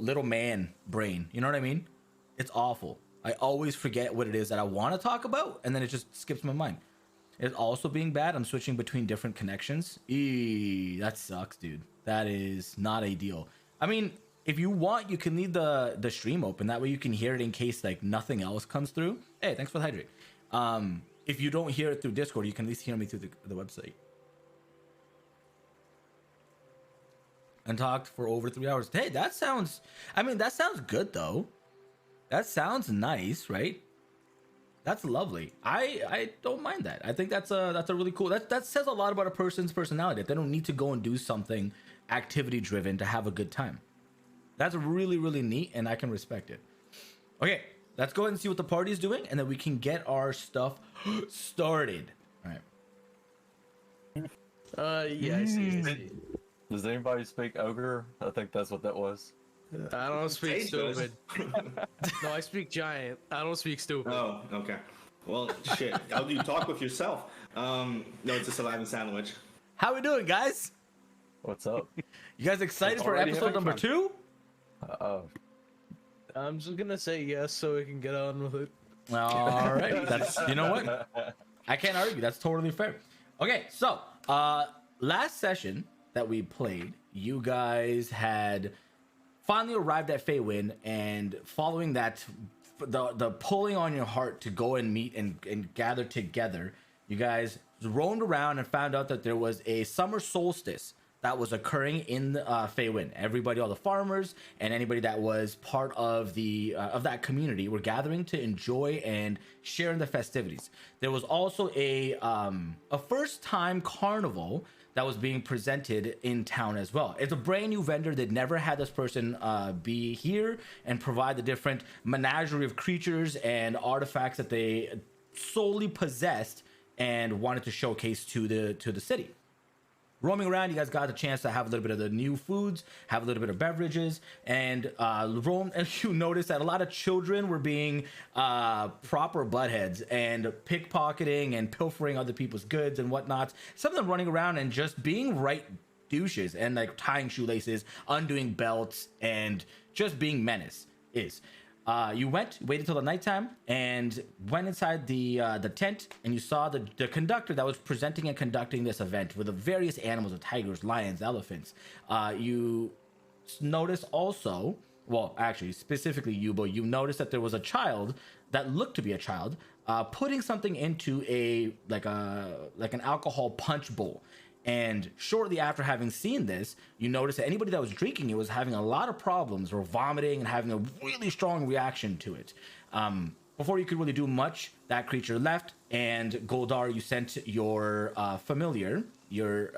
little man brain. You know what I mean? It's awful. I always forget what it is that I want to talk about, and then it just skips my mind. It's also being bad. I'm switching between different connections. That sucks, dude. That is not ideal. I mean, if you want, you can leave the stream open. That way you can hear it in case like nothing else comes through. Hey, thanks for the hydrate. If you don't hear it through Discord, you can at least hear me through the website. And talked for over 3 hours. Hey, that sounds good though. That sounds nice, right? That's lovely. I don't mind that. I think that's a really cool. That says a lot about a person's personality. That they don't need to go and do something activity driven to have a good time. That's really, really neat, and I can respect it. Okay, let's go ahead and see what the party is doing, and then we can get our stuff started. All right. Yeah, I see. Does anybody speak ogre? I think that's what that was. I don't speak stupid. No, I speak giant. I don't speak stupid. Oh, okay. Well, shit. How do you talk with yourself? No, it's a saliva sandwich. How we doing, guys? What's up? You guys excited for episode number 2? I'm just gonna say yes so we can get on with it. All right. That's, you know what? I can't argue. That's totally fair. Okay, so last session that we played, you guys had finally arrived at Feiwen, and following that, the pulling on your heart to go and meet and gather together, you guys roamed around and found out that there was a summer solstice that was occurring in Feiwen. Everybody, all the farmers and anybody that was part of the of that community were gathering to enjoy and share in the festivities. There was also a first-time carnival that was being presented in town as well. It's a brand new vendor. They'd never had this person be here and provide the different menagerie of creatures and artifacts that they solely possessed and wanted to showcase to the city. Roaming around, you guys got the chance to have a little bit of the new foods, have a little bit of beverages, and roam. And you noticed that a lot of children were being proper buttheads and pickpocketing and pilfering other people's goods and whatnot. Some of them running around and just being right douches and like tying shoelaces, undoing belts, and just being menace. You waited till the nighttime, and went inside the tent, and you saw the conductor that was presenting and conducting this event with the various animals of tigers, lions, elephants. You noticed also, well, actually, specifically Yubo, you noticed that there was a child that looked to be a child putting something into an alcohol punch bowl. And shortly after having seen this, you notice that anybody that was drinking it was having a lot of problems or vomiting and having a really strong reaction to it. Before you could really do much, that creature left, and Goldar, you sent your familiar, your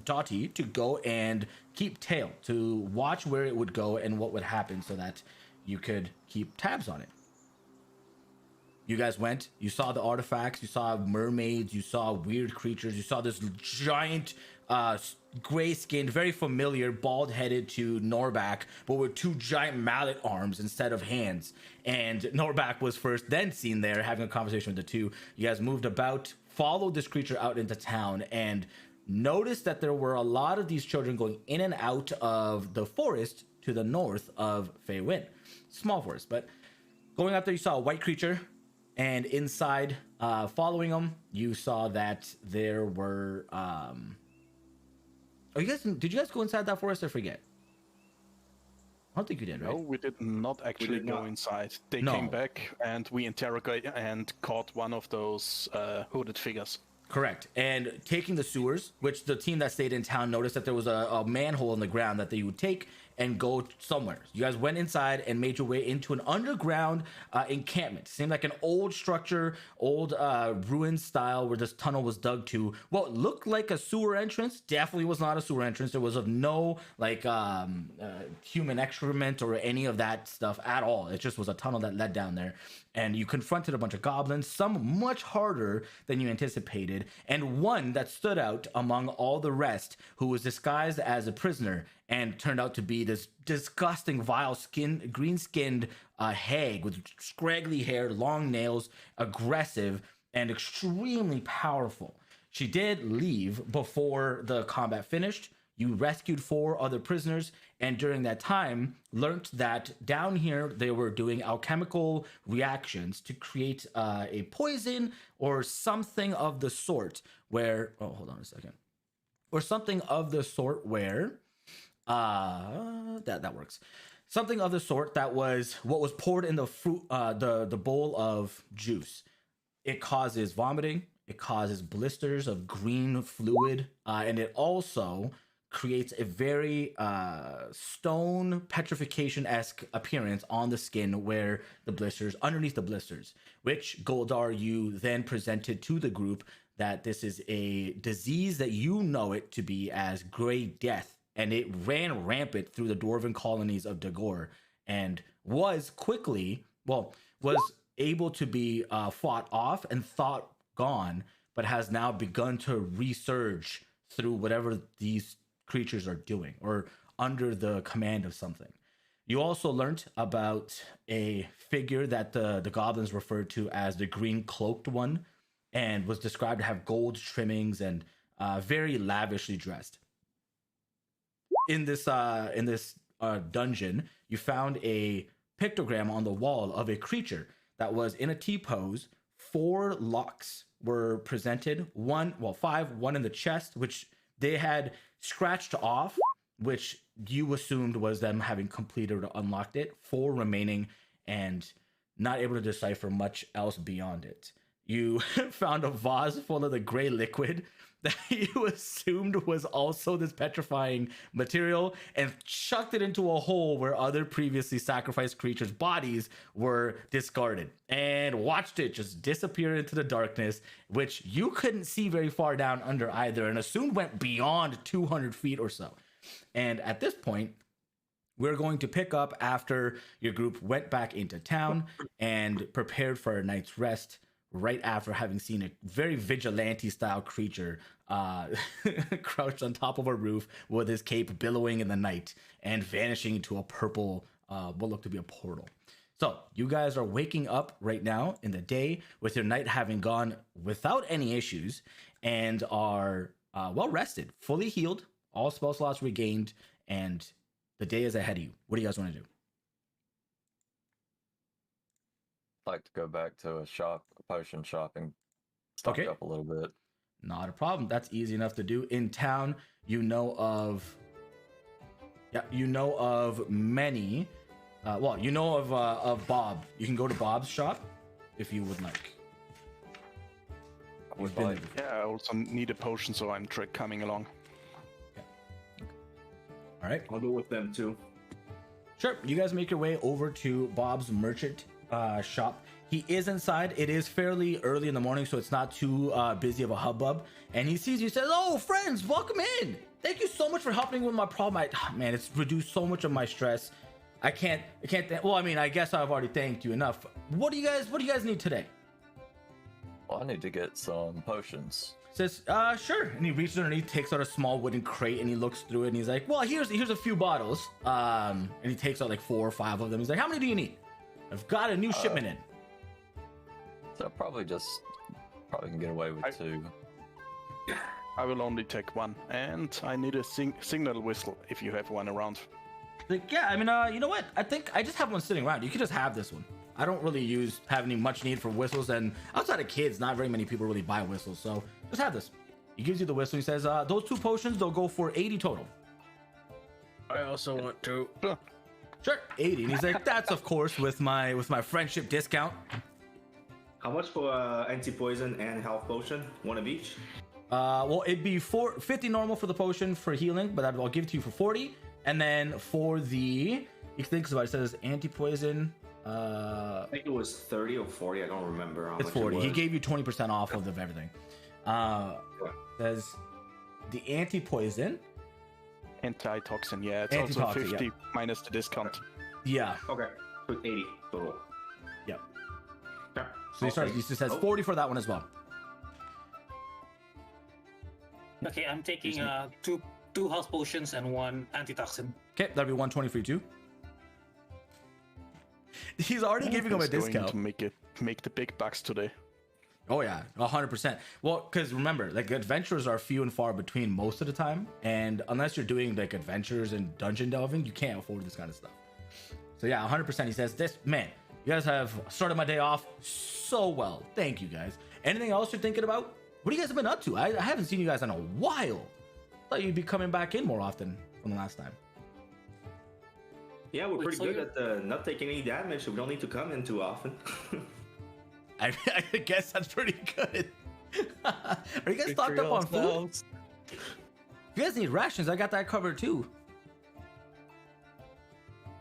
Dottie, to go and keep tail, to watch where it would go and what would happen so that you could keep tabs on it. You guys went, you saw the artifacts, you saw mermaids, you saw weird creatures, you saw this giant, gray-skinned, very familiar, bald-headed to Norback, but with 2 giant mallet arms instead of hands. And Norback was first then seen there having a conversation with the two. You guys moved about, followed this creature out into town, and noticed that there were a lot of these children going in and out of the forest to the north of Feiwen. Small forest, but going out there, you saw a white creature. And inside, following them, you saw that there were. Did you guys go inside that forest or forget? I don't think you did, right? No, we did not actually go inside. They came back and we interrogated and caught one of those hooded figures. Correct. And taking the sewers, which the team that stayed in town noticed that there was a manhole in the ground that they would take and go somewhere. You guys went inside and made your way into an underground encampment. Seemed like an old structure, old ruin style where this tunnel was dug to. What looked like a sewer entrance definitely was not a sewer entrance. There was of no like human excrement or any of that stuff at all. It just was a tunnel that led down there. And you confronted a bunch of goblins, some much harder than you anticipated, and one that stood out among all the rest, who was disguised as a prisoner and turned out to be this disgusting, vile, green-skinned hag with scraggly hair, long nails, aggressive, and extremely powerful. She did leave before the combat finished. You rescued 4 other prisoners, and during that time learned that down here they were doing alchemical reactions to create a poison or something of the sort where hold on a second, or something of the sort where that works, something of the sort that was what was poured in the fruit, the bowl of juice. It causes vomiting, it causes blisters of green fluid, and it also creates a very stone petrification-esque appearance on the skin where the blisters, underneath the blisters, which Goldar, you then presented to the group that this is a disease that you know it to be as Gray Death, and it ran rampant through the dwarven colonies of Dagor and was able to be fought off and thought gone, but has now begun to resurge through whatever these creatures are doing or under the command of something. You also learned about a figure that the goblins referred to as the Green Cloaked One, and was described to have gold trimmings and very lavishly dressed. In this dungeon, you found a pictogram on the wall of a creature that was in a T-pose. 4 locks were presented, 5, one in the chest, which they had scratched off, which you assumed was them having completed or unlocked it. 4 remaining, and not able to decipher much else beyond it. You found a vase full of the gray liquid that you assumed was also this petrifying material, and chucked it into a hole where other previously sacrificed creatures' bodies were discarded, and watched it just disappear into the darkness, which you couldn't see very far down under either, and assumed went beyond 200 feet or so. And at this point, we're going to pick up after your group went back into town and prepared for a night's rest, right after having seen a very vigilante style creature crouched on top of a roof with his cape billowing in the night and vanishing into a purple what looked to be a portal. So you guys are waking up right now in the day with your night having gone without any issues, and are well rested, fully healed, all spell slots regained, and the day is ahead of you. What do you guys want to do? Like to go back to a potion shop, and stock up a little bit. Not a problem. That's easy enough to do. In town, you know of many. You know of Bob. You can go to Bob's shop if you would like. I also need a potion, so I'm coming along. Yeah. All right. I'll go with them too. Sure. You guys make your way over to Bob's merchant shop. He is inside. It is fairly early in the morning, so it's not too busy of a hubbub. And he sees you, says, "Oh, friends, welcome in. Thank you so much for helping with my problem. Man, it's reduced so much of my stress. I can't. I guess I've already thanked you enough. What do you guys need today?" Well, I need to get some potions. Says, sure. And he reaches underneath, takes out a small wooden crate, and he looks through it, and he's like, "Well, here's a few bottles." And he takes out like 4 or 5 of them. He's like, "How many do you need? I've got a new shipment in." So probably can get away with 2. I will only take 1, and I need a signal whistle if you have one around. Like, yeah, you know what? I think I just have one sitting around. You can just have this one. I don't really have any much need for whistles, and outside of kids, not very many people really buy whistles, so just have this. He gives you the whistle. He says, "Those 2 potions, they'll go for 80 total." I also want to. Sure, 80. And he's like, "That's of course with my friendship discount." How much for anti-poison and health potion? 1 of each? It'd be 50 normal for the potion for healing, but I'll give it to you for 40. And then for the, he thinks about it, says anti-poison. I think it was 30 or 40. I don't remember. It's 40. He gave you 20% off of everything. Says the anti-poison. Antitoxin, yeah. It's also 50 minus the discount. Yeah. Okay. So 80 total. Yep. Yeah. So he says 40 for that one as well. Okay, I'm taking two health potions and 1 antitoxin. Okay, that'll be 120 for you too. He's already giving him a discount. Going to make the big bucks today. Oh yeah, 100%. Well, because remember, like adventures are few and far between most of the time, and unless you're doing like adventures and dungeon delving, you can't afford this kind of stuff. So yeah, 100%. He says, "This man, you guys have started my day off so well. Thank you guys. Anything else you're thinking about? What do you guys have been up to? I haven't seen you guys in a while. Thought you'd be coming back in more often from the last time." Yeah, we're pretty good at not taking any damage, so we don't need to come in too often. I guess that's pretty good. Are you guys stocked up on food? If you guys need rations, I got that covered too.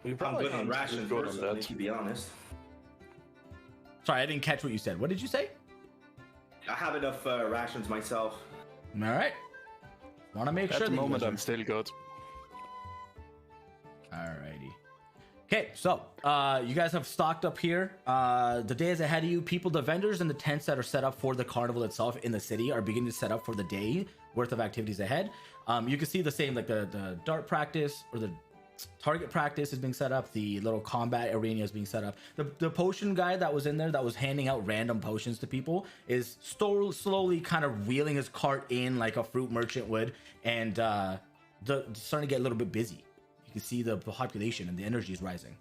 I'm good on rations, personally, to be honest. Sorry, I didn't catch what you said. What did you say? I have enough rations myself. All right. Want to make sure. At the moment, I'm still good. Alrighty. Okay, so you guys have stocked up here. The day is ahead of you. The vendors and the tents that are set up for the carnival itself in the city are beginning to set up for the day worth of activities ahead. You can see the same, like the dart practice or the target practice is being set up. The little combat arena is being set up. The potion guy that was in there that was handing out random potions to people is slowly kind of wheeling his cart in like a fruit merchant would, and starting to get a little bit busy. You can see the population and the energy is rising.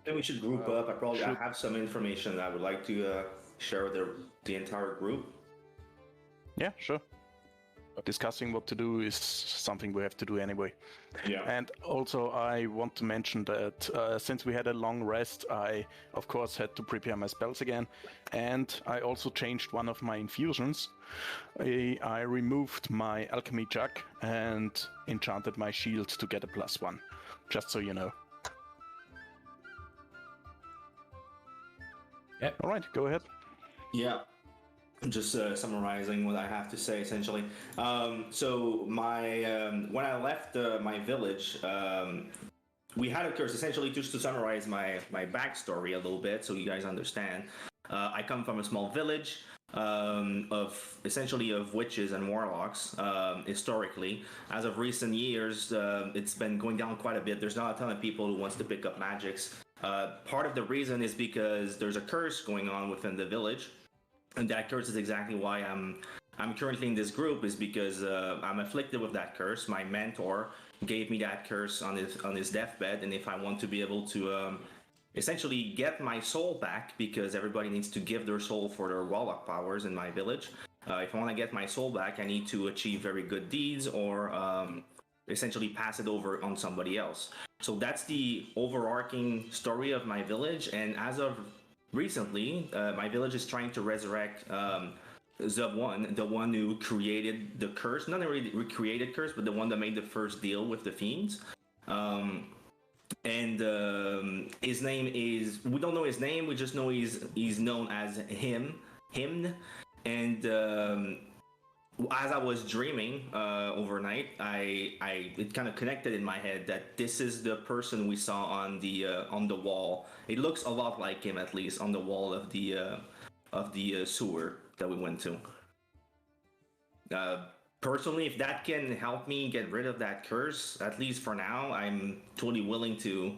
Then we should group up. I have some information that I would like to share with the entire group. Yeah, sure. Discussing what to do is something we have to do anyway. Yeah. And also, I want to mention that since we had a long rest, I, of course, had to prepare my spells again. And I also changed one of my infusions. I removed my alchemy jug and enchanted my shield to get a +1. Just so you know. Yep. All right, go ahead. Yeah. Just summarizing what I have to say, essentially. So when I left my village, we had a curse. Essentially, just to summarize my backstory a little bit, so you guys understand. I come from a small village of witches and warlocks. Historically, as of recent years, it's been going down quite a bit. There's not a ton of people who wants to pick up magics. Part of the reason is because there's a curse going on within the village. And that curse is exactly why I'm currently in this group, is because I'm afflicted with that curse. My mentor gave me that curse on his deathbed, and if I want to be able to essentially get my soul back, because everybody needs to give their soul for their warlock powers in my village. If I want to get my soul back, I need to achieve very good deeds or essentially pass it over on somebody else. So that's the overarching story of my village, and as of recently, my village is trying to resurrect Zub1, the one who created the curse. Not really recreated curse, but the one that made the first deal with the fiends. And his name is, we don't know his name, we just know he's known as him. And as I was dreaming overnight, it kind of connected in my head that this is the person we saw on the wall. It looks a lot like him, at least on the wall of the sewer that we went to. Personally, if that can help me get rid of that curse, at least for now, I'm totally willing to,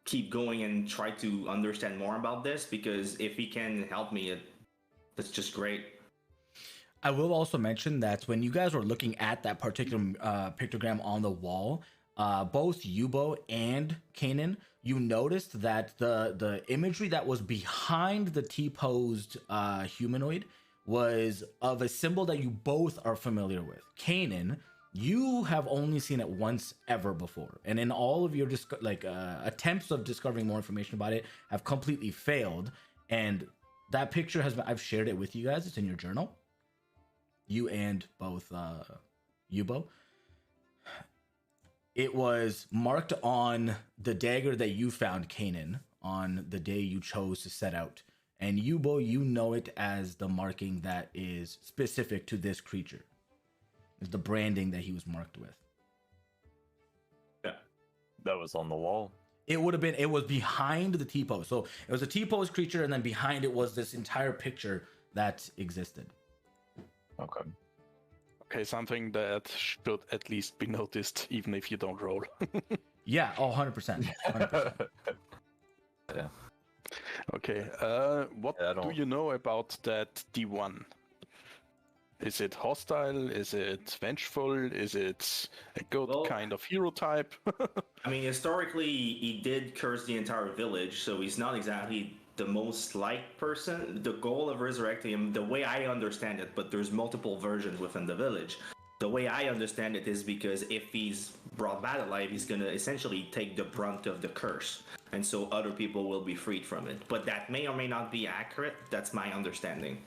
keep going and try to understand more about this, because if he can help me, that's just great. I will also mention that when you guys were looking at that particular pictogram on the wall, both Yubo and Kanan, you noticed that the imagery that was behind the T-posed humanoid was of a symbol that you both are familiar with. Kanan, you have only seen it once ever before, and in all of your attempts of discovering more information about it have completely failed. And that picture I've shared it with you guys. It's in your journal. You and both Yubo. It was marked on the dagger that you found, Kanan, on the day you chose to set out. And Yubo, you know it as the marking that is specific to this creature. It's the branding that he was marked with. Yeah, that was on the wall. It was behind the T-pose. So it was a T-pose creature, and then behind it was this entire picture that existed. Okay. Okay, something that should at least be noticed, even if you don't roll. Yeah, 100%. 100%. Yeah. Okay. What Yeah, I do don't- you know about that D1? Is it hostile? Is it vengeful? Is it a good Well- kind of hero type? I mean, historically, he did curse the entire village, so he's not exactly the most liked person. The goal of resurrecting him, the way I understand it, but there's multiple versions within the village. The way I understand it is because if he's brought back alive, he's gonna essentially take the brunt of the curse, and so other people will be freed from it. But that may or may not be accurate. That's my understanding.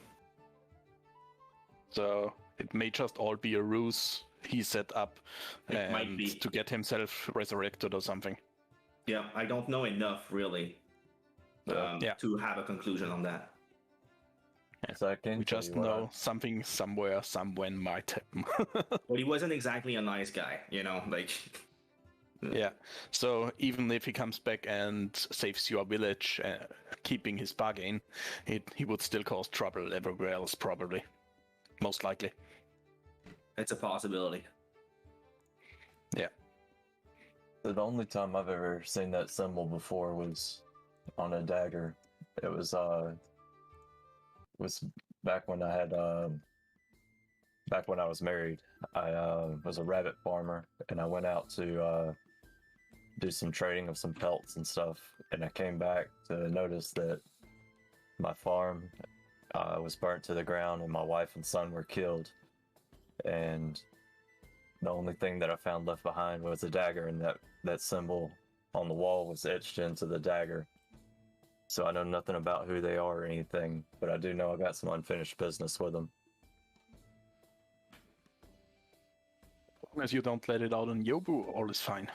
So it may just all be a ruse he set up It might and be. to get himself resurrected or something. Yeah, I don't know enough really Yeah. to have a conclusion on that. So I can We tell just you what I- know something somewhere, someone might happen. But he wasn't exactly a nice guy, you know, like. Yeah. So even if he comes back and saves your village, keeping his bargain, he would still cause trouble everywhere else, probably. Most likely. It's a possibility. Yeah. The only time I've ever seen that symbol before was on a dagger. It was back when I had back when I was married. I was a rabbit farmer, and I went out to do some trading of some pelts and stuff, and I came back to notice that my farm was burnt to the ground and my wife and son were killed, and the only thing that I found left behind was a dagger, and that symbol on the wall was etched into the dagger. So I know nothing about who they are or anything, but I do know I got some unfinished business with them. As long as you don't let it out on Yobu, all is fine.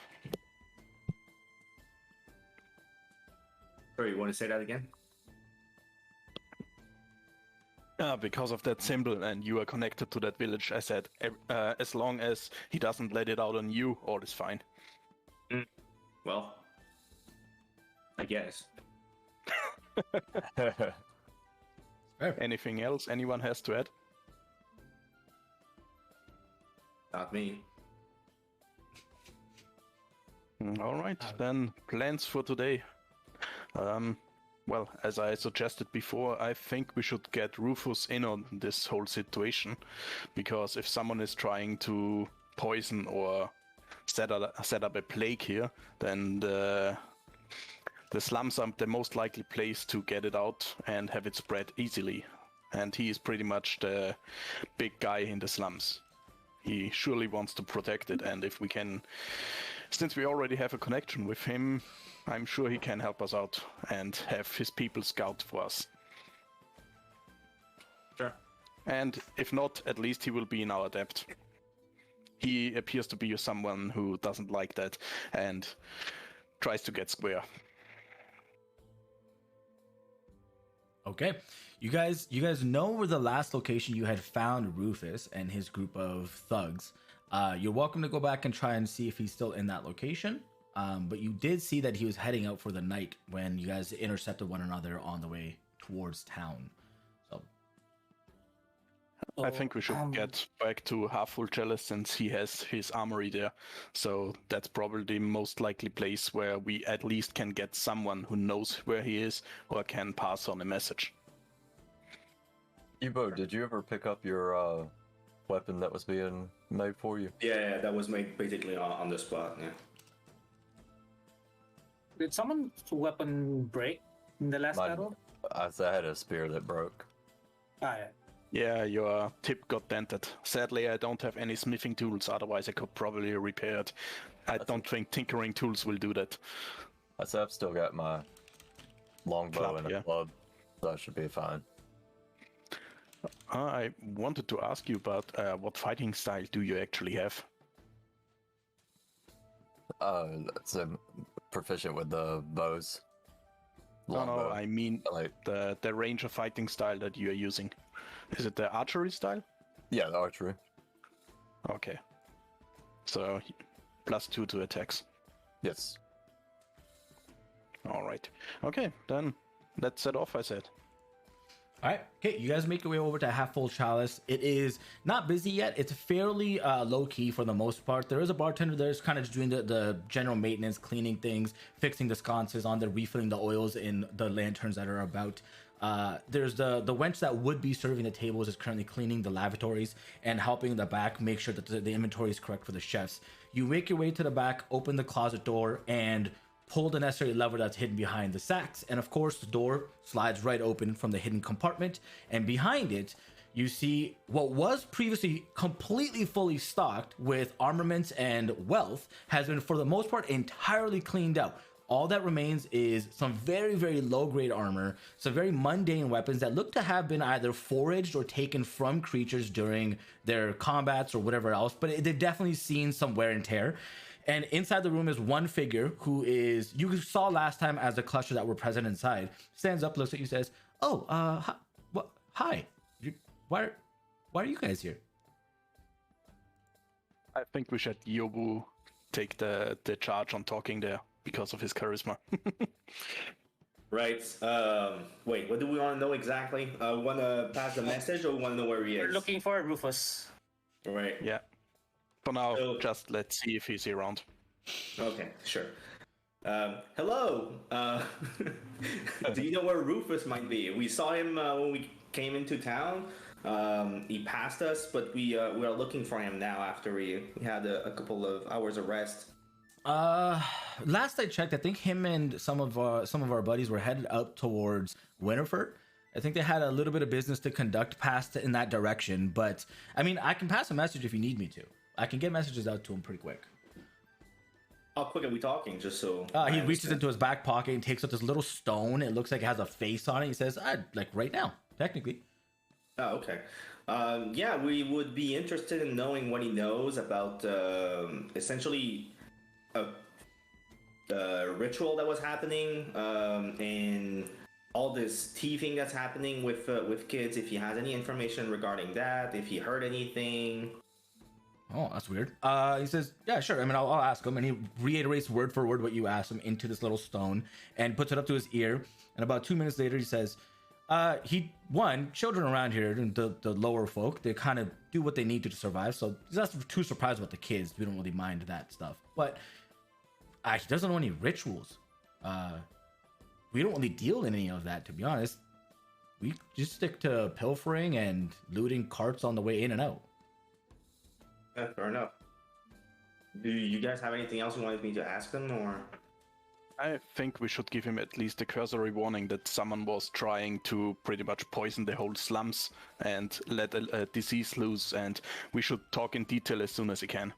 Sorry, you want to say that again? Because of that symbol and you are connected to that village, I said, as long as he doesn't let it out on you, all is fine. Well, I guess. Anything else anyone has to add? Not me. All right, then plans for today. Well, as I suggested before, I think we should get Rufus in on this whole situation, because if someone is trying to poison or set up a plague here, then the slums are the most likely place to get it out and have it spread easily. And he is pretty much the big guy in the slums. He surely wants to protect it, and if we can, since we already have a connection with him, I'm sure he can help us out and have his people scout for us. Sure. And if not, at least he will be in our debt. He appears to be someone who doesn't like that and tries to get square. Okay, you guys know where the last location you had found Rufus and his group of thugs. You're welcome to go back and try and see if he's still in that location. But you did see that he was heading out for the night when you guys intercepted one another on the way towards town. So I think we should get back to Half-Full Chalice since he has his armory there. So that's probably the most likely place where we at least can get someone who knows where he is or can pass on a message. Ibo, did you ever pick up your weapon that was being made for you? Yeah, that was made basically on the spot. Yeah. Did someone's weapon break in the last battle? I had a spear that broke. Ah, yeah. Yeah, your tip got dented. Sadly, I don't have any smithing tools, otherwise I could probably repair it. I don't think tinkering tools will do that. I said I've still got my longbow Club, and a yeah. club, so I should be fine. I wanted to ask you about what fighting style do you actually have? That's proficient with the bows. No, Longbow. I mean Like, the range of fighting style that you are using. Is it the archery style? yeah, the archery. Okay. So, +2 to attacks. Yes. Alright. Okay, then let's set off, I said. All right. Okay, you guys make your way over to Half Full Chalice. It is not busy yet. It's fairly low key for the most part. There is a bartender there, kind of just doing the general maintenance, cleaning things, fixing the sconces on there, refilling the oils in the lanterns that are about. There's the wench that would be serving the tables is currently cleaning the lavatories and helping in the back make sure that the inventory is correct for the chefs. You make your way to the back, open the closet door, and pull the necessary lever that's hidden behind the sacks. And of course, the door slides right open from the hidden compartment. And behind it, you see what was previously completely fully stocked with armaments and wealth has been, for the most part, entirely cleaned out. All that remains is some very, very low-grade armor, some very mundane weapons that look to have been either foraged or taken from creatures during their combats or whatever else, but they've definitely seen some wear and tear. And inside the room is one figure who is, you saw last time as the cluster that were present inside, stands up, looks at you, says, "Oh, hi. Why are you guys here?" I think we should Yobu take the charge on talking there because of his charisma. Right. Wait, what do we want to know exactly? Want to pass the message, or want to know where he is? We're looking for Rufus. Right. Yeah. For now, So- just let's see if he's around. Okay, sure. Hello. Do you know where Rufus might be? We saw him when we came into town. He passed us, but we are looking for him now after we had a couple of hours of rest. Last I checked, I think him and some of our buddies were headed up towards Winterford. I think they had a little bit of business to conduct past in that direction, but I mean, I can pass a message if you need me to. I can get messages out to him pretty quick. How quick are we talking? Just so He I reaches understand. into his back pocket and takes out this little stone. It looks like it has a face on it. He says, like right now, technically. Oh, okay. Yeah, we would be interested in knowing what he knows about essentially the ritual that was happening and all this thieving that's happening with kids. If he has any information regarding that, if he heard anything. Oh, that's weird. He says, "Yeah, sure. I mean, I'll ask him." And he reiterates word for word what you asked him into this little stone and puts it up to his ear. And about 2 minutes later, he says, children around here, the lower folk, they kind of do what they need to survive. So he's not too surprised about the kids. We don't really mind that stuff. But he doesn't know any rituals. We don't really deal in any of that, to be honest. We just stick to pilfering and looting carts on the way in and out. Yeah, fair enough. Do you guys have anything else you wanted me to ask them, or? I think we should give him at least a cursory warning that someone was trying to pretty much poison the whole slums and let a disease loose, and we should talk in detail as soon as he can.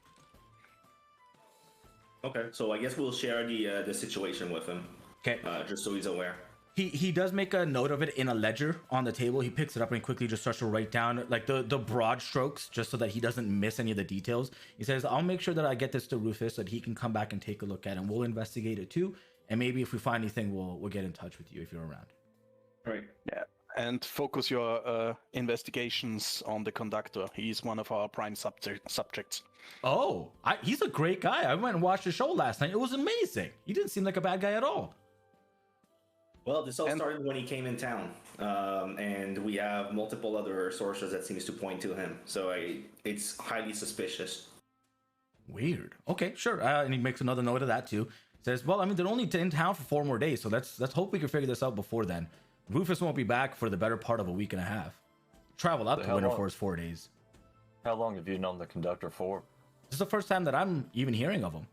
Okay, so I guess we'll share the situation with him. Okay. Just so he's aware. He does make a note of it in a ledger on the table. He picks it up and quickly just starts to write down like the broad strokes just so that he doesn't miss any of the details. He says, "I'll make sure that I get this to Rufus so that he can come back and take a look at it, and we'll investigate it too. And maybe if we find anything, we'll get in touch with you if you're around." Right. Yeah, and focus your investigations on the Conductor. He's one of our prime subjects. Oh, he's a great guy. I went and watched the show last night. It was amazing. He didn't seem like a bad guy at all. Well, this all started when he came in town, and we have multiple other sources that seems to point to him. So it's highly suspicious. Weird. Okay, sure. And he makes another note of that too. Says, "Well, I mean, they're only in town for 4 more days, so let's hope we can figure this out before then. Rufus won't be back for the better part of a week and a half. Travel up to How long? Winterford 4 days. How long have you known the Conductor for? This is the first time that I'm even hearing of him.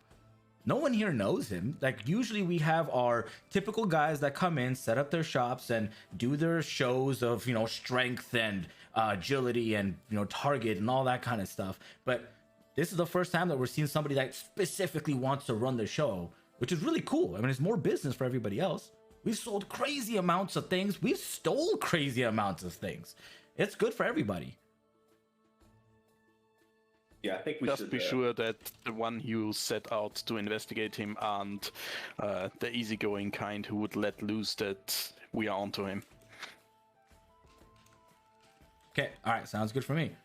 No one here knows him. Like, usually we have our typical guys that come in, set up their shops, and do their shows of, strength and agility and, target and all that kind of stuff. But this is the first time that we're seeing somebody that specifically wants to run the show, which is really cool. I mean, it's more business for everybody else. We've sold crazy amounts of things. We've stole crazy amounts of things. It's good for everybody. Yeah, I think we Just should be sure that the one you set out to investigate him aren't the easygoing kind who would let loose that we are onto him. Okay, all right, sounds good for me.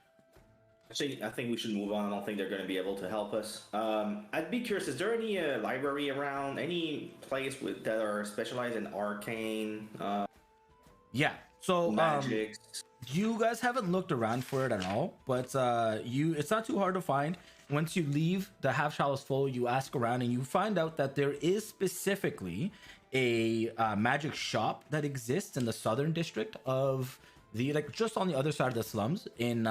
Actually, I think we should move on. I don't think they're going to be able to help us. I'd be curious, is there any library around, any place that are specialized in arcane? Yeah, So magics. you guys haven't looked around for it at all, but it's not too hard to find. Once you leave the half chalice full, you ask around and you find out that there is specifically a magic shop that exists in the southern district of the, like, just on the other side of the slums in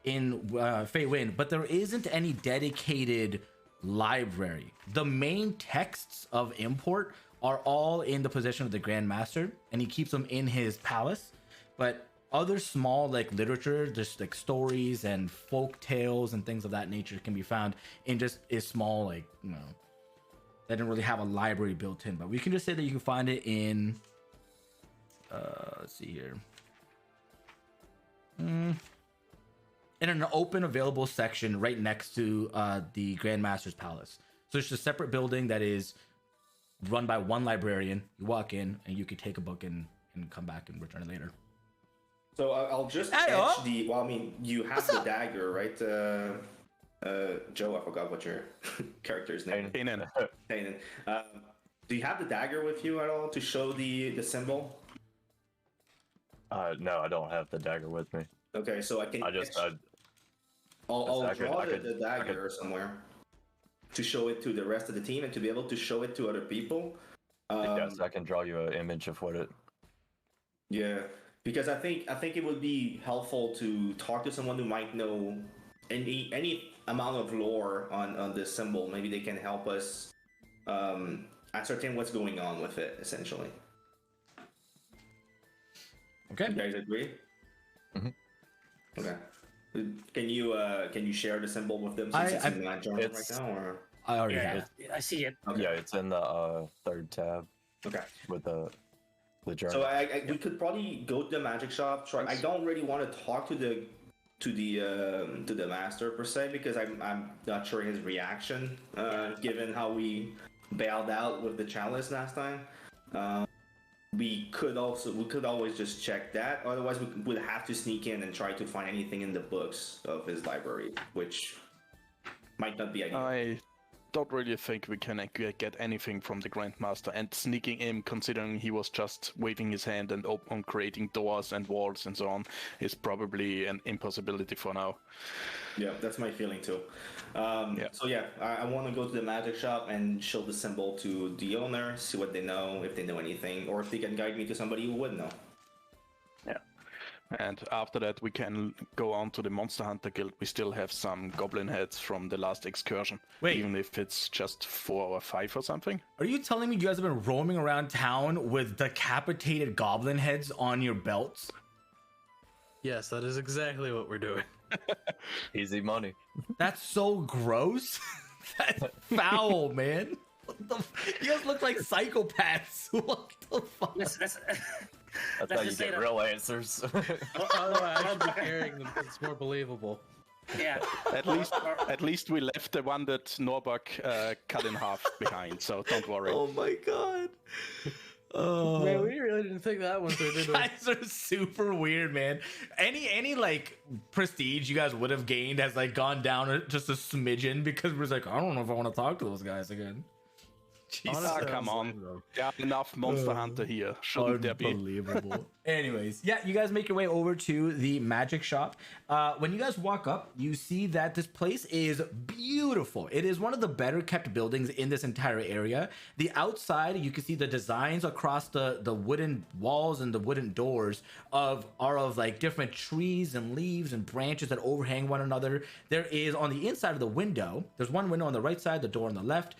Feiwen, but there isn't any dedicated library. The main texts of import are all in the possession of the Grand Master, and he keeps them in his palace. But other small, like, literature, just like stories and folk tales and things of that nature, can be found in just a small, like, you know, they didn't really have a library built in. But we can just say that you can find it in let's see here, in an open available section right next to the Grand Master's palace. So it's a separate building that is run by one librarian. You walk in and you can take a book and come back and return it later. So I'll just Hey-o. etch the. Well, I mean, you have the dagger, right? Joe, I forgot what your character's name. Kanan. Kanan. Do you have the dagger with you at all to show the symbol? No, I don't have the dagger with me. Okay, so I can. I just I'll I could- draw I could- the dagger somewhere to show it to the rest of the team and to be able to show it to other people. yes, I can draw you an image of what it. Yeah, because I think it would be helpful to talk to someone who might know any amount of lore on this symbol. Maybe they can help us ascertain what's going on with it, essentially. Okay. You guys agree? Mhm. Okay. Can you share the symbol with them since it's in that journal right it's- now, or? I already Yeah, have. I see it. Okay. Yeah, it's in the third tab Okay. with the journal. So we could probably go to the magic shop. Try. I don't really want to talk to the master per se, because I'm not sure his reaction, given how we bailed out with the chalice last time. We could always just check that. Otherwise, we would have to sneak in and try to find anything in the books of his library, which might not be ideal. I don't really think we can get anything from the Grandmaster, and sneaking in, considering he was just waving his hand and on creating doors and walls and so on, is probably an impossibility for now. Yeah, that's my feeling too. Yeah. So yeah, I want to go to the magic shop and show the symbol to the owner, see what they know, if they know anything, or if they can guide me to somebody who would know. And after that, we can go on to the Monster Hunter Guild. We still have some goblin heads from the last excursion. Wait. Even if it's just 4 or 5 or something. Are you telling me you guys have been roaming around town with decapitated goblin heads on your belts? Yes, that is exactly what we're doing. Easy money. That's so gross. That's foul, man. What the you guys look like psychopaths. What the fuck? That's That's Let's how you just say get that- real answers. Although I should be carrying them, it's more believable. yeah. At least we left the one that Norbak cut in half behind, so don't worry. Oh my god. Oh. Man, we really didn't think that one through, did we? Guys are super weird, man. Any like prestige you guys would have gained has like gone down just a smidgen, because we're like, I don't know if I want to talk to those guys again. Jesus. Ah, come on. There are enough Monster Hunter here. Shouldn't there be? Unbelievable. Anyways, yeah, you guys make your way over to the magic shop. When you guys walk up, you see that this place is beautiful. It is one of the better kept buildings in this entire area. The outside, you can see the designs across the wooden walls and the wooden doors are of like different trees and leaves and branches that overhang one another. There is on the inside of the window, there's one window on the right side, the door on the left.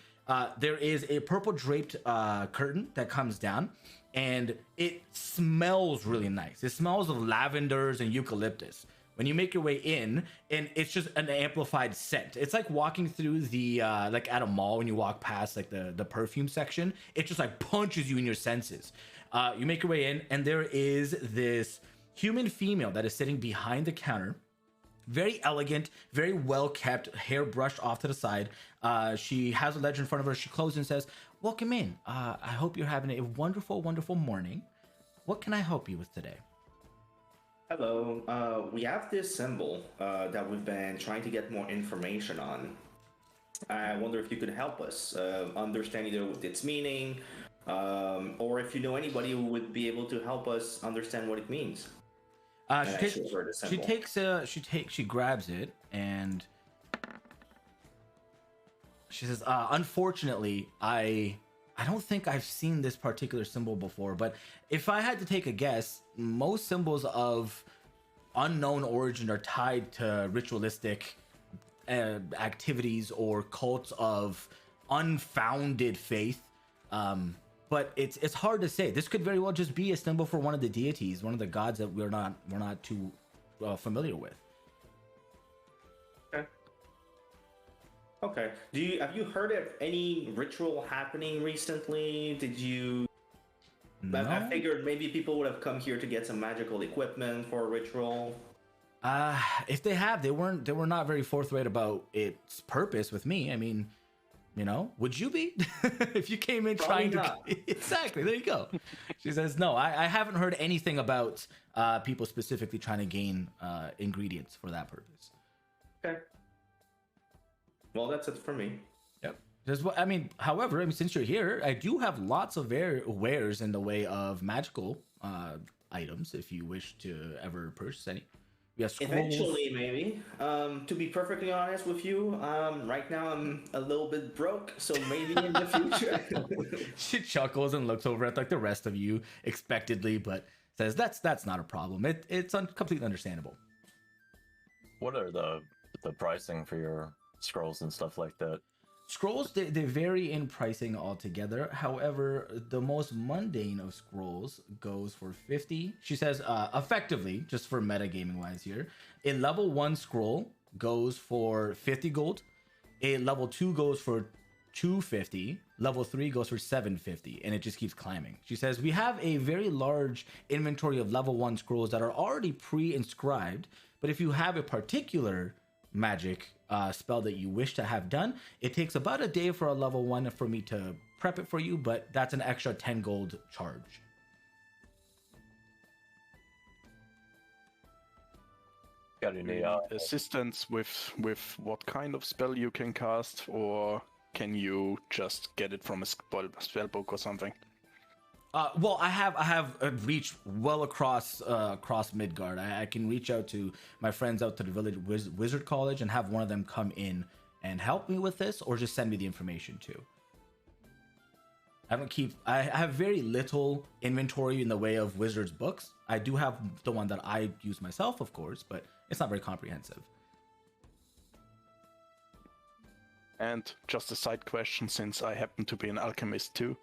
There is a purple draped curtain that comes down, and it smells really nice. It smells of lavenders and eucalyptus. When you make your way in, and it's just an amplified scent. It's like walking through the like at a mall when you walk past like the perfume section. It just like punches you in your senses. You make your way in, and there is this human female that is sitting behind the counter. Very elegant, very well kept, hair brushed off to the side. She has a ledger in front of her. She closes and says, "Welcome in. I hope you're having a wonderful, wonderful morning. What can I help you with today?" Hello. We have this symbol that we've been trying to get more information on. I wonder if you could help us understand either its meaning or if you know anybody who would be able to help us understand what it means. She grabs it and she says, unfortunately, I don't think I've seen this particular symbol before, but if I had to take a guess, most symbols of unknown origin are tied to ritualistic activities or cults of unfounded faith. But it's hard to say. This could very well just be a symbol for one of the deities, one of the gods that we're not too familiar with. Okay. Have you heard of any ritual happening recently? Did you? No? I figured maybe people would have come here to get some magical equipment for a ritual. If they have, they were not very forthright about its purpose with me. I mean, you know, would you be if you came in Probably trying to not. Exactly, there you go. She says, no, I haven't heard anything about people specifically trying to gain ingredients for that purpose. Okay. Well, that's it for me. Yep. However, since you're here, I do have lots of wares in the way of magical items if you wish to ever purchase any. We have scrolls. Eventually, maybe. To be perfectly honest with you, right now I'm a little bit broke, so maybe in the future. She chuckles and looks over at like the rest of you expectedly, but says that's not a problem. It's completely understandable. What are the pricing for your scrolls and stuff like that? Scrolls, they vary in pricing altogether. However, the most mundane of scrolls goes for 50. She says, effectively, just for metagaming wise here, a level 1 scroll goes for 50 gold. A level 2 goes for 250. Level 3 goes for 750, and it just keeps climbing. She says, we have a very large inventory of level 1 scrolls that are already pre-inscribed, but if you have a particular magic spell that you wish to have done, it takes about a day for a level 1 for me to prep it for you, but that's an extra 10 gold charge. Got any assistance with what kind of spell you can cast, or can you just get it from a spell book or something? Well, I have reached well across Midgard. I can reach out to my friends out to the village wizard college and have one of them come in and help me with this, or just send me the information too. I have very little inventory in the way of wizards books. I do have the one that I use myself, of course, but it's not very comprehensive. And just a side question, since I happen to be an alchemist too,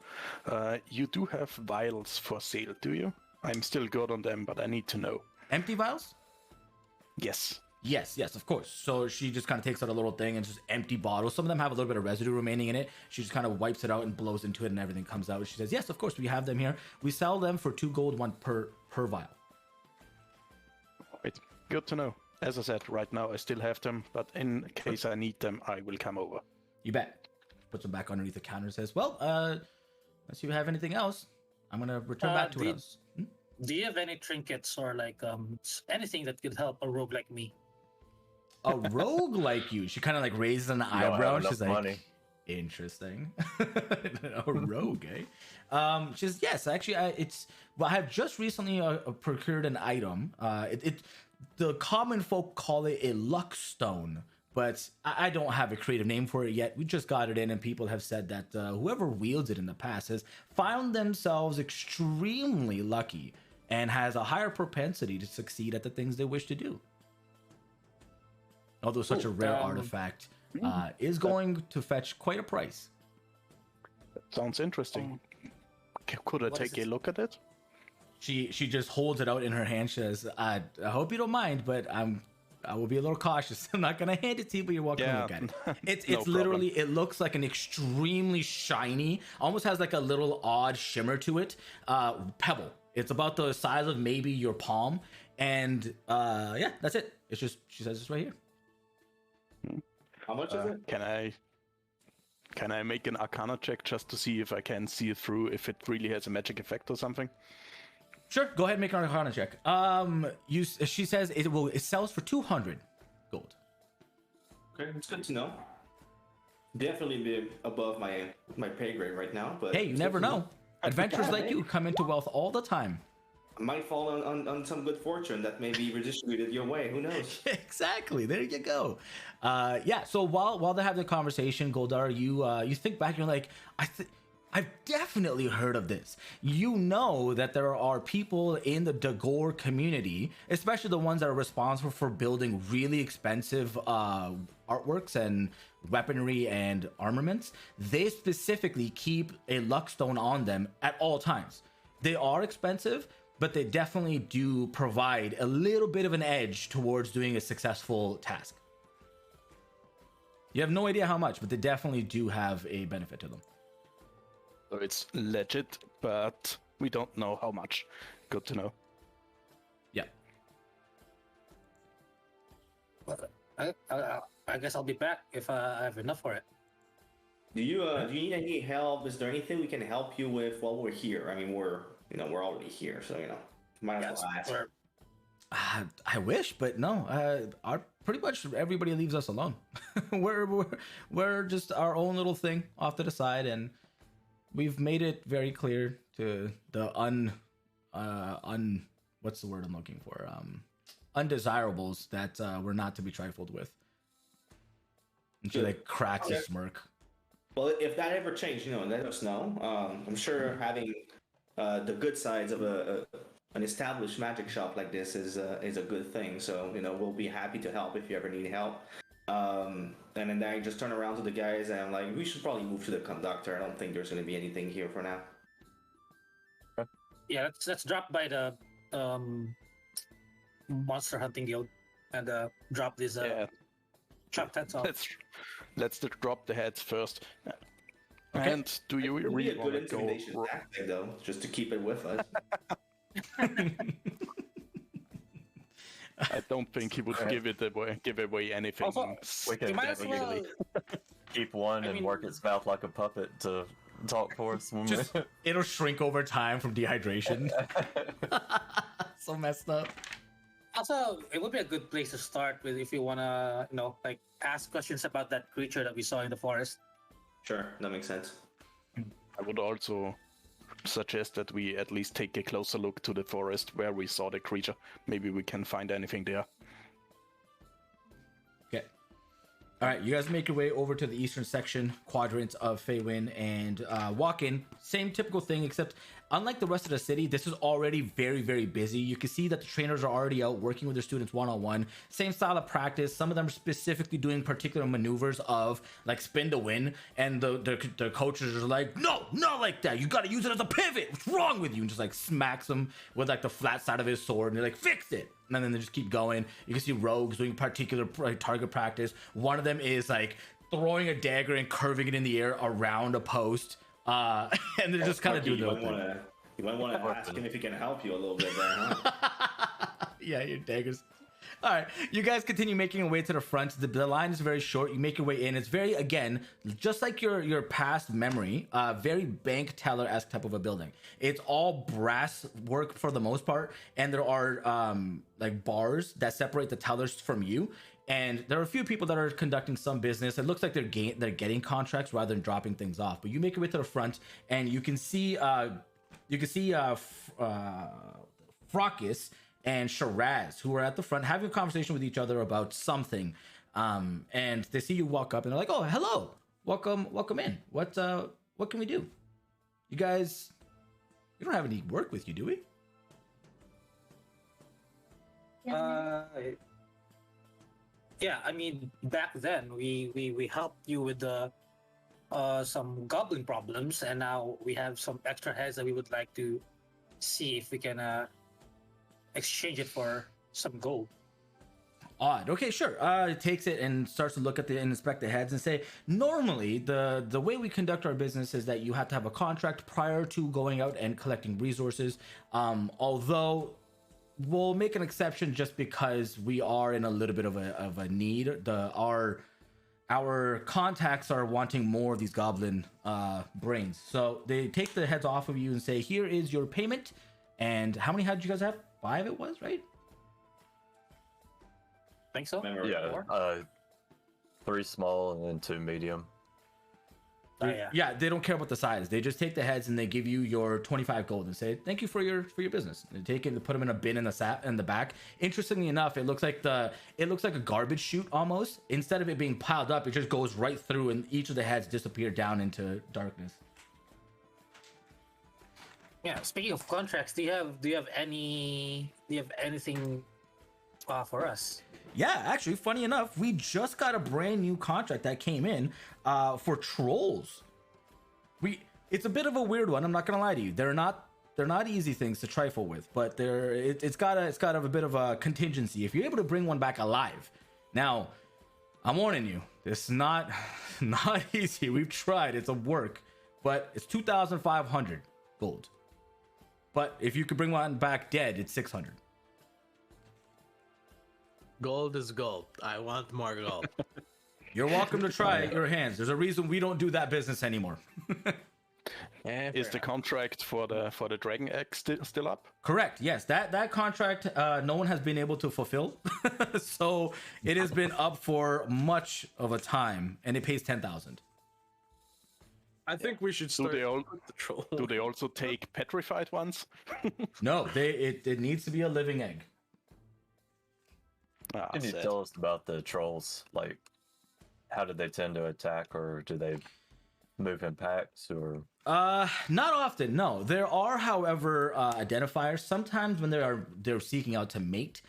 you do have vials for sale, do you? I'm still good on them, but I need to know. Empty vials? Yes. Yes, of course. So she just kind of takes out a little thing and just empty bottles. Some of them have a little bit of residue remaining in it. She just kind of wipes it out and blows into it and everything comes out. She says, yes, of course, we have them here. We sell them for 2 gold, 1 per vial. Right. Good to know. As I said, right now I still have them, but in case I need them, I will come over. You bet. Puts them back underneath the counter and says, well, unless you have anything else, I'm going to return back to us. Do you have any trinkets or like anything that could help a rogue like me? A rogue like you? She kind of like raises an eyebrow. She's like, money. Interesting. A rogue, eh? She says, yes, actually, I have just recently procured an item. The common folk call it a luck stone, but I don't have a creative name for it yet. We just got it in, and people have said that whoever wields it in the past has found themselves extremely lucky and has a higher propensity to succeed at the things they wish to do. Although such a rare artifact is going to fetch quite a price. Sounds interesting. Could I take a look at it? She just holds it out in her hand. She says, I hope you don't mind, but I will be a little cautious. I'm not going to hand it to you, but you're welcome to look at it. It's No literally, it looks like an extremely shiny, almost has like a little odd shimmer to it, pebble. It's about the size of maybe your palm. And yeah, that's it. It's just, she says it's right here. How much is it? Can I make an Arcana check just to see if I can see it through, if it really has a magic effect or something? Sure, go ahead and make an Arcana check. She says it sells for 200 gold. Okay, it's good to know. Definitely be above my pay grade right now, but Hey, you never know. Adventurers Yeah, like you come into wealth all the time. Might fall on some good fortune that may be redistributed your way. Who knows? Exactly. There you go. Yeah. So while they have the conversation, Goldar, you think back, you're like, I've definitely heard of this. You know that there are people in the Dagor community, especially the ones that are responsible for building really expensive artworks and weaponry and armaments. They specifically keep a luck stone on them at all times. They are expensive, but they definitely do provide a little bit of an edge towards doing a successful task. You have no idea how much, but they definitely do have a benefit to them. So it's legit, but we don't know how much. Good to know. Yeah. I guess I'll be back if I have enough for it. Do you need any help? Is there anything we can help you with while we're here? I mean, we're already here, so might as well ask. I wish, but no. Pretty much everybody leaves us alone. we're just our own little thing off to the side, and we've made it very clear to the what's the word I'm looking for? Undesirables that we're not to be trifled with. And she like cracks a smirk. Well, if that ever changed, let us know. I'm sure having the good sides of an established magic shop like this is a good thing. So we'll be happy to help if you ever need help. And then I just turn around to the guys and I'm like, we should probably move to the Conductor. I don't think there's going to be anything here for now. Yeah, let's drop by the monster hunting guild and drop these trapped heads off. Let's drop the heads first. Okay. And do you It would be really a good want to intimidation go? tactic, though, just to keep it with us. I don't think he would give away anything. Also, We can you might as definitely well. keep one and mean- work its mouth like a puppet to talk for us. When Just it'll shrink over time from dehydration. So messed up. Also, it would be a good place to start with if you wanna, ask questions about that creature that we saw in the forest. Sure, that makes sense. I would also suggest that we at least take a closer look to the forest where we saw the creature. Maybe we can find anything there. Okay. All right, you guys make your way over to the eastern section quadrant of Feiwen and walk in. Same typical thing, except unlike the rest of the city, this is already very, very busy. You can see that the trainers are already out working with their students one-on-one. Same style of practice. Some of them are specifically doing particular maneuvers of like spin to win, and the coaches are like, no, not like that. You got to use it as a pivot. What's wrong with you? And just like smacks him with like the flat side of his sword, and they're like, fix it. And then they just keep going. You can see rogues doing particular target practice. One of them is like throwing a dagger and curving it in the air around a post. And they're just kind of doing their own thing. You might want to ask him if he can help you a little bit there, huh? Yeah, your daggers. All right, you guys continue making your way to the front. The line is very short. You make your way in. It's very, again, just like your past memory, very bank teller-esque type of a building. It's all brass work for the most part, and there are like bars that separate the tellers from you. And there are a few people that are conducting some business. It looks like they're getting contracts rather than dropping things off. But you make your way to the front, and you can see Frockus and Shiraz, who are at the front having a conversation with each other about something. And they see you walk up, and they're like, "Oh, hello, welcome in. What can we do? You guys, we don't have any work with you, do we?" Yeah, I mean, back then we helped you with some goblin problems, and now we have some extra heads that we would like to see if we can exchange it for some gold. Odd. Okay, sure. It takes it and starts to look at and inspect the heads and say, normally the way we conduct our business is that you have to have a contract prior to going out and collecting resources. Although we'll make an exception just because we are in a little bit of a need. Our contacts are wanting more of these goblin brains. So they take the heads off of you and say, here is your payment. And how many heads did you guys have? 5 it was, right? Think so? Yeah, 3 small and then 2 medium. Yeah. They don't care about the size. They just take the heads and they give you your 25 gold and say thank you for your business. They take it, they put them in a bin in the back. Interestingly enough, it looks like a garbage chute almost. Instead of it being piled up, it just goes right through, and each of the heads disappear down into darkness. Yeah. Speaking of contracts, do you have anything for us? Yeah, actually, funny enough, we just got a brand new contract that came in for trolls. It's a bit of a weird one. I'm not gonna lie to you. They're not easy things to trifle with, but it's got a bit of a contingency. If you're able to bring one back alive, now I'm warning you, it's not easy. We've tried. It's a work, but it's 2,500 gold. But if you could bring one back dead, it's 600. Gold is gold. I want more gold. You're welcome to try it your hands. There's a reason we don't do that business anymore. Is the contract for the dragon egg still up? Correct. Yes, that contract no one has been able to fulfill, so it has been up for much of a time, and it pays 10,000. I think we should start the troll. Do they also take petrified ones? No, it needs to be a living egg. Can you tell us about the trolls? Like, how did they tend to attack, or do they move in packs, or? Not often. No, there are, however, identifiers. Sometimes when they're seeking out to mate,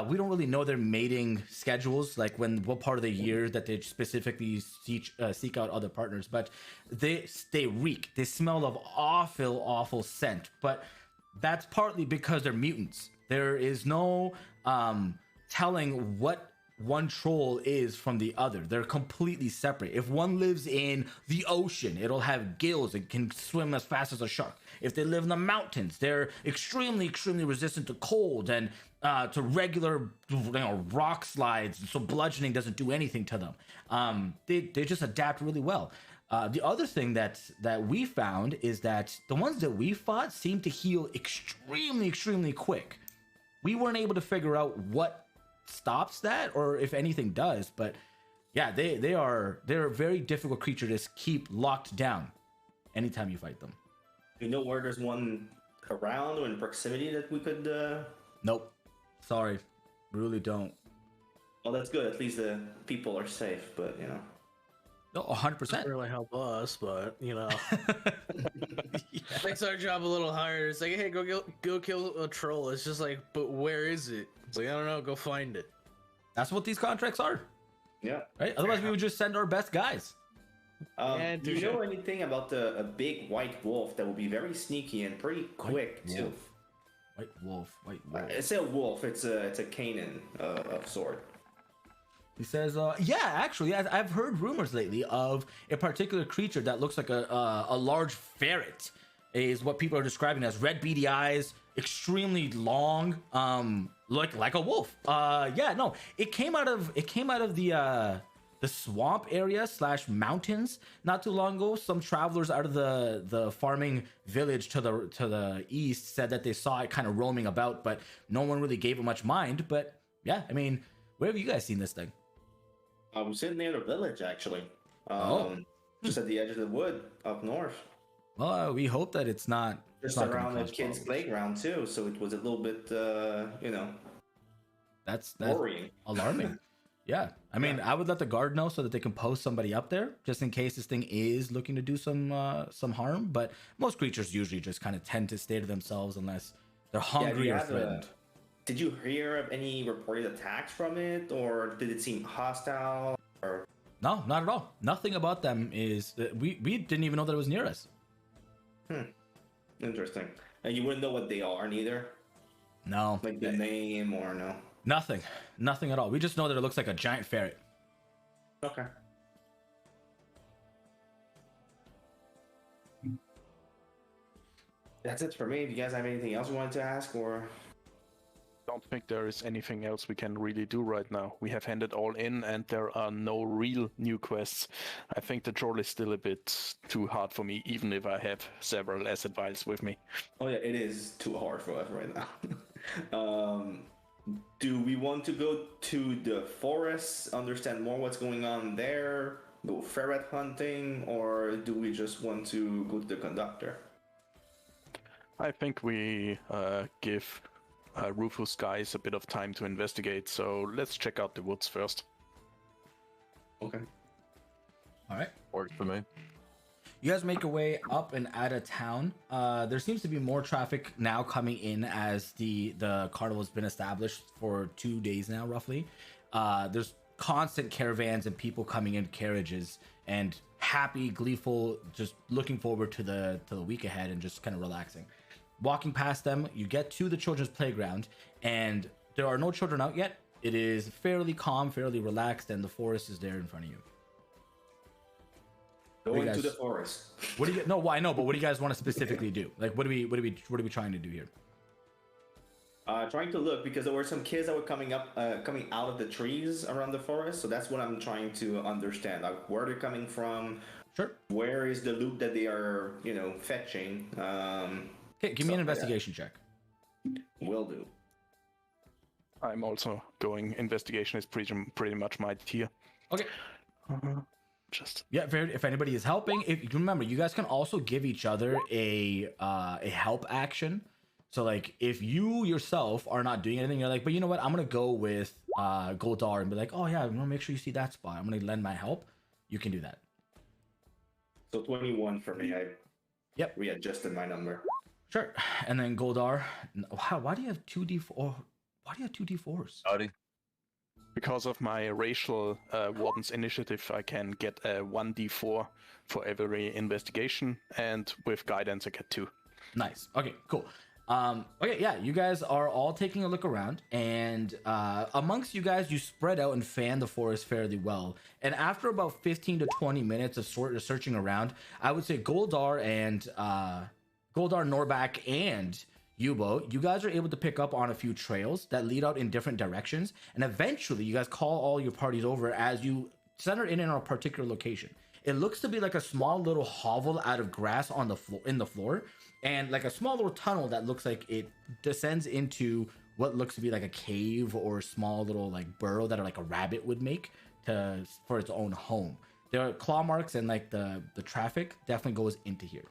we don't really know their mating schedules, like what part of the year that they specifically seek out other partners. But they reek. They smell of awful scent. But that's partly because they're mutants. There is no telling what one troll is from the other. They're completely separate. If one lives in the ocean, it'll have gills and can swim as fast as a shark. If they live in the mountains, they're extremely resistant to cold and to regular rock slides, so bludgeoning doesn't do anything to them. They just adapt really well. The other thing that we found is that the ones that we fought seem to heal extremely quick. We weren't able to figure out what stops that, or if anything does, but yeah, they're a very difficult creature to keep locked down anytime you fight them. You know where there's one around or in proximity that we could Nope, sorry, we really don't. Well, that's good, at least the people are safe, but No, 100%. Doesn't really help us, but makes our job a little harder. It's like, hey, go kill a troll. It's just like, but where is it? It's like, I don't know, go find it. That's what these contracts are. Yeah. Right? Otherwise, we would just send our best guys. Do you know anything about a big white wolf that will be very sneaky and pretty quick too? White wolf. It's a wolf. It's a Canaan of sort. He says, yeah, actually, I've heard rumors lately of a particular creature that looks like a large ferret, is what people are describing as red beady eyes, extremely long, like a wolf. Yeah, no, it came out of the swamp area / mountains not too long ago. Some travelers out of the farming village to the east said that they saw it kind of roaming about, but no one really gave it much mind. But yeah, I mean, where have you guys seen this thing? I'm sitting near the village, actually. Just at the edge of the wood up north. Well, we hope that it's not just around the kids' playground too. So it was a little bit, that's worrying, alarming. Yeah, I mean, I would let the guard know so that they can post somebody up there just in case this thing is looking to do some harm. But most creatures usually just kind of tend to stay to themselves unless they're hungry or threatened. Did you hear of any reported attacks from it, or did it seem hostile? Or no, not at all. Nothing about them is. We didn't even know that it was near us. Interesting. And you wouldn't know what they are, neither. No. Like the name or no. Nothing at all. We just know that it looks like a giant ferret. Okay. That's it for me. Do you guys have anything else you wanted to ask, or? Don't think there is anything else we can really do right now. We have handed all in, and there are no real new quests. I think the troll is still a bit too hard for me, even if I have several asset vials with me. Oh yeah, it is too hard for us right now. Do we want to go to the forest, understand more what's going on there, go ferret hunting, or do we just want to go to the conductor? I think we give Rufus guys a bit of time to investigate, so let's check out the woods first. Okay. All right. Works for me. You guys make your way up and out of town. There seems to be more traffic now coming in as the carnival has been established for 2 days now, roughly. There's constant caravans and people coming in carriages and happy, gleeful, just looking forward to the week ahead and just kind of relaxing. Walking past them, you get to the children's playground, and there are no children out yet. It is fairly calm, fairly relaxed, and the forest is there in front of you. Go What do you into guys- the forest. What do you no? Well, I know, but what do you guys want to specifically do? Like, what are we trying to do here? Trying to look because there were some kids that were coming out of the trees around the forest. So that's what I'm trying to understand. Like where they're coming from. Sure. Where is the loot that they are, fetching? Okay, give me an investigation check. Will do. I'm also going. Investigation is pretty much my tier. Okay. Just Yeah, if anybody is helping, if you remember, you guys can also give each other a help action. So like, if you yourself are not doing anything, you're like, but you know what? I'm gonna go with Goldar and be like, oh yeah, I'm gonna make sure you see that spot. I'm gonna lend my help. You can do that. So 21 for me. I readjusted my number. Sure. And then Goldar. Wow, why do you have 2d4? Why do you have 2d4s? Howdy. because of my racial warden's initiative, I can get a 1d4 for every investigation, and with guidance, I get 2. Nice. Okay, cool. Okay, yeah, you guys are all taking a look around, and amongst you guys, you spread out and fan the forest fairly well. And after about 15 to 20 minutes of searching around, I would say Goldar, Norback, and Yubo, you guys are able to pick up on a few trails that lead out in different directions, and eventually you guys call all your parties over as you center in a particular location. It looks to be like a small little hovel out of grass on the floor, and like a small little tunnel that looks like it descends into what looks to be like a cave or a small little like burrow that like a rabbit would make for its own home. There are claw marks, and like the traffic definitely goes into here.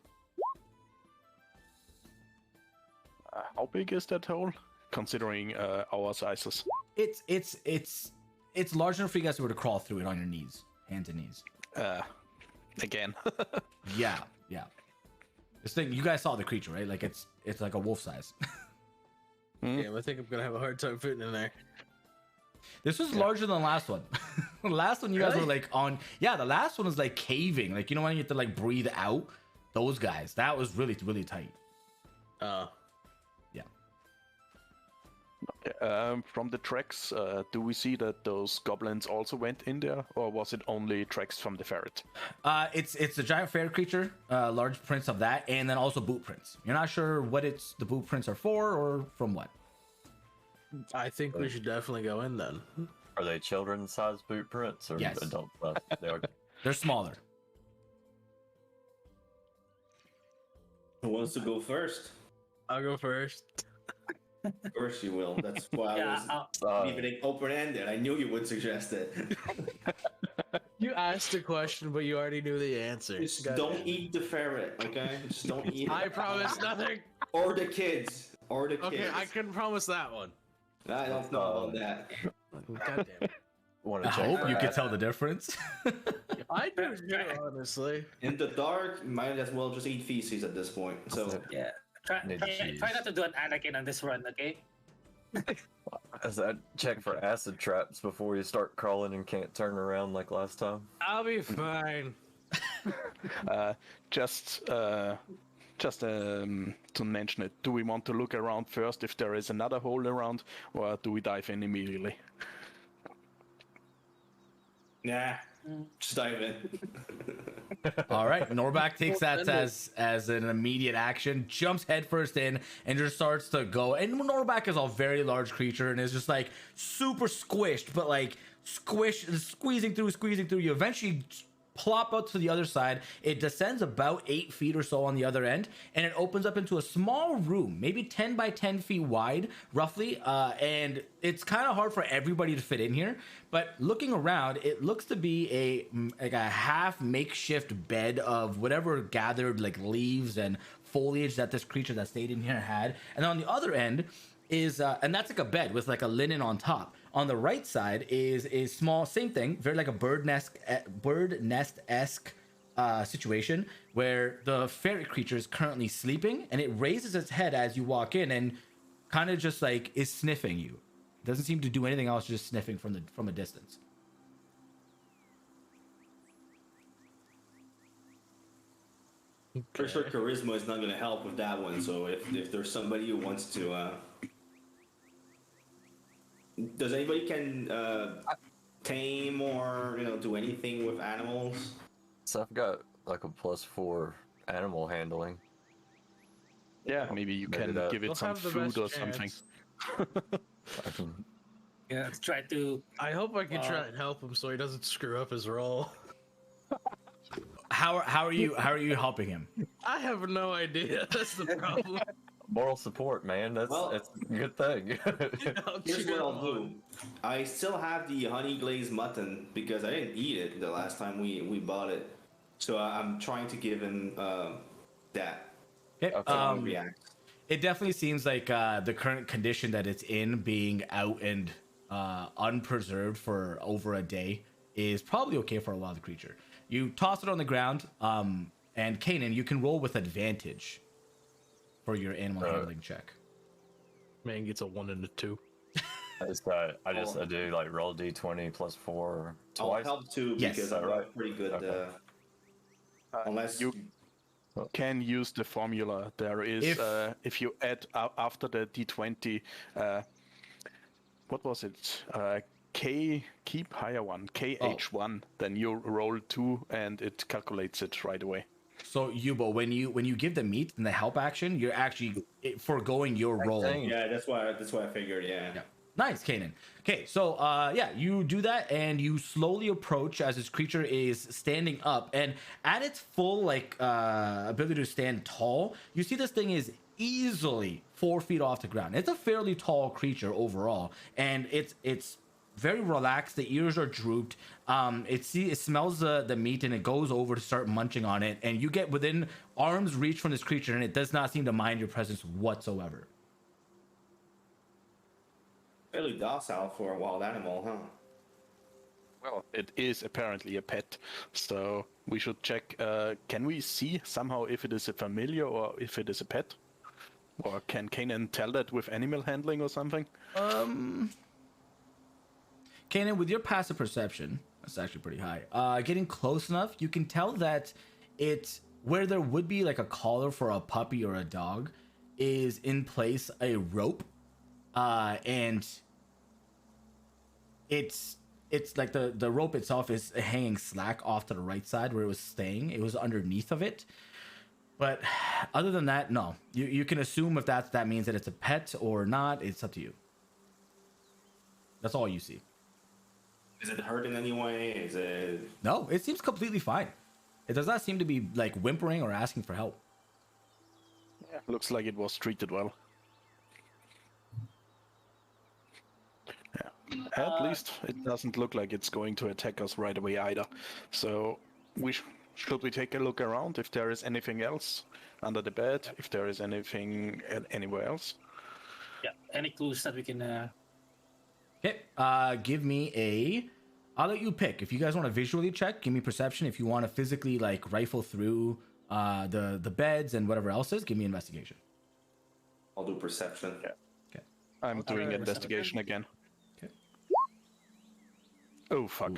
How big is that hole, considering our sizes? It's large enough for you guys to be able to crawl through it on your knees, hands and knees. Again. Yeah. This thing, you guys saw the creature, right? Like it's like a wolf size. Yeah, I think I'm gonna have a hard time fitting in there. This was larger than the last one. The last one you guys were like on. Yeah, the last one was like caving. Like, you know when you have to like breathe out? Those guys. That was really, really tight. From the tracks, do we see that those goblins also went in there, or was it only tracks from the ferret? It's a giant ferret creature, large prints of that, and then also boot prints. You're not sure what the boot prints are for or from what. I think we should definitely go in then. Are they children-sized boot prints or Yes. adult? They are. They're smaller. Who wants to go first? I'll go first. Of course you will. That's why Yeah, I was leaving it open-ended. I knew you would suggest it. You asked a question, but you already knew the answer. Just God don't damn it. eat the ferret, okay? Just don't eat it. I promise nothing. Or the kids. Or the kids. Okay, I couldn't promise that one. I don't know about that. God damn it. Want I to check hope for you can acid? tell the difference. I do too, honestly. In the dark, you might as well just eat feces at this point. So Yeah. Try not to do an Anakin on this run, okay? As I check for acid traps before you start crawling and can't turn around like last time. I'll be fine. Just to mention it, do we want to look around first if there is another hole around, or do we dive in immediately? nah, just dive in. All right, Norback takes Well, that then as an immediate action, jumps headfirst in, and just starts to go. And Norback is a very large creature and is just like super squished, but like squeezing through. You eventually plop out to the other side. It descends about 8 feet or so on the other end, and it opens up into a small room, maybe 10 by 10 feet wide, roughly. And it's kind of hard for everybody to fit in here. But looking around, it looks to be a half makeshift bed of whatever gathered like leaves and foliage that this creature that stayed in here had. And on the other end is and that's like a bed with like a linen on top. On the right side is a small, same thing, very like a bird nest-esque situation where the fairy creature is currently sleeping, and it raises its head as you walk in and kind of just like is sniffing you. Doesn't seem to do anything else, just sniffing from a distance. For sure, charisma is not going to help with that one. So if there's somebody who wants to, does anybody can tame or do anything with animals? So I've got like a +4 animal handling. Yeah, maybe you Maybe can that- give You'll it some have the food best or something. chance. I can, Yeah, let's try to. I hope I can try and help him so he doesn't screw up his roll. How are you helping him? I have no idea. That's the problem. moral support, man. That's Well- it's a good thing. Here's what I'll do. I still have the honey glazed mutton because I didn't eat it the last time we bought it. So I'm trying to give him that. Okay, Okay. How he reacts. it definitely seems like the current condition that it's in, being out and unpreserved for over a day, is probably okay for a wild creature. You toss it on the ground, and Kanan, you can roll with advantage for your animal handling check. Man gets a 1 and a 2. I do like roll d20 +4 I'll twice. help too Yes. because I've got pretty good. Okay. Unless You can use the formula. There is if you add after the d20, what was it? Keep higher one, KH1. Then you roll 2, and it calculates it right away. So Yubo, when you give the meat and the help action, you're actually foregoing your roll. Dang. yeah, that's why I figured. Yeah. Yeah. Nice, Kanan. Okay, so yeah, you do that, and you slowly approach as this creature is standing up, and at its full ability to stand tall, you see this thing is easily 4 feet off the ground. It's a fairly tall creature overall, and it's very relaxed. The ears are drooped. It smells the meat, and it goes over to start munching on it, and you get within arm's reach from this creature, and it does not seem to mind your presence whatsoever. Fairly docile for a wild animal, huh? Well, it is apparently a pet, so we should check. Can we see somehow if it is a familiar or if it is a pet? Or can Kanan tell that with animal handling or something? Kanan, with your passive perception, that's actually pretty high. Getting close enough, you can tell that it's where there would be like a collar for a puppy or a dog, is in place a rope, and it's like the rope itself is hanging slack off to the right side where it was staying. It was underneath of it. But other than that, no. You can assume if that means that it's a pet or not. It's up to you. That's all you see. Is it hurt in any way? Is it? No, it seems completely fine. It does not seem to be like whimpering or asking for help. Yeah, looks like it was treated well. Yeah. At least it doesn't look like it's going to attack us right away either. So should we take a look around if there is anything else under the bed, if there is anything anywhere else? Yeah, any clues that we can. Okay, give me I'll let you pick. If you guys want to visually check, give me perception. If you want to physically like rifle through the beds and whatever else is, give me investigation. I'll do perception. Yeah. Okay. I'm doing investigation again. Okay. Oh, fuck.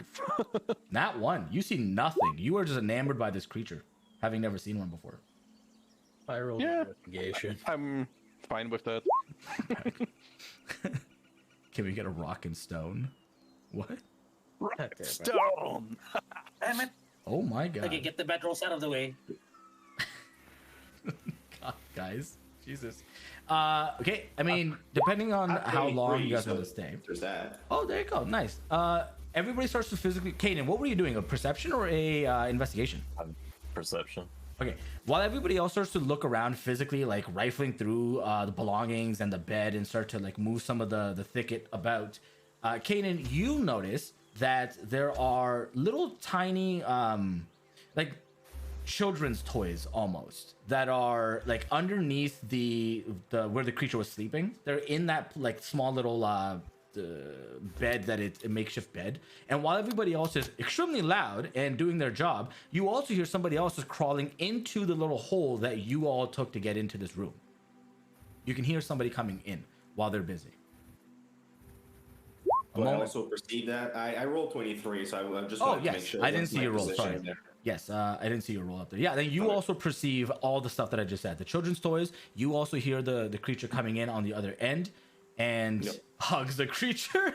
Not one. You see nothing. You are just enamored by this creature, having never seen one before. I rolled Yeah. investigation. I'm fine with that. Can we get a rock and stone? What? Stone! Damn it! Oh my god. Okay, get the bedrolls out of the way. God, guys. Jesus. Okay, I mean, depending on how long you guys want to stay. There's that. Oh, there you go. Nice. everybody starts to physically. Kanan, what were you doing? A perception or a investigation? Perception. Okay. While everybody else starts to look around physically, like rifling through the belongings and the bed and start to like move some of the thicket about, Kanan, you notice that there are little tiny like children's toys almost that are like underneath the where the creature was sleeping. They're in that like small little bed that it's a makeshift bed, and while everybody else is extremely loud and doing their job, you also hear somebody else is crawling into the little hole that you all took to get into this room. You can hear somebody coming in while they're busy. But I also perceive that I rolled 23, so I just wanted to make sure. I didn't see my your roll. position Sorry. there. Yes, I didn't see your roll up there. Yeah, then you also perceive all the stuff that I just said. The children's toys. You also hear the creature coming in on the other end, and hugs the creature.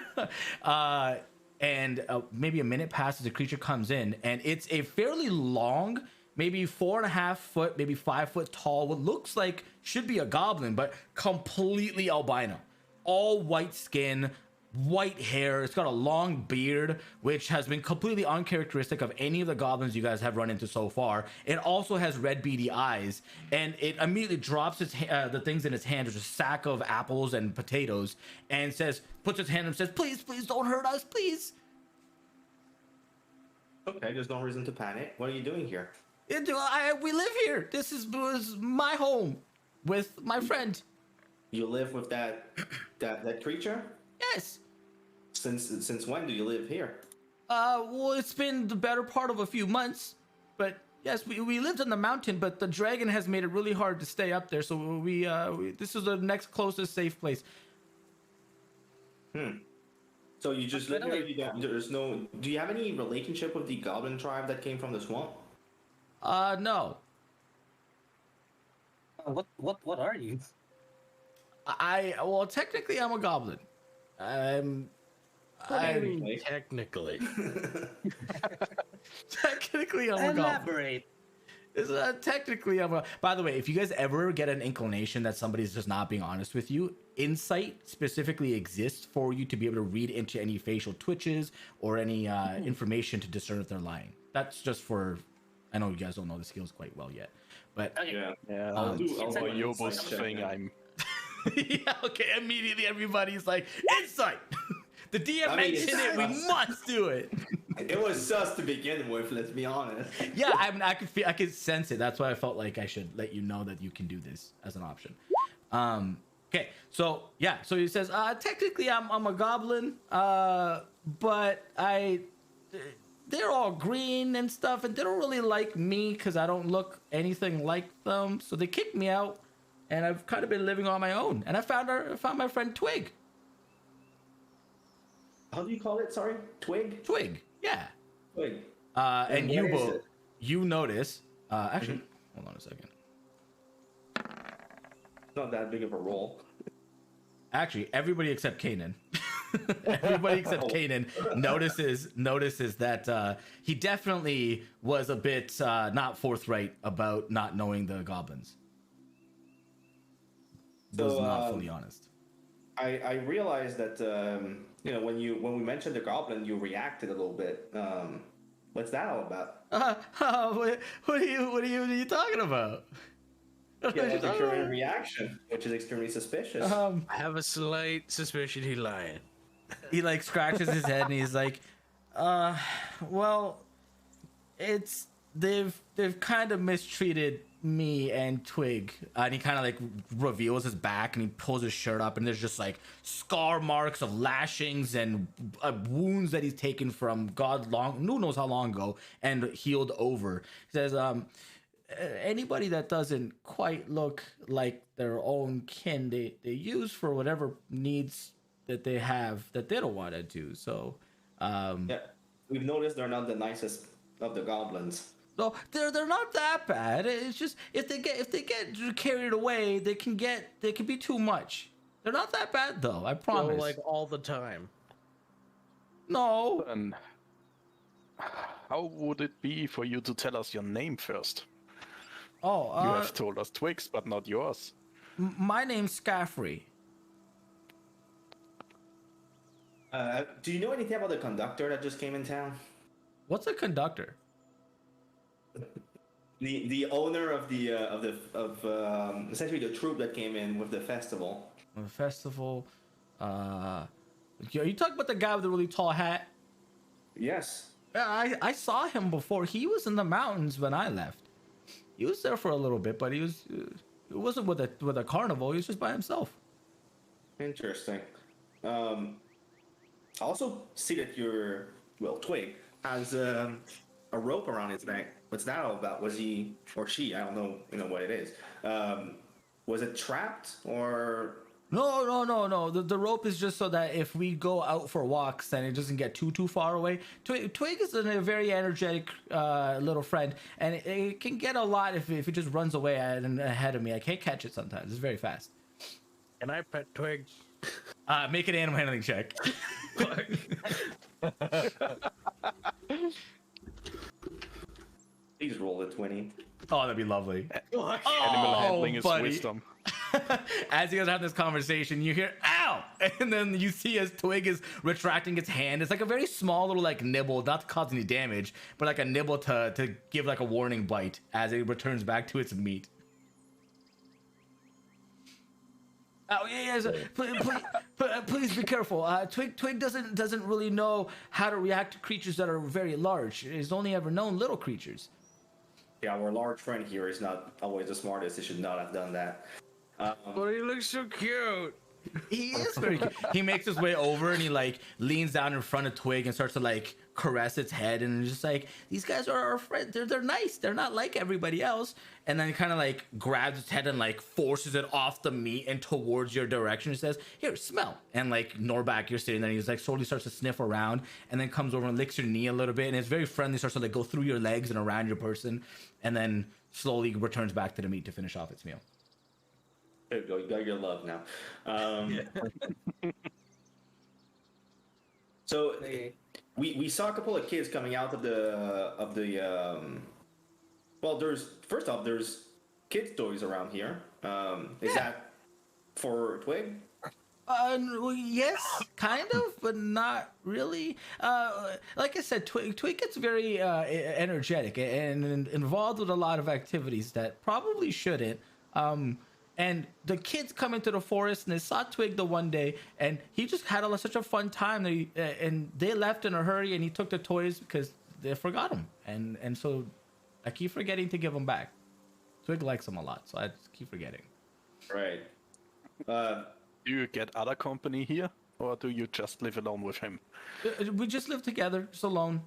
And maybe a minute passes, the creature comes in, and it's a fairly long, maybe 4.5 foot, maybe 5 foot tall, what looks like should be a goblin, but completely albino. All white skin, white hair. It's got a long beard, which has been completely uncharacteristic of any of the goblins you guys have run into so far. It also has red beady eyes, and it immediately drops the things in its hand, which is a sack of apples and potatoes, and puts its hand and says, please don't hurt us, please. Okay, there's no reason to panic. What are you doing here? We live here. This was my home with my friend. You live with that creature? Yes. Since when do you live here? Well, it's been the better part of a few months, but yes, we lived on the mountain, but the dragon has made it really hard to stay up there, so we this is the next closest safe place. So you just live here? Do you have any relationship with the goblin tribe that came from the swamp? No. What are you? Well, technically I'm a goblin. Technically. Technically, I'm a goblin. Elaborate. Technically, I'm a. By the way, if you guys ever get an inclination that somebody's just not being honest with you, insight specifically exists for you to be able to read into any facial twitches or any information to discern if they're lying. That's just for. I know you guys don't know the skills quite well yet, but Yeah, I'll do Yobo's insight check thing. then. yeah, okay. Immediately, everybody's like, insight. The DM mentioned it. We must do it. It was sus to begin with. Let's be honest. Yeah, I could sense it. That's why I felt like I should let you know that you can do this as an option. Okay, so yeah, so he says, technically I'm a goblin, but they're all green and stuff, and they don't really like me because I don't look anything like them. So they kicked me out, and I've kind of been living on my own. And I found my friend Twig. How do you call it? Sorry, twig. Twig, yeah. Twig. And what is it? you notice. Actually, hold on a second. Not that big of a roll. Actually, everybody except Kanan. Everybody except Kanan notices that he definitely was a bit not forthright about not knowing the goblins. Was not fully honest. I realized that when we mentioned the goblin, you reacted a little bit. What's that all about? What are you talking about? Yeah, that's a current reaction, which is extremely suspicious. I have a slight suspicion he's lying. He like scratches his head and he's like, well, it's they've kind of mistreated me and Twig. And he kind of like reveals his back and he pulls his shirt up and there's just like scar marks of lashings and wounds that he's taken from who knows how long ago and healed over. He says, anybody that doesn't quite look like their own kin, they use for whatever needs that they have that they don't want to do. So yeah, we've noticed they're not the nicest of the goblins. So they're not that bad. It's just if they get carried away, they can be too much. They're not that bad though, I promise. So, like all the time. No. And how would it be for you to tell us your name first? Oh, you have told us Twix, but not yours. My name's Scaffrey. Do you know anything about the conductor that just came in town? What's a conductor? The owner of essentially the troupe that came in with the festival. A festival. Are you talking about the guy with the really tall hat? Yes. Yeah, I saw him before. He was in the mountains when I left. He was there for a little bit, but it wasn't with a carnival. He was just by himself. Interesting. I also see that Twig has a rope around his neck. What's that all about? Was he or she? I don't know. You know what it is. Was it trapped or? No. The rope is just so that if we go out for walks, then it doesn't get too far away. Twig is a very energetic little friend, and it can get a lot if it just runs away ahead of me. I can't catch it sometimes. It's very fast. Can I pet Twig? Make an animal handling check. Please roll a 20. Oh, that'd be lovely. Animal Oh, handling is buddy. wisdom. As you guys have this conversation, you hear "ow," and then you see as Twig is retracting its hand. It's like a very small little like nibble, not to cause any damage, but like a nibble to give like a warning bite as it returns back to its meat. Oh yeah. Please be careful. Twig doesn't really know how to react to creatures that are very large. He's only ever known little creatures. Yeah, our large friend here is not always the smartest. He should not have done that. But he looks so cute. He is very cute. He makes his way over and he like leans down in front of Twig and starts to like caress its head and it's just like, these guys are our friends. They're nice. They're not like everybody else. And then he kind of like grabs its head and like forces it off the meat and towards your direction and says, "Here, smell." And like Norback, you're sitting there and he's like slowly starts to sniff around and then comes over and licks your knee a little bit and it's very friendly, starts to like go through your legs and around your person and then slowly returns back to the meat to finish off its meal. There you go. You got your love now. So we saw a couple of kids coming out of the well, there's kids toys around here. Is that for Twig? Well, yes, kind of, but not really. Like I said, Twig gets very energetic and involved with a lot of activities that probably shouldn't. And the kids come into the forest and they saw Twig the one day, and he just had such a fun time. And they left in a hurry, and he took the toys because they forgot them. And so I keep forgetting to give them back. Twig likes them a lot, so I just keep forgetting. Right. Do you get other company here, or do you just live alone with him? We just live together, just alone.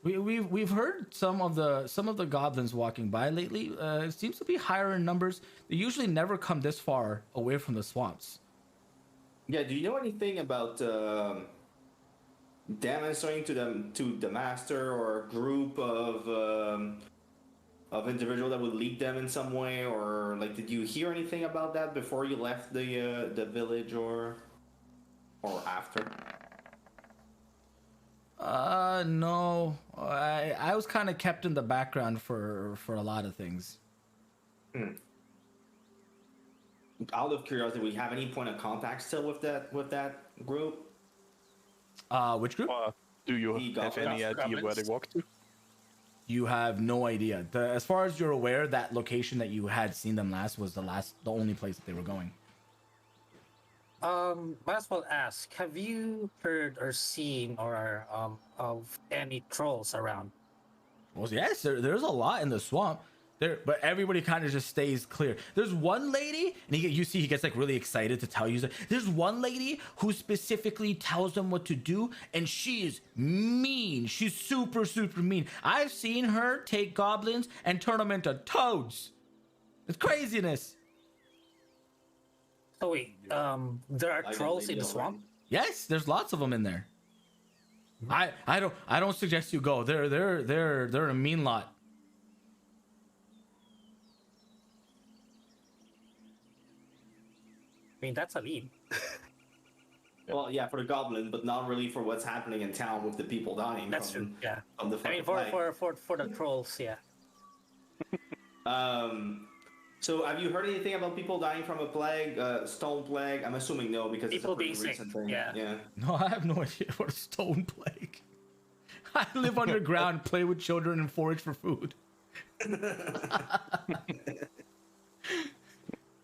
We've heard some of the goblins walking by lately. It seems to be higher in numbers. They usually never come this far away from the swamps. Yeah. Do you know anything about demonstrating to the master or a group of individual that would lead them in some way, or like did you hear anything about that before you left the village or after? No. I was kind of kept in the background for a lot of things. Out of curiosity, do we have any point of contact still with that group? Which group? Or do you have any idea where they walk to? You have no idea. As far as you're aware, that location that you had seen them last was the only place that they were going. Might as well ask, have you heard or seen or of any trolls around? Well, yes, there's a lot in the swamp. But everybody kind of just stays clear. There's one lady, and you see he gets like really excited to tell you. There's one lady who specifically tells them what to do, and she is mean. She's super mean. I've seen her take goblins and turn them into toads. It's craziness. So wait, there are trolls in the swamp? Yes, there's lots of them in there. I don't suggest you go. They're a mean lot. I mean, that's a lead. Well, yeah, for the goblin, but not really for what's happening in town with the people dying. That's true. Yeah. From the I mean, fucking plague. for the trolls, yeah. So, have you heard anything about people dying from a plague, stone plague? I'm assuming no, because People it's a pretty being sick, recent thing. yeah. Yeah. No, I have no idea what a stone plague. I live underground, play with children, and forage for food.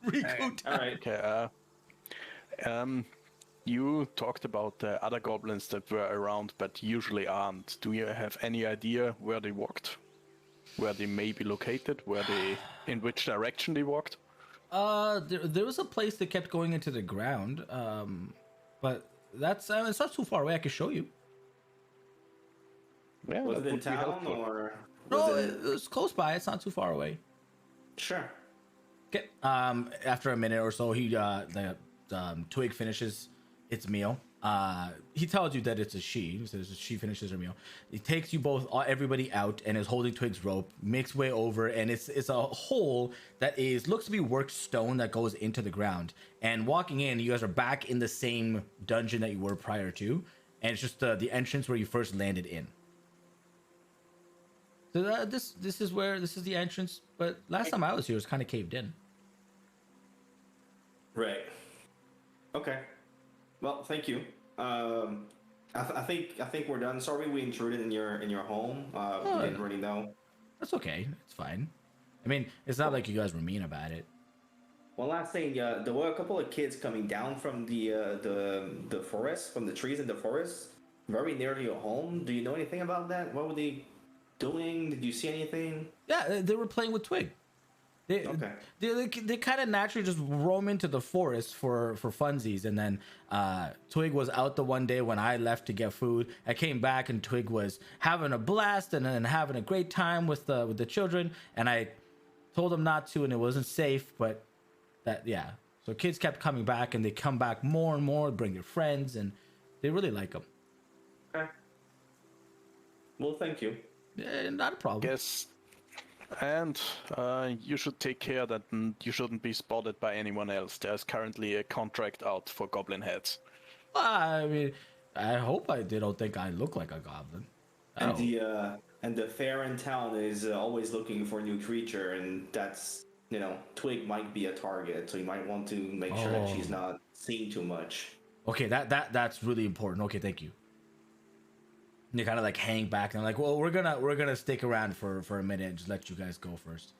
Rico, All right. Okay. You talked about the other goblins that were around, but usually aren't. Do you have any idea where they walked? Where they may be located? In which direction they walked? there was a place that kept going into the ground. But that's it's not too far away. I can show you. Yeah, Was that it in would be town helpful. or? No, it's close by. It's not too far away. Sure. Okay. After a minute or so, the twig finishes its meal. He tells you that it's a she. He says she finishes her meal. He takes you both, everybody out, and is holding Twig's rope, makes way over, and it's a hole that looks to be worked stone that goes into the ground. And walking in, you guys are back in the same dungeon that you were prior to, and it's just the entrance where you first landed in. So this is the entrance, but last time I was here, it was kind of caved in. Right. Okay. Well, thank you. I think we're done. Sorry we intruded in your home. We didn't really know. That's okay. It's fine. I mean, it's not like you guys were mean about it. One last thing. There were a couple of kids coming down from the forest, from the trees in the forest, very near to your home. Do you know anything about that? What were they doing? Did you see anything? Yeah, they were playing with Twig. Okay. They kind of naturally just roam into the forest for funsies, and then Twig was out the one day when I left to get food. I came back and Twig was having a blast and having a great time with the children, and I told him not to, and it wasn't safe. But so kids kept coming back, and they come back more and more, bring their friends, and they really like them. Okay. Well, thank you. Not a problem. Guess. And you should take care that you shouldn't be spotted by anyone else. There's currently a contract out for goblin heads. I mean, I hope they don't think I look like a goblin. And the fair in town is always looking for a new creature, and that's Twig might be a target, so you might want to make sure that she's not seen too much. Okay, that's really important. Okay, thank you. And they kind of like hang back and they're like, well, we're gonna stick around for a minute and just let you guys go first.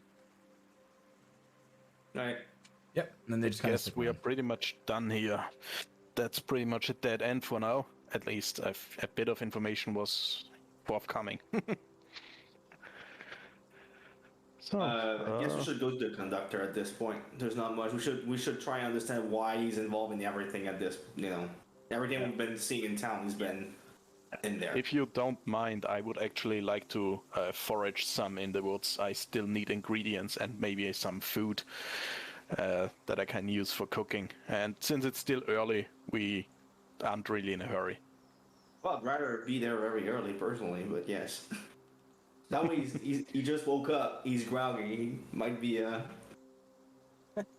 All right. Yep. And then they just kind of Guess we are pretty much done here. That's pretty much a dead end for now. At least a bit of information was forthcoming. So I guess we should go to the conductor at this point. There's not much. We should try and understand why he's involved in everything at this. Everything we've been seeing in town, he's been in there. if you don't mind, I would actually like to forage some in the woods. I still need ingredients and maybe some food that I can use for cooking. And since it's still early, we aren't really in a hurry. Well, I'd rather be there very early, personally, but yes. That way he just woke up. He's groggy. He might be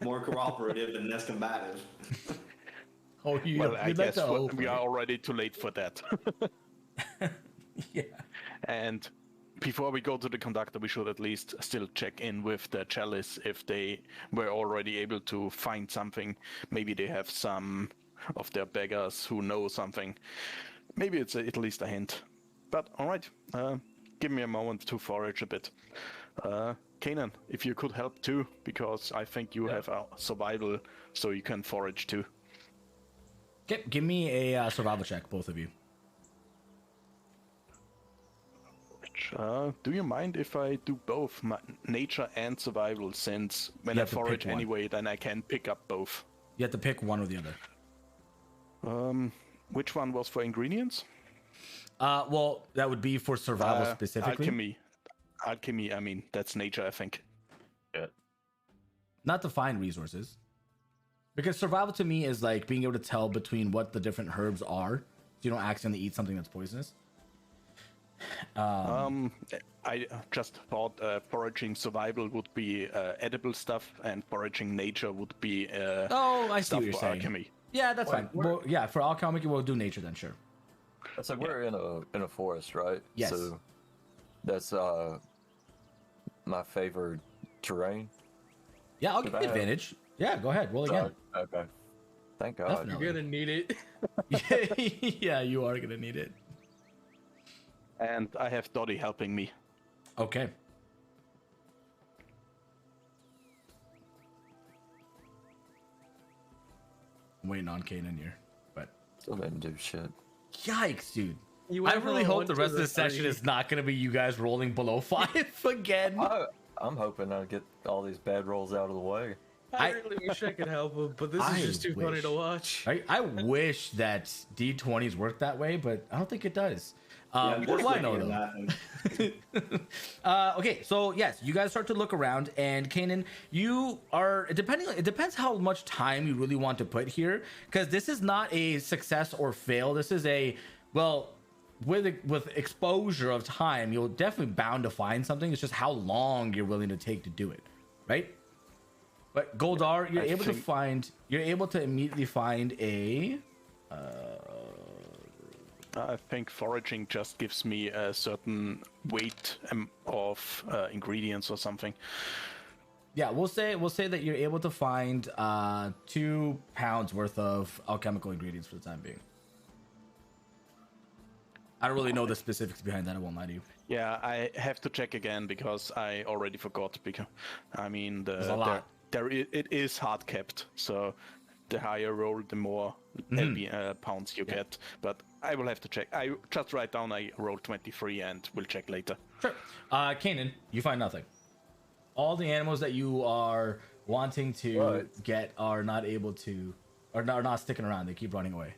more cooperative and less combative. Oh, Well, I you'd like guess to hope, we right? are already too late for that. Yeah. And before we go to the conductor, we should at least still check in with the chalice if they were already able to find something. Maybe they have some of their beggars who know something. Maybe it's at least a hint. But all right, give me a moment to forage a bit. Kanan, if you could help too, because I think you have a survival, so you can forage too. Okay, give me a survival check, both of you. Do you mind if I do both nature and survival? Since when You I have to pick forage one. anyway, then I can pick up both. You have to pick one or the other. Which one was for ingredients? Well, that would be for survival specifically. Alchemy. I mean, that's nature, I think. Yeah. Not to find resources. Because survival to me is like being able to tell between what the different herbs are, so you don't accidentally eat something that's poisonous. I just thought foraging survival would be edible stuff, and foraging nature would be I see stuff what you're for saying. alchemy. Yeah, that's fine. Well, yeah, for alchemy, we'll do nature then, sure. So we're in a forest, right? Yes. So that's my favorite terrain. Yeah, I'll give you Should I have- advantage. Yeah, go ahead. Roll again. Okay. Thank God. Definitely. You're gonna need it. Yeah, you are gonna need it. And I have Dottie helping me. Okay. I'm waiting on Kanan here, but Still didn't do shit. yikes, dude. You I went really from a hope one the to rest of this session 3. is not gonna be you guys rolling below 5 again. I'm hoping I get all these bad rolls out of the way. I really wish I could help him, but this I is just too funny wish. to watch. I wish that D20s work that way, but I don't think it does. Yeah, What do I know unfortunately, though? nothing. Okay, so yes, you guys start to look around, and Kanan, you are it depends how much time you really want to put here, because this is not a success or fail. This is a with exposure of time, you'll definitely bound to find something. It's just how long you're willing to take to do it, right? But Goldar, you're able to immediately find a. I think foraging just gives me a certain weight of ingredients or something. Yeah, we'll say that you're able to find 2 pounds worth of alchemical ingredients for the time being. I don't really know the specifics behind that. I won't lie to you. Yeah, I have to check again because I already forgot. Because I mean, There's a lot. it is hard kept, so the higher roll, the more pounds you get. But I will have to check. I just write down I rolled 23 and we'll check later. Sure. Kanan, you find nothing. All the animals that you are wanting to What? get are not able to, or are not sticking around. They keep running away.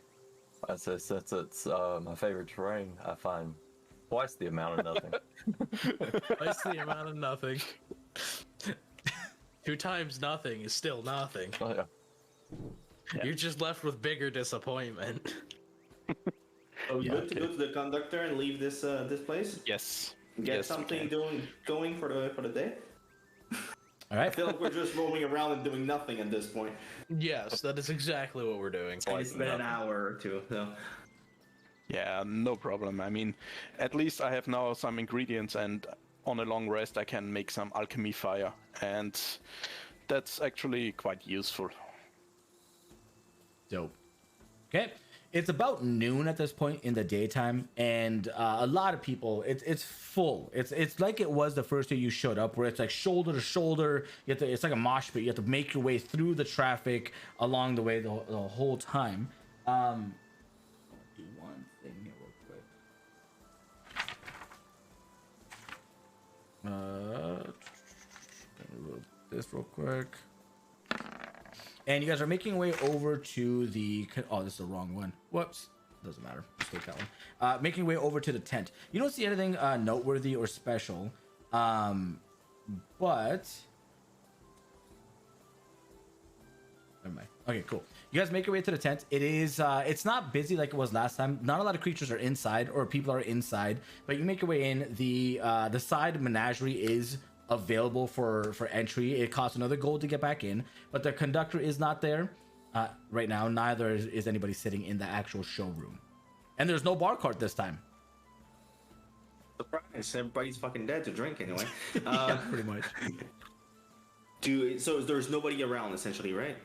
Since it's my favorite terrain, I find twice the amount of nothing. Twice the amount of nothing. 2 times nothing is still nothing. Oh, yeah. You're just left with bigger disappointment. So Yeah, good to go to the conductor and leave this this place. Yes. Get Yes, we something can. going for the day. All I right. feel like we're just roaming around and doing nothing at this point. Yes, that is exactly what we're doing. And it's been an hour or two. So Yeah, no problem. I mean, at least I have now some ingredients, and on a long rest I can make some alchemy fire, and that's actually quite useful. Dope. Okay. It's about noon at this point in the daytime, and a lot of people. It's full. It's like it was the first day you showed up, where it's like shoulder to shoulder. It's like a mosh pit. You have to make your way through the traffic along the way the whole time. Do one thing here real quick. This real quick. And you guys are making your way over to the... Oh, this is the wrong one. Whoops. Doesn't matter. Just take that one. Making your way over to the tent. You don't see anything noteworthy or special. But... Never mind. Okay, cool. You guys make your way to the tent. It is... it's not busy like it was last time. Not a lot of creatures are inside, or people are inside. But you make your way in. The side menagerie is... available for entry. It costs another gold to get back in, but the conductor is not there right now. Neither is anybody sitting in the actual showroom, and there's no bar cart this time. surprise! Everybody's fucking dead to drink anyway. Yeah, pretty much. So there's nobody around essentially, right?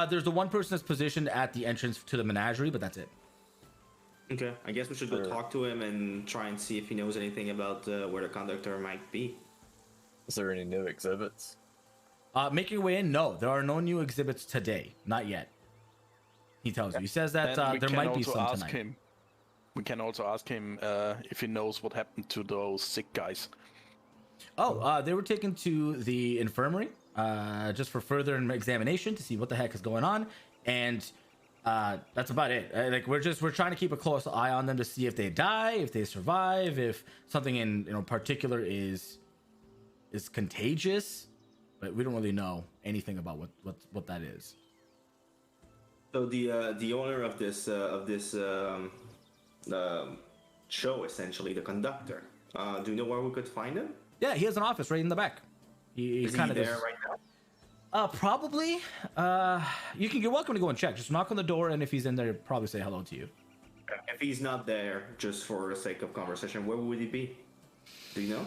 There's the one person that's positioned at the entrance to the menagerie, but that's it. Okay, I guess we should go Sure. talk to him and try and see if he knows anything about where the conductor might be. Is there any new exhibits? Making your way in, no, there are no new exhibits today, not yet. He tells you. He says that And we there can might be also some ask tonight. him. We can also ask him if he knows what happened to those sick guys. Oh, they were taken to the infirmary just for further examination to see what the heck is going on, and that's about it. Like we're trying to keep a close eye on them to see if they die, if they survive, if something in particular is contagious, but we don't really know anything about what that is. So the owner of this show, essentially the conductor. Do you know where we could find him? Yeah, he has an office right in the back. He's Is he kind of there right now? probably. You're welcome to go and check. Just knock on the door, and if he's in there, probably say hello to you. If he's not there, just for the sake of conversation, where would he be? Do you know?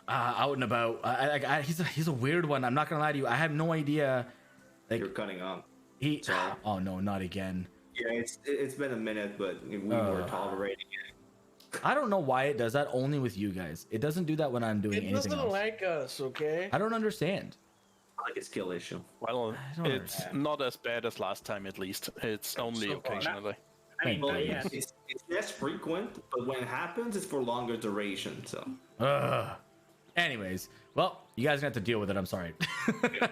out and about. He's a weird one. I'm not gonna lie to you. I have no idea. Like, You're cutting off. Sorry. Oh no, not again. Yeah, it's been a minute, but we were tolerating it. I don't know why it does that only with you guys. It doesn't do that when I'm doing It anything doesn't else. like us, okay? I don't understand. Like a skill issue. Well, I don't it's understand. not as bad as last time, at least. It's only So far. occasionally. I mean, Thank yeah. It's less frequent, but when it happens, it's for longer duration. So Ugh. Anyways, well, you guys are gonna have to deal with it. I'm sorry.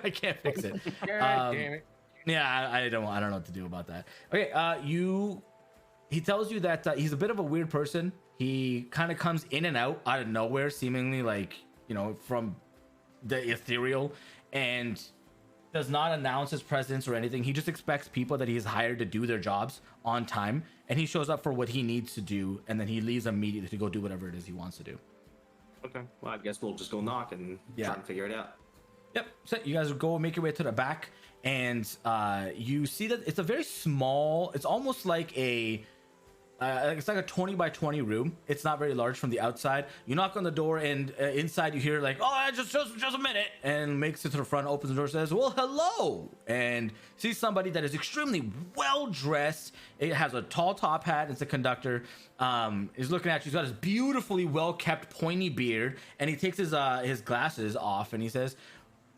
I can't fix it. God damn it. Yeah, I don't know what to do about that. Okay, he tells you that he's a bit of a weird person. He kind of comes in and out of nowhere, seemingly like, you know, from the ethereal, and does not announce his presence or anything. He just expects people that he's hired to do their jobs on time, and he shows up for what he needs to do, and then he leaves immediately to go do whatever it is he wants to do. okay, well I guess we'll just go knock and try and figure it out. Yep. So you guys go make your way to the back, and you see that it's a very small. It's almost like it's like a 20 by 20 room. It's not very large from the outside. You knock on the door, and inside you hear like, "Oh, just a minute," and makes it to the front, opens the door, says, "Well, hello," and sees somebody that is extremely well dressed. It has a tall top hat. It's a conductor. He's looking at you. He's got his beautifully well kept pointy beard, and he takes his glasses off, and he says,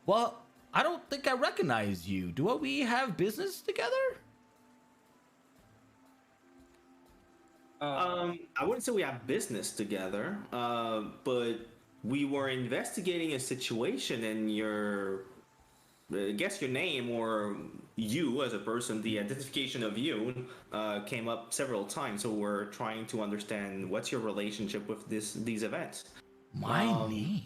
"Well, I don't think I recognize you. Do we have business together?" I wouldn't say we have business together, but we were investigating a situation, and I guess your name or you as a person, the identification of you, came up several times. So we're trying to understand what's your relationship with these events. My name.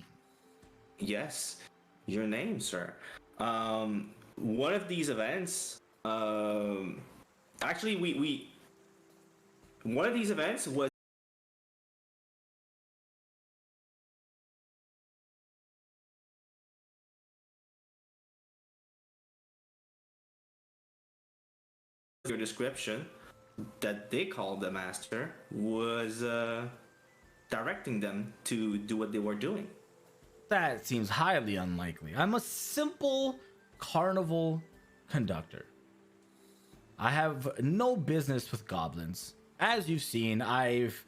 Yes, your name, sir. One of these events, actually, one of these events was your description that they called the master was directing them to do what they were doing. That seems highly unlikely. I'm a simple carnival conductor. I have no business with goblins. As you've seen, I've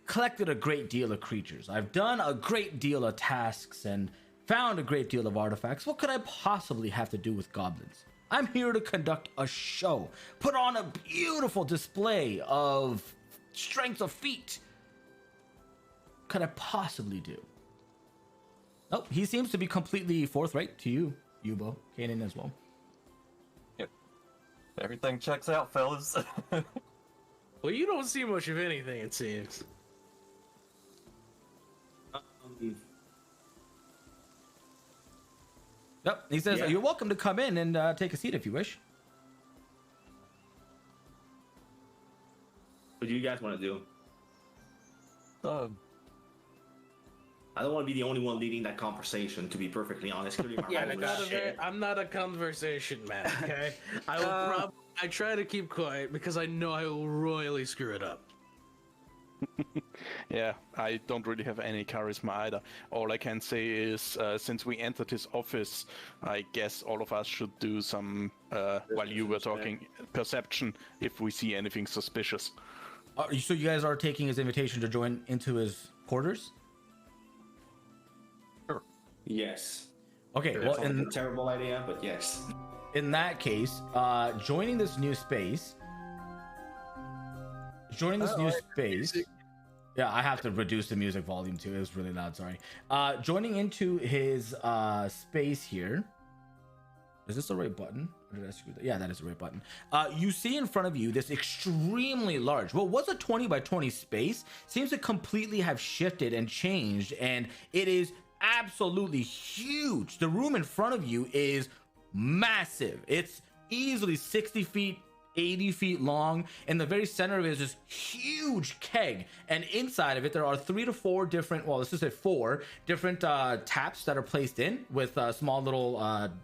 collected a great deal of creatures. I've done a great deal of tasks and found a great deal of artifacts. What could I possibly have to do with goblins? I'm here to conduct a show, put on a beautiful display of strength of feat. What could I possibly do? Oh, he seems to be completely forthright to you, Yubo, Kanan as well. Yep. Everything checks out, fellas. Well, you don't see much of anything, it seems. Yep, he says, Yeah. You're welcome to come in and take a seat if you wish. What do you guys want to do? Um, I don't want to be the only one leading that conversation, to be perfectly honest. Yeah, I'm not a conversation man, okay? I try to keep quiet because I know I will royally screw it up. Yeah, I don't really have any charisma either. All I can say is, since we entered his office, I guess all of us should do some, while you were talking, perception if we see anything suspicious. So you guys are taking his invitation to join into his quarters? Yes. Okay, That's well, a terrible idea, but yes. in that case, joining this new space. Yeah, I have to reduce the music volume too. It was really loud. Sorry. Joining into his space here. Is this the right button? Or did I screw that? Yeah, that is the right button. You see in front of you this extremely large, what was a 20 by 20 space, seems to completely have shifted and changed, and it is absolutely huge. The room in front of you is massive. It's easily 60 feet, 80 feet long. In the very center of it is this huge keg, and inside of it there are 3 to 4 different, well, let's just say 4 different taps that are placed in with small little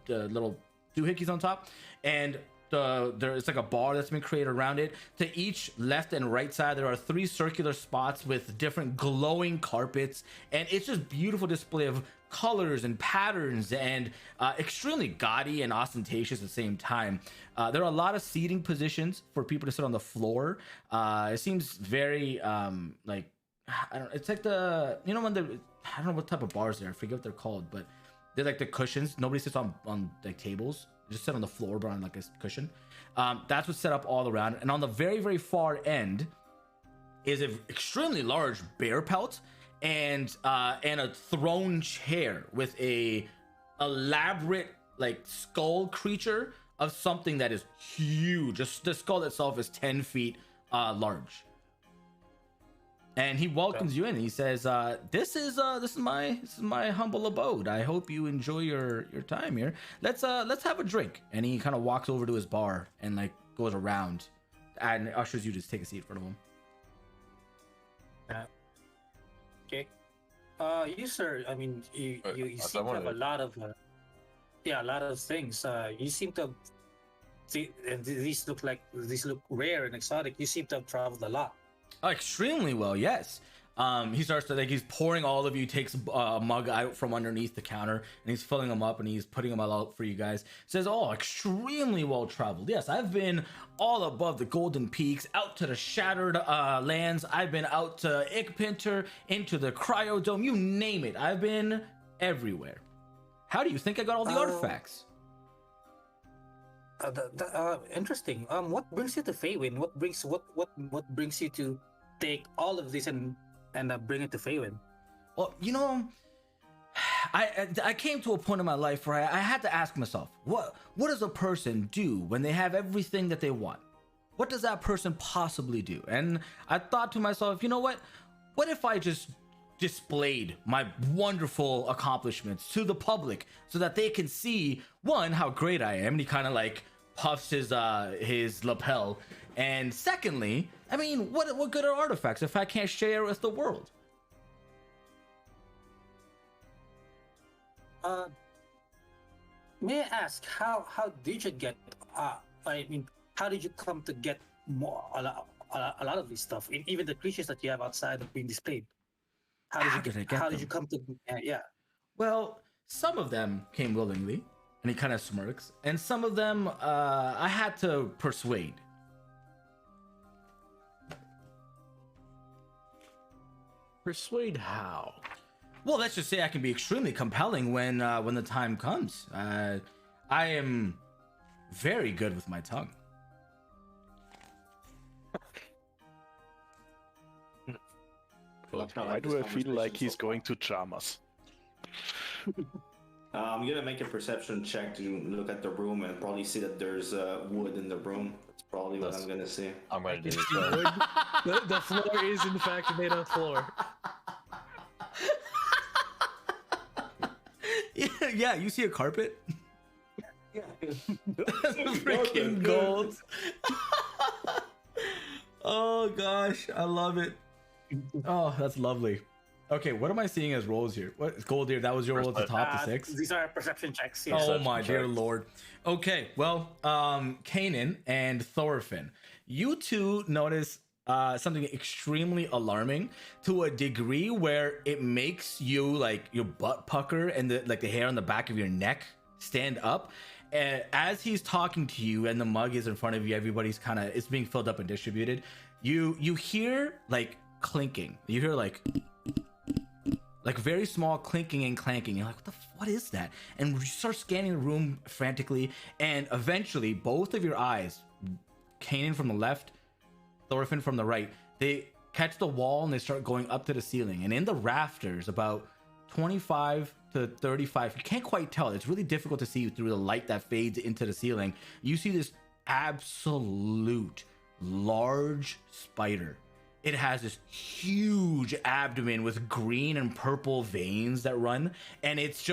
little doohickeys on top, and it's like a bar that's been created around it. To each left and right side, there are 3 circular spots with different glowing carpets, and it's just beautiful display of colors and patterns, and extremely gaudy and ostentatious at the same time. There are a lot of seating positions for people to sit on the floor. It seems very like, I don't. It's like the, you know, when I don't know what type of bars they are. I forget what they're called, but they're like the cushions. Nobody sits on like tables. You just sit on the floor, but on like a cushion. That's what's set up all around. And on the very, very far end is an extremely large bear pelt and a throne chair with a elaborate like skull creature of something that is huge. Just the skull itself is 10 feet large. And he welcomes you in. He says, "This is my humble abode. I hope you enjoy your time here. Let's have a drink." And he kind of walks over to his bar and like goes around and ushers you to take a seat in front of him. Okay. You sir, I mean, you seem to have a lot of things. You seem to see, and these look rare and exotic. You seem to have traveled a lot. Extremely well, yes. He starts to like, he's pouring all of you, takes a mug out from underneath the counter, and he's filling them up and he's putting them all out for you guys. Says, "Oh, extremely well traveled. Yes, I've been all above the Golden Peaks, out to the Shattered Lands. I've been out to Ikpinter, into the Cryodome, you name it. I've been everywhere. How do you think I got all the artifacts?" Interesting. What brings you to Feiwen? What brings you to take all of this and bring it to Feiwen? Well, you know, I came to a point in my life where I had to ask myself, what does a person do when they have everything that they want? What does that person possibly do? And I thought to myself, you know what? What if I just displayed my wonderful accomplishments to the public so that they can see, one, how great I am, and he kind of like puffs his lapel, and secondly, I mean, what good are artifacts if I can't share it with the world? May I ask, how did you get how did you come to get a lot of this stuff, even the creatures that you have outside of being displayed? How did you come to yeah? Well, some of them came willingly, and he kind of smirks, and some of them I had to persuade. Persuade how? Well, let's just say I can be extremely compelling when the time comes. I am very good with my tongue. Why do I feel like he's going to charm us? I'm gonna make a perception check to look at the room and probably see that there's wood in the room. That's probably what I'm gonna see. I'm gonna do The floor is in fact made of floor. Yeah, you see a carpet? Yeah. Freaking gold. Oh gosh, I love it. Oh, that's lovely. Okay, what am I seeing as rolls here? What gold here? That was your roll at the top, the 6. These are perception checks. Yes. Oh my dear lord. Okay, well, Kanan and Thorfinn, you two notice something extremely alarming to a degree where it makes you like your butt pucker and the hair on the back of your neck stand up. And as he's talking to you and the mug is in front of you, everybody's kind of, it's being filled up and distributed. You hear like clinking. You hear like very small clinking and clanking. You're like, what is that? And you start scanning the room frantically, and eventually both of your eyes, Kanan from the left, Thorfinn from the right, they catch the wall and they start going up to the ceiling. And in the rafters, about 25 to 35, you can't quite tell. It's really difficult to see through the light that fades into the ceiling. You see this absolute large spider. It has this huge abdomen with green and purple veins that run, and it's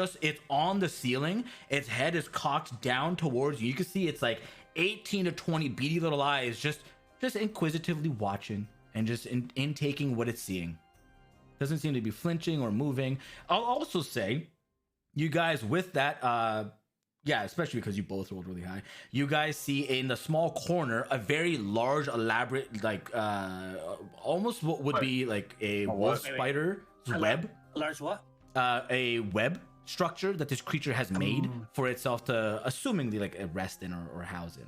on the ceiling. Its head is cocked down towards you. You can see it's like 18 to 20 beady little eyes just inquisitively watching and just intaking what it's seeing. Doesn't seem to be flinching or moving. I'll also say, you guys with that Yeah, especially because you both rolled really high. You guys see in the small corner a very large, elaborate, like almost what would be like a wolf Wait, wait. spider's A web. Large what? A web structure that this creature has made for itself to, assumingly, like rest in or house in.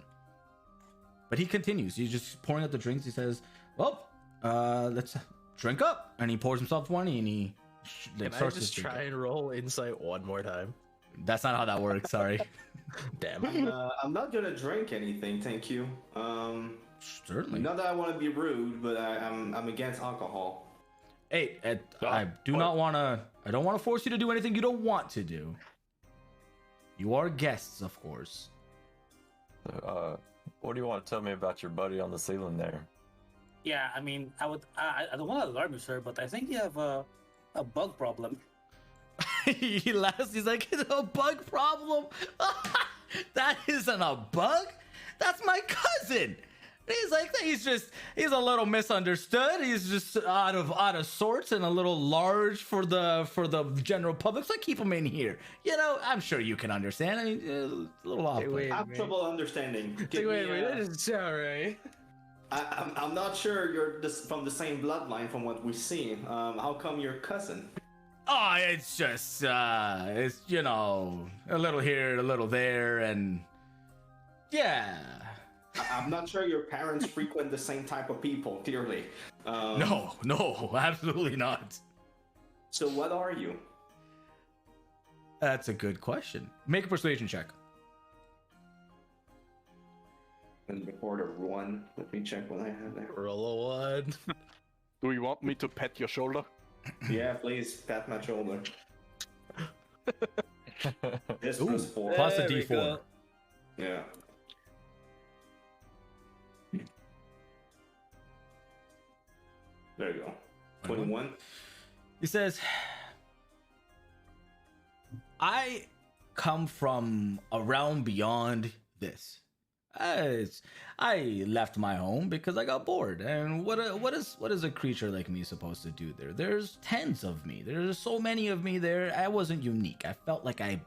But he continues. He's just pouring out the drinks. He says, "Well, let's drink up." And he pours himself one, and he Can I starts just to drink try it. and roll insight one more time? That's not how that works. Sorry. Damn. I'm not gonna drink anything, thank you. Certainly. Not that I want to be rude, but I'm against alcohol. Hey, I do not want to. I don't want to force you to do anything you don't want to do. You are guests, of course. What do you want to tell me about your buddy on the ceiling there? Yeah, I mean, I don't want to alarm you, sir, but I think you have a bug problem. He laughs. He's like, "It's a bug problem." That isn't a bug. That's my cousin. He's like, he's a little misunderstood. He's just out of sorts and a little large for the general public. So I keep him in here. You know, I'm sure you can understand. I mean, a little off. Hey, wait. I have trouble understanding. Wait, Give wait, me, that doesn't sound right. I'm not sure you're from the same bloodline from what we see. How come you're cousin? Oh, it's just it's, you know, a little here, a little there, and yeah. I'm not sure your parents frequent the same type of people, clearly. No, absolutely not. So what are you? That's a good question. Make a persuasion check. And before the one, let me check what I have there. Roll a 1. Do you want me to pat your shoulder? Yeah, please, pat my shoulder. This Ooh, was 4. plus a There we D4. go. Yeah. There you go. 21. He says, "I come from a realm beyond this. I left my home because I got bored. And what is a creature like me supposed to do there? There's tens of me. There's so many of me there. I wasn't unique. I felt like I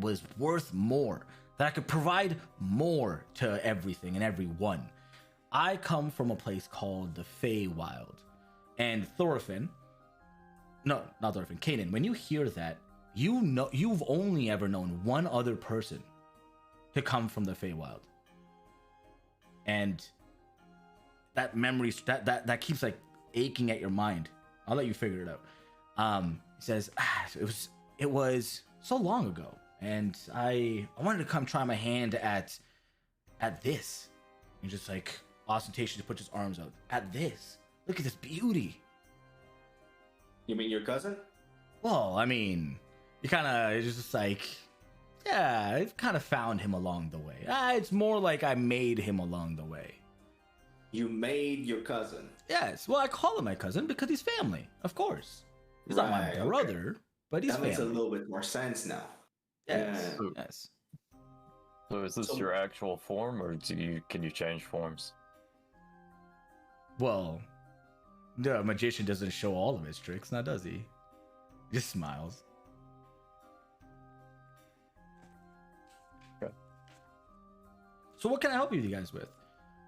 was worth more. That I could provide more to everything and everyone. I come from a place called the Feywild. And Thorfinn, no, not Thorfinn, Kanan, when you hear that, you know you've only ever known one other person to come from the Feywild. And that memory that keeps like aching at your mind. I'll let you figure it out. He says, it was so long ago, and I wanted to come try my hand at this. And just like ostentatiously puts his arms out. At this. Look at this beauty. You mean your cousin? Well, I mean, you kind of just like, yeah, I've kind of found him along the way. It's more like I made him along the way. You made your cousin. Yes, well, I call him my cousin because he's family, of course. He's not my Right, okay. brother, but he's That makes a family. little bit more sense now. Yes, Yeah. yes. So is this So- your actual form, or can you change forms? Well, the magician doesn't show all of his tricks, now does he? He just smiles. Okay. So what can I help you guys with?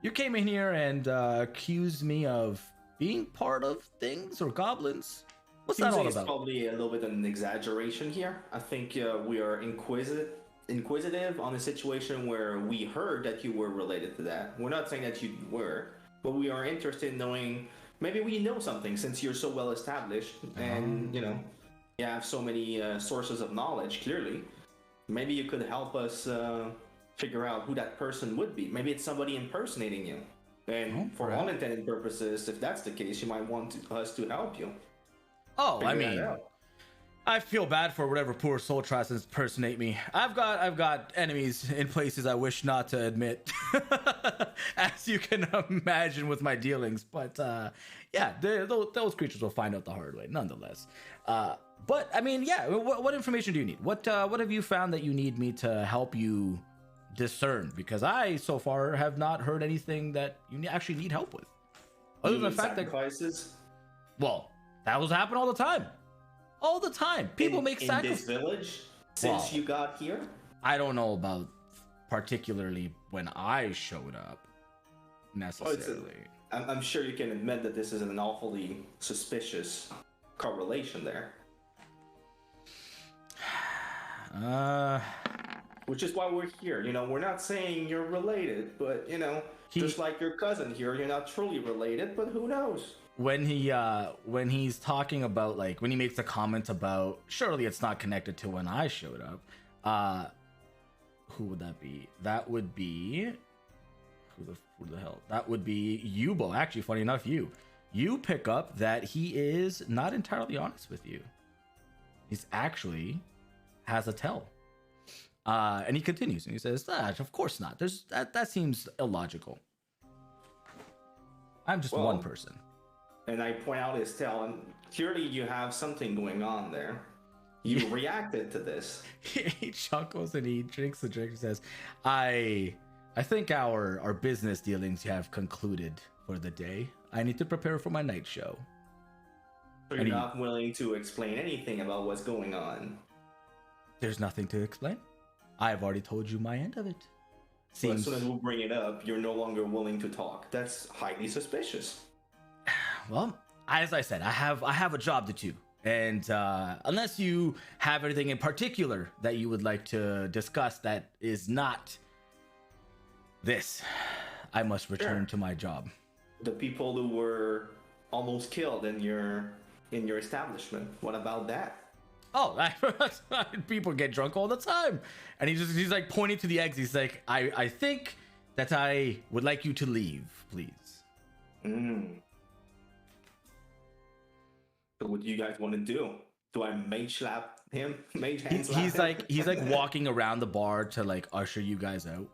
You came in here and accused me of being part of things or goblins. What's that all It's about? probably a little bit of an exaggeration here. I think we are inquisitive on a situation where we heard that you were related to that. We're not saying that you were, but we are interested in knowing. Maybe we know something since you're so well established, and you have so many sources of knowledge. Clearly, maybe you could help us figure out who that person would be. Maybe it's somebody impersonating you. And for all intended purposes, if that's the case, you might want us to help you. Oh, I figure that mean, out. I feel bad for whatever poor soul tries to impersonate me. I've got enemies in places I wish not to admit, as you can imagine with my dealings. But yeah, those creatures will find out the hard way, nonetheless. But I mean, yeah. What information do you need? What have you found that you need me to help you discern? Because I so far have not heard anything that you actually need help with, other than the fact that sacrifices that was happening all the time. All the time. People make in sacrifices. this village since Wow. you got here. I don't know about particularly when I showed up necessarily. I'm sure you can admit that this is an awfully suspicious correlation there. Which is why we're here. You know, we're not saying you're related, but you know, just like your cousin here, you're not truly related, but who knows? When he's talking about, like, when he makes a comment about surely it's not connected to when I showed up, who would that be? That would be who the hell? That would be Yubo. Actually, funny enough, you pick up that he is not entirely honest with you. He's actually has a tell. And he continues and he says, of course not. That seems illogical. I'm just one person. And I point out his tail, and clearly you have something going on there. You reacted to this. He chuckles and he drinks the drink and says, I think our business dealings have concluded for the day. I need to prepare for my night show. So you're not willing to explain anything about what's going on? There's nothing to explain. I've already told you my end of it. Seems... As soon as we bring it up, you're no longer willing to talk. That's highly suspicious. Well, as I said, I have a job to do, and unless you have anything in particular that you would like to discuss that is not this, I must return to my job. The people who were almost killed in your establishment. What about that? Oh, people get drunk all the time, and he's like pointing to the eggs. He's like, I think that I would like you to leave, please. So what do you guys want to do? Do I mage slap him? Mage hand slap him? He's like walking around the bar to like usher you guys out.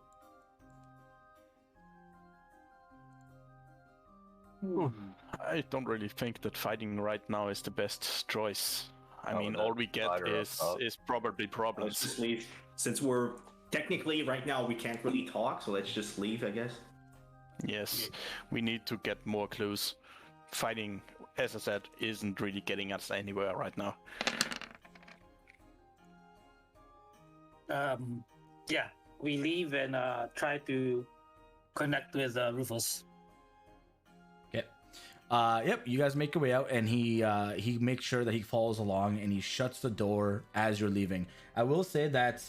I don't really think that fighting right now is the best choice. I mean, all we get is probably problems. Let's just leave. Since we're technically right now we can't really talk, so let's just leave, I guess. Yes, we need to get more clues. Fighting, as I said, isn't really getting us anywhere right now. Yeah, we leave and try to connect with Rufus. Yep, you guys make your way out, and he makes sure that he follows along, and he shuts the door as you're leaving. I will say that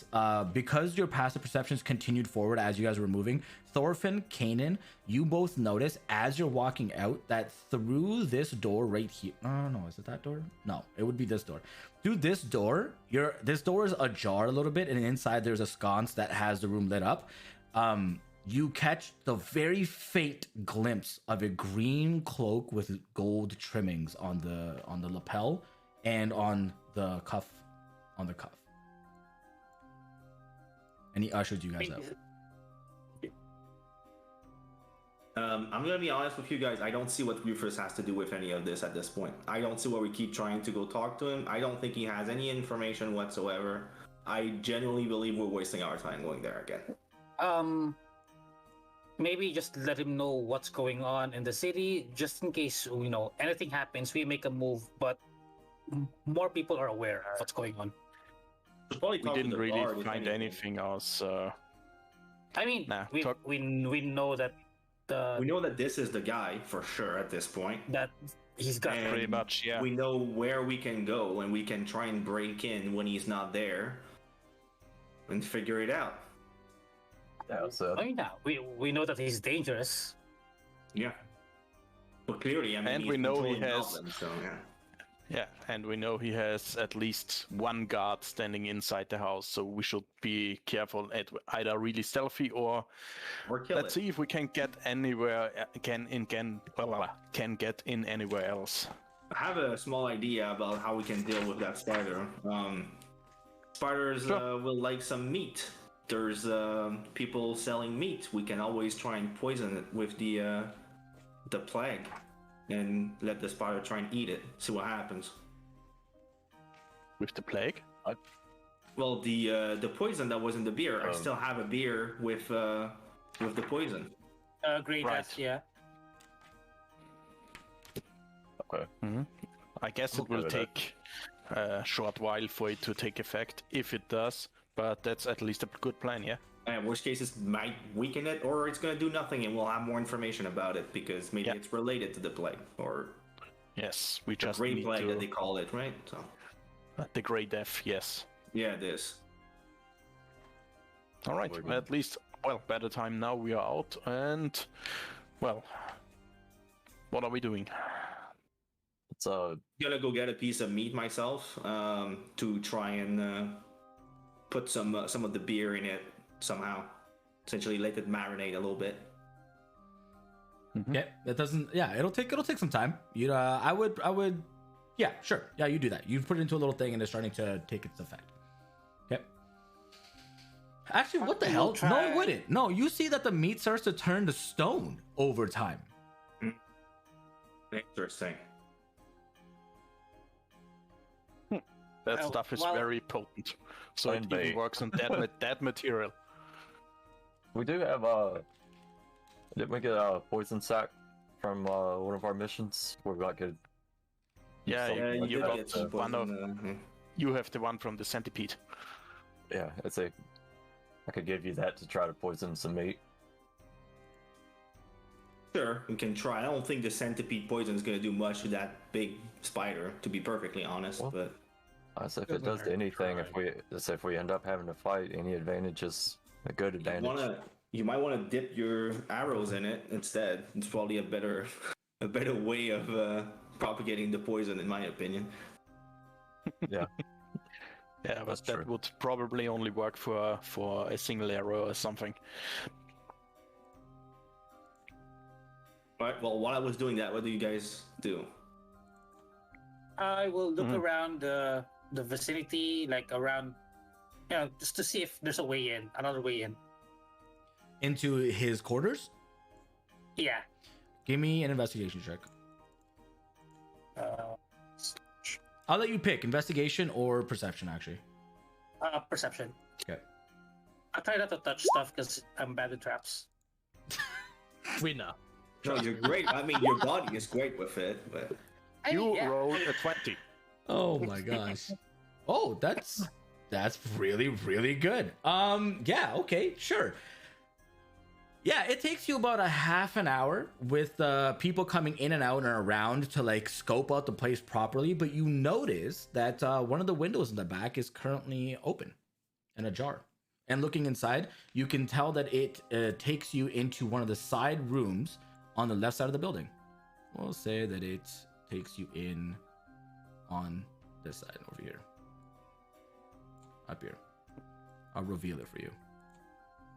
because your passive perceptions continued forward as you guys were moving, Thorfinn, Kanan, you both notice as you're walking out that through this door right here. No, is it that door? No, it would be this door. Through this door, this door is ajar a little bit, and inside there's a sconce that has the room lit up. You catch the very faint glimpse of a green cloak with gold trimmings on the lapel and on the cuff. And he ushers you guys out. I'm gonna be honest with you guys. I don't see what Rufus has to do with any of this at this point. I don't see why we keep trying to go talk to him. I don't think he has any information whatsoever. I genuinely believe we're wasting our time going there again. Maybe just let him know what's going on in the city, just in case, you know, anything happens, we make a move, but more people are aware of what's going on. We didn't really find anything else. I mean, we know that we know that this is the guy for sure at this point. That he's got pretty much, yeah. We know where we can go and we can try and break in when he's not there and figure it out. Yeah, so I mean, we know that he's dangerous. Yeah, but clearly, I mean, and we know he has. Goblins, so, yeah, and we know he has at least one guard standing inside the house, so we should be careful at either really stealthy or kill let's see if we can get anywhere. Can get in anywhere else. I have a small idea about how we can deal with that spider. Spiders will like some meat. There's people selling meat. We can always try and poison it with the plague, and let the spider try and eat it. See what happens. With the plague? Well, the poison that was in the beer. I still have a beer with the poison. Great, right. Yeah. Okay. Mm-hmm. I guess it will take a short while for it to take effect. If it does, But that's at least a good plan, yeah? And worst cases might weaken it, or it's going to do nothing, and we'll have more information about it because maybe Yeah. it's related to the plague or Yes, we the just Grey need Plague that to... they call it, right? So The Grey Death, yes. yeah, it is. Alright, We're good. at least, well, by the time now we are out, and, well, what are we doing? It's Gonna go get a piece of meat myself to try and put some of the beer in it somehow. Essentially, let it marinate a little bit. Yeah, that doesn't. Yeah, it'll take some time. You, I would. Yeah, sure. Yeah, you do that. You put it into a little thing, and it's starting to take its effect. Okay. Actually, what the We'll hell? No, try. it wouldn't. No, you see that the meat starts to turn to stone over time. Interesting. That Oh, stuff is well- very potent, so it Fine even bait. works on that material. we do have didn't we get a poison sack from one of our missions where we could Yeah, something yeah, like you that got to- some one of- poison, You have the one from the centipede. yeah, I could give you that to try to poison some meat. Sure, we can try. I don't think the centipede poison is going to do much to that big spider, to be perfectly honest. Well, but I say if it Doesn't does hurt, anything, try. if we end up having to fight, any advantage is a good advantage. you might want to dip your arrows in it instead. It's probably a better way of propagating the poison, in my opinion. Yeah, but That's that true. would probably only work for a single arrow or something. Right. Well, while I was doing that, what do you guys do? I will look Hmm. around the vicinity, like around, just to see if there's a way in, another way in. Into his quarters. Yeah. Give me an investigation check. Uh, I'll let you pick investigation or perception. Actually. Perception. Okay. I try not to touch stuff because I'm bad at traps. We know. No, you're great. I mean, your body is great with it, but You Yeah. rolled a 20. Oh my gosh. Oh, that's really good. Yeah, okay, sure. Yeah, it takes you about a half an hour with people coming in and out and around to like scope out the place properly, but you notice that one of the windows in the back is currently open and ajar. And looking inside, you can tell that it takes you into one of the side rooms on the left side of the building. We'll say that it takes you in on this side over here. Up here. I'll reveal it for you.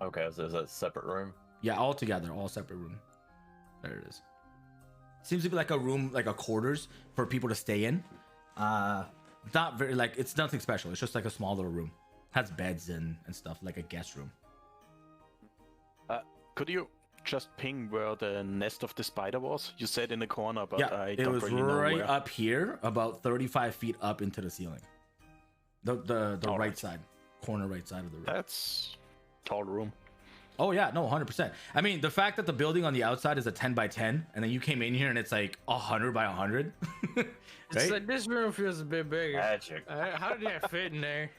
Okay, so is that a separate room? Yeah, all together, all separate room. There it is. Seems to be like a room, like a quarters for people to stay in. Not very, like, it's nothing special. It's just like a small little room. Has beds and stuff, like a guest room. Could you just ping where the nest of the spider was? You said in the corner, but Yeah, I it don't was really know right where. up here, about 35 feet up into the ceiling. The All right right. side, corner right side of the room. That's tall room. Oh yeah, no, 100%. I mean, the fact that the building on the outside is a 10 by 10, and then you came in here and it's like 100 by 100, It's right? like this room feels a bit bigger. Magic. How did I fit in there?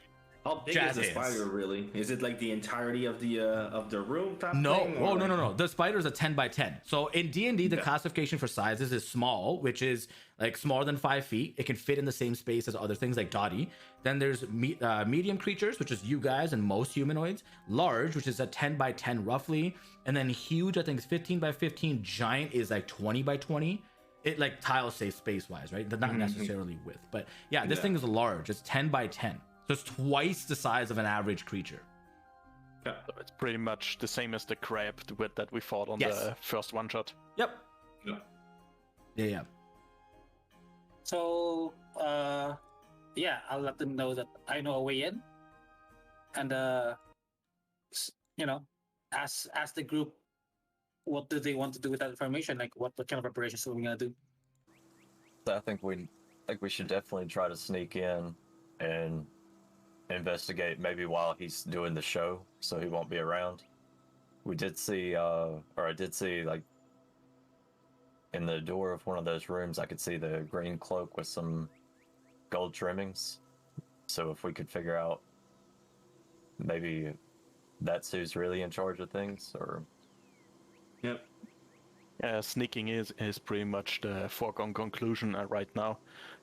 how big Jazz is the hands. spider really? Is it like the entirety of the room type No, thing? oh or no, like- no. The spider is a 10 by 10. So in D&D, the Yeah. classification for sizes is small, which is like smaller than 5 feet. It can fit in the same space as other things like Dottie. Then there's medium creatures, which is you guys and most humanoids. Large, which is a 10 by 10 roughly. And then huge, I think is 15 by 15. Giant is like 20 by 20. It like tiles say space wise, right? They're not necessarily width. But yeah, this Yeah. thing is large. It's 10 by 10. So it's twice the size of an average creature. Yeah. So it's pretty much the same as the crab that we fought on Yes. the first one shot. Yep. Yeah. Yeah. So, yeah, I'll let them know that I know a way in, and ask the group what do they want to do with that information, like what kind of operations are we gonna do. I think we should definitely try to sneak in and investigate maybe while he's doing the show, so he won't be around. We did see, or I did see, like, in the door of one of those rooms, I could see the green cloak with some gold trimmings. So if we could figure out maybe that's who's really in charge of things, or Yep. Yeah, sneaking is pretty much the foregone conclusion right now.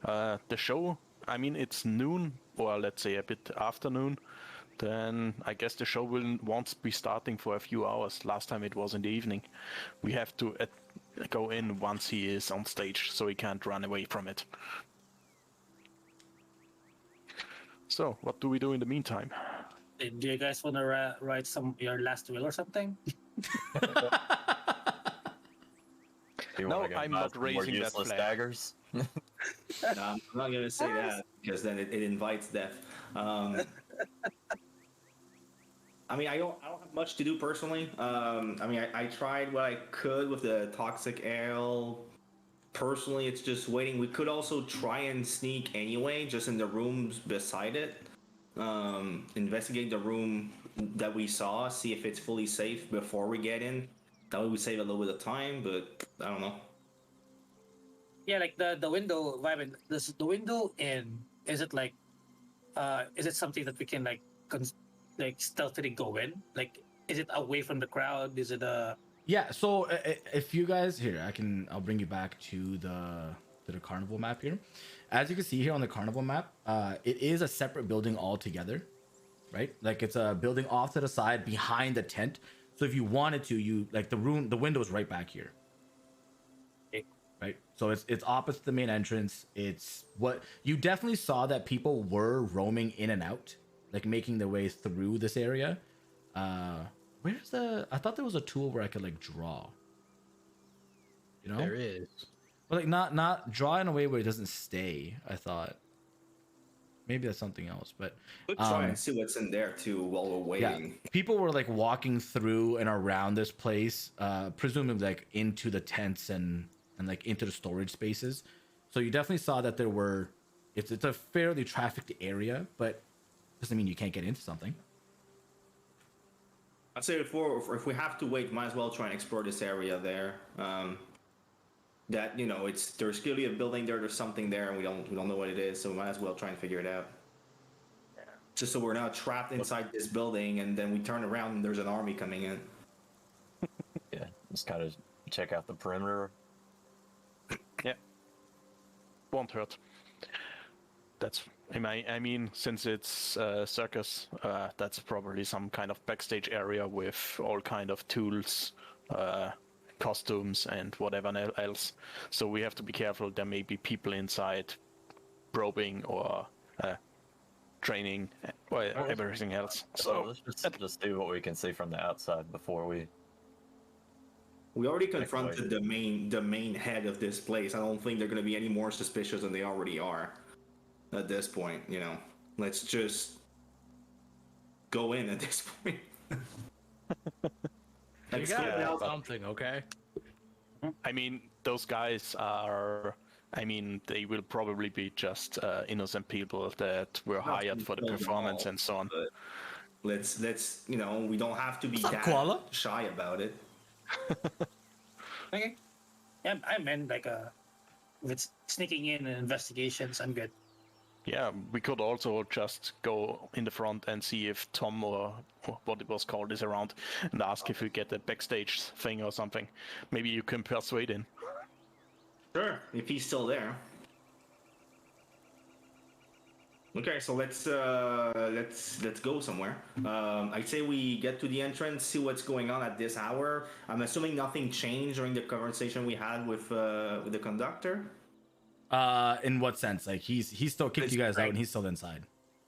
The show, I mean, it's noon, or let's say a bit afternoon. Then I guess the show won't be starting for a few hours. Last time it was in the evening. We have to go in once he is on stage, so he can't run away from it. So, what do we do in the meantime? Do you guys want to write your last will or something? you No, wanna go I'm buy not some more raising that useless flag. daggers? No, I'm not gonna say that because then it invites death. I mean, I don't have much to do personally. I mean, I tried what I could with the toxic ale. Personally, it's just waiting. We could also try and sneak anyway, just in the rooms beside it. Investigate the room that we saw, see if it's fully safe before we get in. That way we save a little bit of time, but I don't know. Yeah, like the window, Feiwen, the window in, is it like, is it something that we can like stealthily go in? Like, is it away from the crowd? Is it Yeah, so if you guys here, I'll bring you back to the carnival map here. As you can see here on the carnival map, it is a separate building altogether, right? Like it's a building off to the side behind the tent. So if you wanted to, you like the window's right back here. Okay. Right? So it's opposite the main entrance. It's what you definitely saw that people were roaming in and out, like making their way through this area. Where's the? I thought there was a tool where I could like draw. You know, There is. but like not draw in a way where it doesn't stay. I thought maybe that's something else. But We'll try and see what's in there too while we're yeah, waiting. people were like walking through and around this place, presumably like into the tents and like into the storage spaces. So you definitely saw that there were. It's a fairly trafficked area, but doesn't mean you can't get into something. I'd say if we have to wait, might as well try and explore this area there. That there's clearly a building there. There's something there, and we don't know what it is. So we might as well try and figure it out. Yeah. Just so we're not trapped inside this building, and then we turn around and there's an army coming in. Yeah, just kind of check out the perimeter. Yeah, won't hurt. That's. I mean, since it's circus, that's probably some kind of backstage area with all kind of tools, costumes, and whatever else. So we have to be careful. There may be people inside, probing or training, or everything else. So let's just do what we can see from the outside before we. We already confronted the main head of this place. I don't think they're going to be any more suspicious than they already are. At this point, let's just go in at this point. You gotta do something, okay? I mean, those guys are. I mean, they will probably be just innocent people that were hired for the performance and so on. Let's we don't have to be that Koala? shy about it. okay? Yeah, I meant like if it's sneaking in and investigations, I'm good. Yeah, we could also just go in the front and see if Tom or what it was called is around and ask if we get a backstage thing or something. Maybe you can persuade him. Sure, if he's still there. Okay, so let's go somewhere. I'd say we get to the entrance, see what's going on at this hour. I'm assuming nothing changed during the conversation we had with the conductor. In what sense? Like he's still kicked you guys out and he's still inside.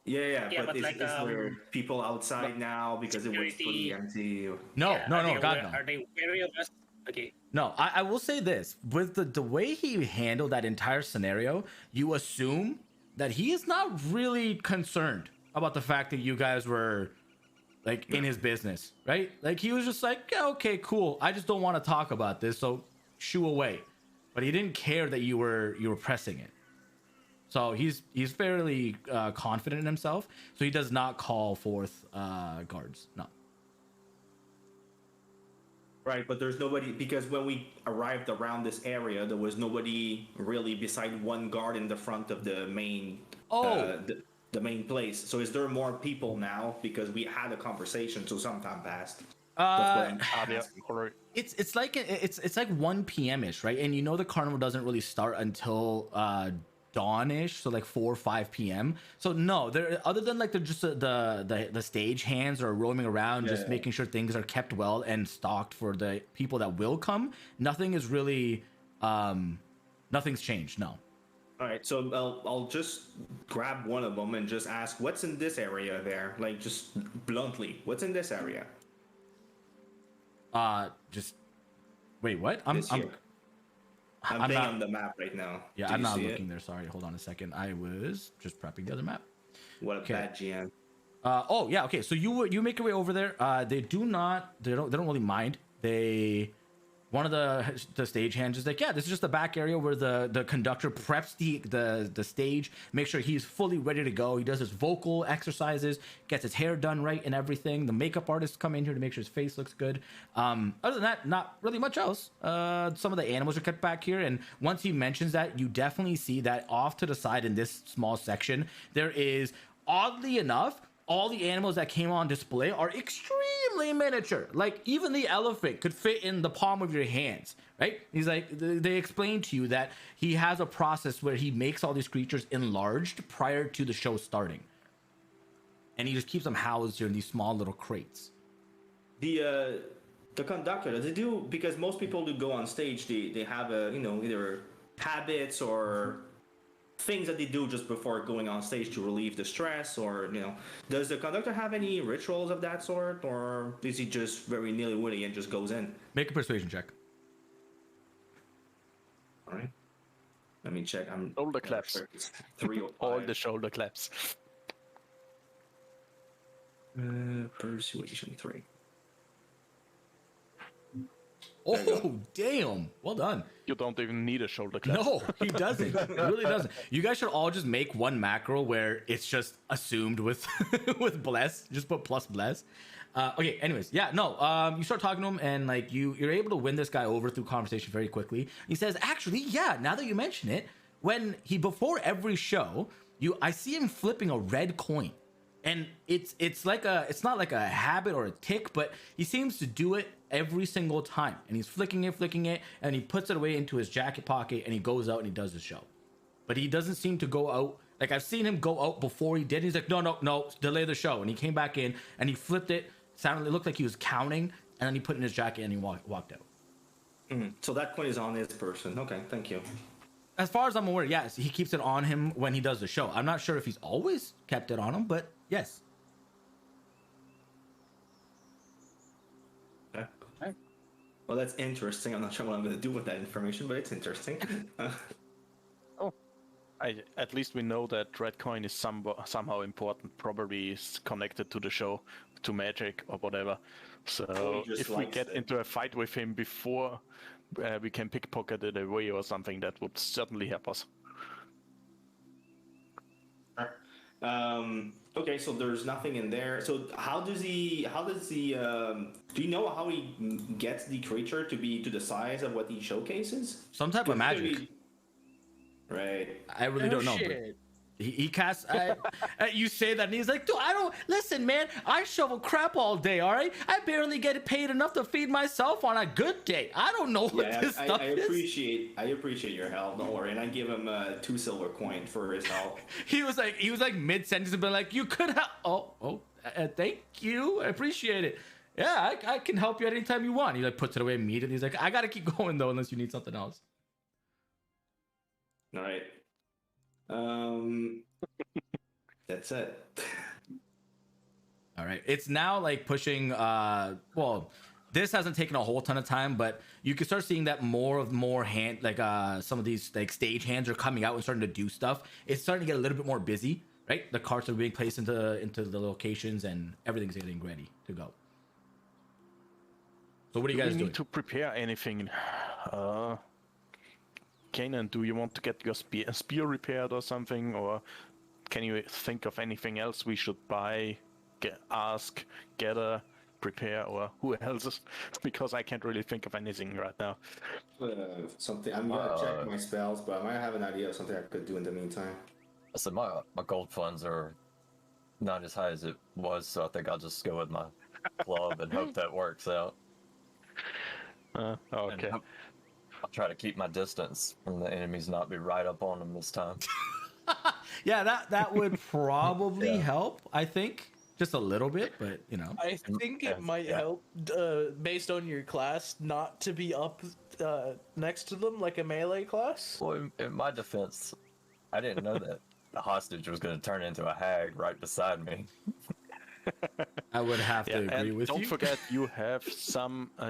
Yeah, Yeah, but is like, there people outside now because it was fully empty? No, God no. Are they wary of us? Okay. No, I will say this. With the way he handled that entire scenario, you assume that he is not really concerned about the fact that you guys were like in his business, right? Like he was just like, yeah, okay, cool. I just don't want to talk about this, so shoo away. But he didn't care that you were pressing it. So he's fairly confident in himself. So he does not call forth guards. No. Right, but there's nobody because when we arrived around this area, there was nobody really beside one guard in the front of the main. the main place. So is there more people now because we had a conversation so some time passed? It's like 1 p.m. ish, right? And you know the carnival doesn't really start until dawn-ish, so like 4 or 5 p.m. So no, there other than like they're just the stage hands are roaming around, just making sure things are kept well and stocked for the people that will come. Nothing is really nothing's changed. No. All right, so I'll just grab one of them and just ask, what's in this area there? Like, just bluntly, what's in this area? Just wait, what? I'm playing not on the map right now. Yeah, I'm not looking there. Sorry, hold on a second. I was just prepping the other map. What a bad GM. Oh yeah, okay. So you make your way over there. They don't really mind. One of the stage hands is like, yeah, this is just the back area where the conductor preps the stage, make sure he's fully ready to go. He does his vocal exercises, gets his hair done right and everything. The makeup artists come in here to make sure his face looks good. Other than that, not really much else. Some of the animals are kept back here, and once he mentions that, you definitely see that off to the side in this small section, there is, oddly enough, all the animals that came on display are extremely miniature. Like, even the elephant could fit in the palm of your hands, right? He's like, they explain to you that he has a process where he makes all these creatures enlarged prior to the show starting. And he just keeps them housed here in these small little crates. The conductor, does it do, because most people who go on stage, they have either habits or things that they do just before going on stage to relieve the stress, or does the conductor have any rituals of that sort, or is he just very nilly-willy and just goes in? Make a persuasion check. All right, let me check. I'm shoulder claps. Sure 3 or 5. All the shoulder claps. Persuasion 3. Oh, damn. Well done. You don't even need a shoulder clap. No, he doesn't. He really doesn't. You guys should all just make one macro where it's just assumed with with bless. Just put plus bless. Okay, anyways. Yeah, no. You start talking to him, and like you're able to win this guy over through conversation very quickly. He says, actually, yeah, now that you mention it, before every show, I see him flipping a red coin. And it's not like a habit or a tick, but he seems to do it every single time. And he's flicking it, and he puts it away into his jacket pocket, and he goes out and he does his show. But he doesn't seem to go out. Like, I've seen him go out before he did. He's like, no, delay the show. And he came back in, and he flipped it. It looked like he was counting, and then he put it in his jacket, and he walked out. Mm-hmm. So that coin is on his person. Okay, thank you. As far as I'm aware, yes, he keeps it on him when he does the show. I'm not sure if he's always kept it on him, but yes. Okay. Well, that's interesting. I'm not sure what I'm going to do with that information, but it's interesting. At least we know that red coin is somehow important. Probably is connected to the show, to magic or whatever. So if we get into a fight with him before we can pickpocket it away or something, that would certainly help us. Okay, so there's nothing in there. So do you know how he gets the creature to be to the size of what he showcases? Some type of magic. Right. I really don't know. But he casts. You say that, and he's like, "Dude, I don't listen, man. I shovel crap all day. All right, I barely get paid enough to feed myself on a good day. I don't know what this stuff is." I appreciate your help. Don't worry, and I give him 2 silver coins for his help. he was like mid sentence, and been like, "You could help." Thank you. I appreciate it. Yeah, I can help you at any time you want. He like puts it away immediately. He's like, "I gotta keep going though, unless you need something else." All right. That's it. All right. It's now like pushing. This hasn't taken a whole ton of time, but you can start seeing that more hand, like some of these like stage hands are coming out and starting to do stuff. It's starting to get a little bit more busy, right? The carts are being placed into the locations, and everything's getting ready to go. So what are you guys doing? We need to prepare anything. Kanan, do you want to get your spear repaired or something, or can you think of anything else we should buy, gather, prepare, or who else? Because I can't really think of anything right now. Something. I'm gonna check my spells, but I might have an idea of something I could do in the meantime. So my gold funds are not as high as it was, so I think I'll just go with my club and hope that works out. Okay. And I'll try to keep my distance from the enemies, not be right up on them this time. Yeah, that would probably Yeah. help. I think just a little bit, but you know. I think it might Yeah. help, based on your class, not to be up next to them like a melee class. Well, in my defense, I didn't know that the hostage was going to turn into a hag right beside me. I would have to agree and with don't you. forget you have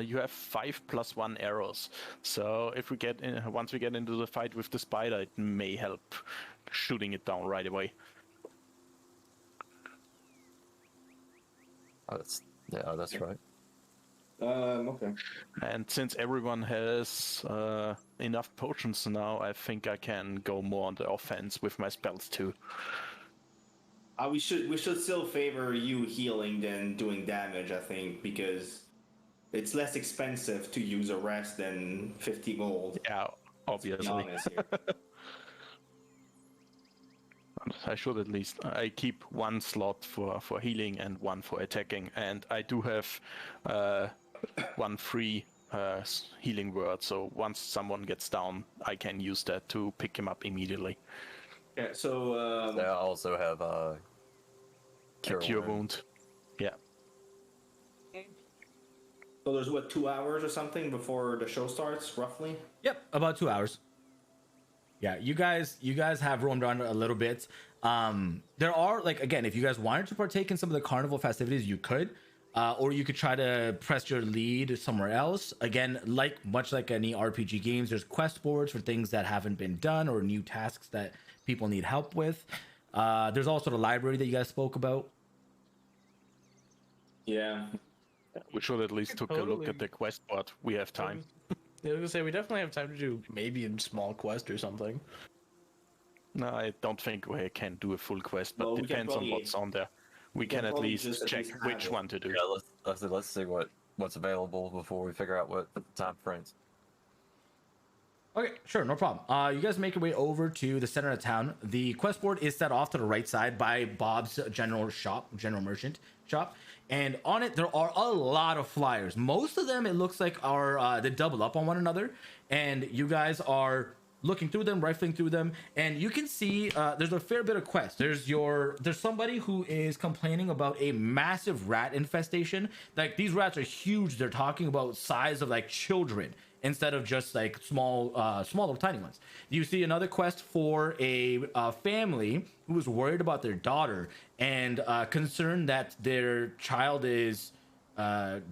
you have 5+1 arrows. So if we get in, once we get into the fight with the spider, it may help shooting it down right away. Oh, that's right. Okay. And since everyone has enough potions now, I think I can go more on the offense with my spells too. We should still favor you healing than doing damage, I think, because it's less expensive to use a rest than 50 gold. Yeah, To be obviously. honest here. I should at least I keep one slot for healing and one for attacking, and I do have one free healing word. So once someone gets down, I can use that to pick him up immediately. Yeah. So I also have A cure wound. Yeah. so there's what 2 hours or something before the show starts, roughly. Yep, about 2 hours. Yeah, you guys have roamed around a little bit. There are, like, again, if you guys wanted to partake in some of the carnival festivities, you could, or you could try to press your lead somewhere else. Again, much like any RPG games, there's quest boards for things that haven't been done or new tasks that people need help with. There's also the library that you guys spoke about. Yeah. We should at least take a look at the quest board. We have time. I was gonna say we definitely have time to do maybe a small quest or something. No, I don't think we can do a full quest, but Well, we can depends on probably- what's on there. We can can at probably least just at check least have which it. one to do. Yeah, let's see what's available before we figure out what time frames. Okay, sure, no problem. You guys make your way over to the center of town. The quest board is set off to the right side by Bob's general merchant shop, and on it there are a lot of flyers. Most of them, it looks like, are they double up on one another, and you guys are looking through them, rifling through them, and you can see there's a fair bit of quests. There's somebody who is complaining about a massive rat infestation. Like, these rats are huge. They're talking about size of like children, instead of just like smaller tiny ones. You see another quest for a family who is worried about their daughter and concerned that their child is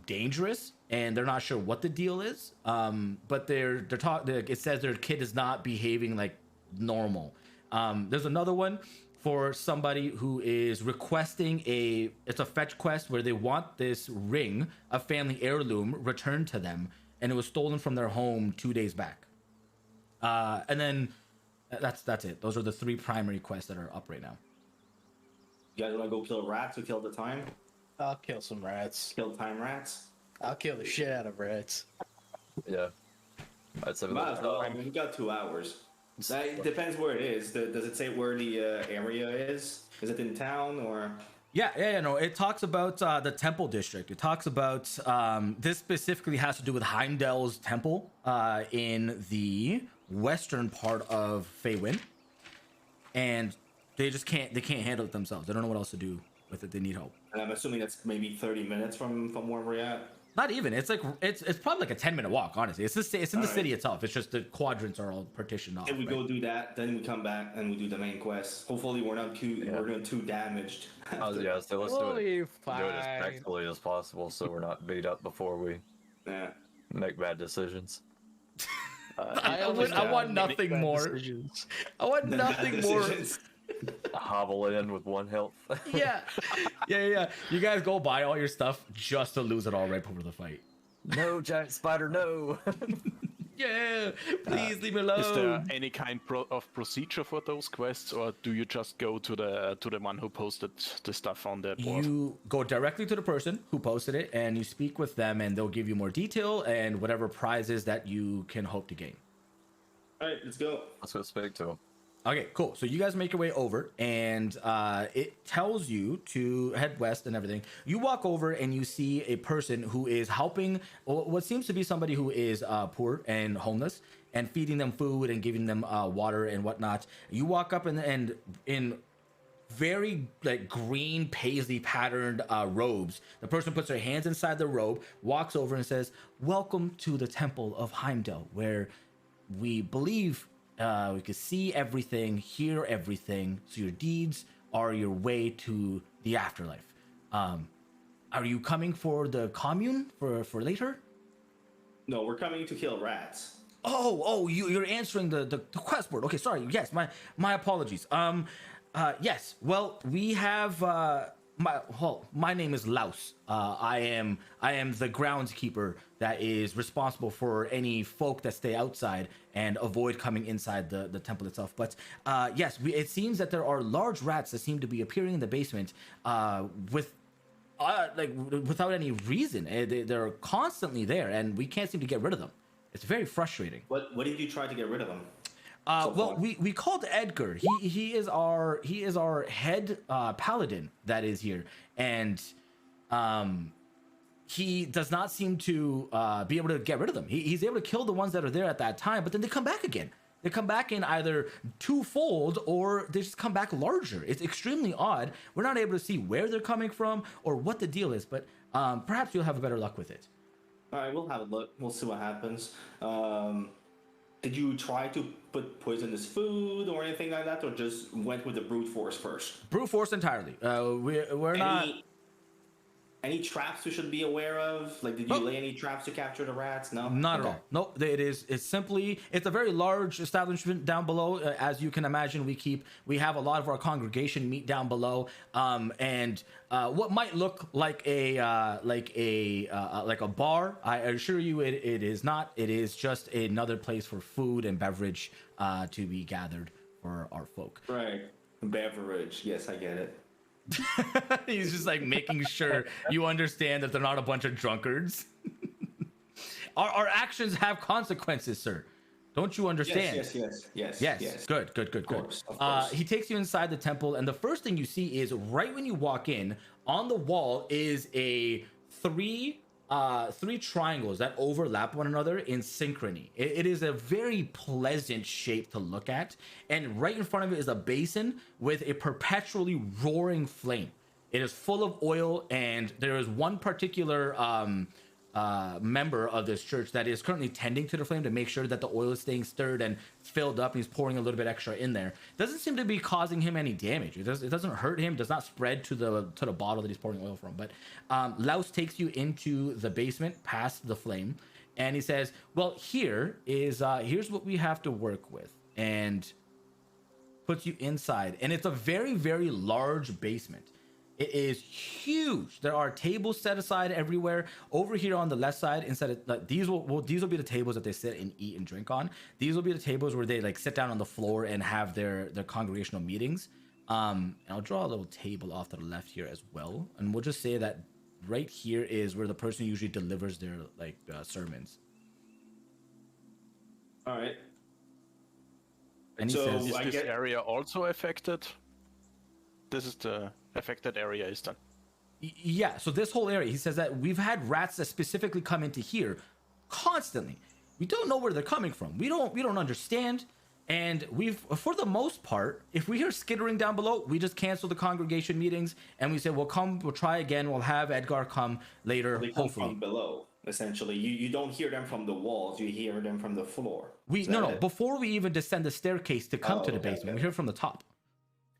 dangerous, and they're not sure what the deal is. But it says their kid is not behaving like normal. There's another one for somebody who is requesting it's a fetch quest where they want this ring, a family heirloom, returned to them, and it was stolen from their home 2 days back. And then that's it. Those are the 3 primary quests that are up right now. You guys want to go kill rats or kill the time? I'll kill some rats. Kill time rats? I'll kill the shit out of rats. Yeah. I'd say Might as well. I mean, we got 2 hours. That depends where it is. Does it say where the area is? Is it in town or? Yeah, no, it talks about the temple district. It talks about this specifically has to do with Heimdall's temple in the western part of Feiwen, and they can't handle it themselves. They don't know what else to do with it. They need help. And I'm assuming that's maybe 30 minutes from where we're at. Not even. It's like it's probably like a 10-minute walk. Honestly, it's in the city itself. It's just the quadrants are all partitioned off. If we right? go do that, then we come back and we do the main quest. Hopefully, we're not too damaged. So let's do it. Oh, you're Do it as fine. tactfully as possible, so we're not beat up before we Yeah. make bad decisions. I want nothing more. Decisions. I want nothing more. Decisions. Hobble in with 1 health. Yeah. You guys go buy all your stuff just to lose it all right before the fight. No, giant spider, no. Yeah, please leave me alone. Is there any kind of procedure for those quests, or do you just go to the one who posted the stuff on that board? You go directly to the person who posted it, and you speak with them, and they'll give you more detail and whatever prizes that you can hope to gain. All right, let's go. Let's go speak to him. Okay, cool. So you guys make your way over, and it tells you to head west and everything. You walk over, and you see a person who is helping what seems to be somebody who is poor and homeless, and feeding them food and giving them water and whatnot. You walk up, and in very like green paisley patterned robes, the person puts their hands inside the robe, walks over, and says, "Welcome to the Temple of Heimdall, where we believe." We can see everything, hear everything. So your deeds are your way to the afterlife. Are you coming for the commune for later? No, we're coming to kill rats. You're answering the quest word. Okay, sorry. Yes, my apologies. Yes. Well, we have my name is Laus. I am the groundskeeper that is responsible for any folk that stay outside and avoid coming inside the temple itself. But yes, it seems that there are large rats that seem to be appearing in the basement without any reason. They're constantly there, and we can't seem to get rid of them. It's very frustrating. What did you try to get rid of them? Well, we called Edgar. He is our head paladin that is here, and he does not seem to be able to get rid of them. He's able to kill the ones that are there at that time, but then they come back again. They come back in either twofold or they just come back larger. It's extremely odd. We're not able to see where they're coming from or what the deal is, but perhaps you'll have better luck with it. All right, we'll have a look. We'll see what happens. Did you try to put poisonous food or anything like that, or just went with the brute force first? Brute force entirely. We're not. Any traps we should be aware of? Like, did you lay any traps to capture the rats? No, not at all. No, it's simply it's a very large establishment down below. As you can imagine, we have a lot of our congregation meet down below, and what might look like a bar, I assure you it is not. It is just another place for food and beverage to be gathered for our folk. Right, beverage. Yes, I get it. He's just like making sure you understand that they're not a bunch of drunkards. Our actions have consequences, sir. Don't you understand? Yes. Good. Of course. He takes you inside the temple, and the first thing you see is right when you walk in, on the wall is a three triangles that overlap one another in synchrony. It is a very pleasant shape to look at, and right in front of it is a basin with a perpetually roaring flame. It is full of oil, and there is one particular member of this church that is currently tending to the flame to make sure that the oil is staying stirred and filled up, and he's pouring a little bit extra in there. Doesn't seem to be causing him any damage. It doesn't hurt him, does not spread to the bottle that he's pouring oil from. But Laus takes you into the basement past the flame, and he says, well, here's what we have to work with, and puts you inside. And it's a very, very large basement. It is huge. There are tables set aside everywhere. Over here on the left side, instead of like, these will be the tables that they sit and eat and drink on. These will be the tables where they like sit down on the floor and have their congregational meetings. And I'll draw a little table off to the left here as well, and we'll just say that right here is where the person usually delivers their sermons. All right. And he So, says, Is this area also affected? This is the affected area, is that? Yeah, so this whole area, he says that we've had rats that specifically come into here constantly. We don't know where they're coming from. We don't understand. And for the most part, if we hear skittering down below, we just cancel the congregation meetings and we say, we'll try again. We'll have Edgar come later, They come hopefully. from below, essentially. You don't hear them from the walls. You hear them from the floor. Before we even descend the staircase to come to the basement, we hear from the top.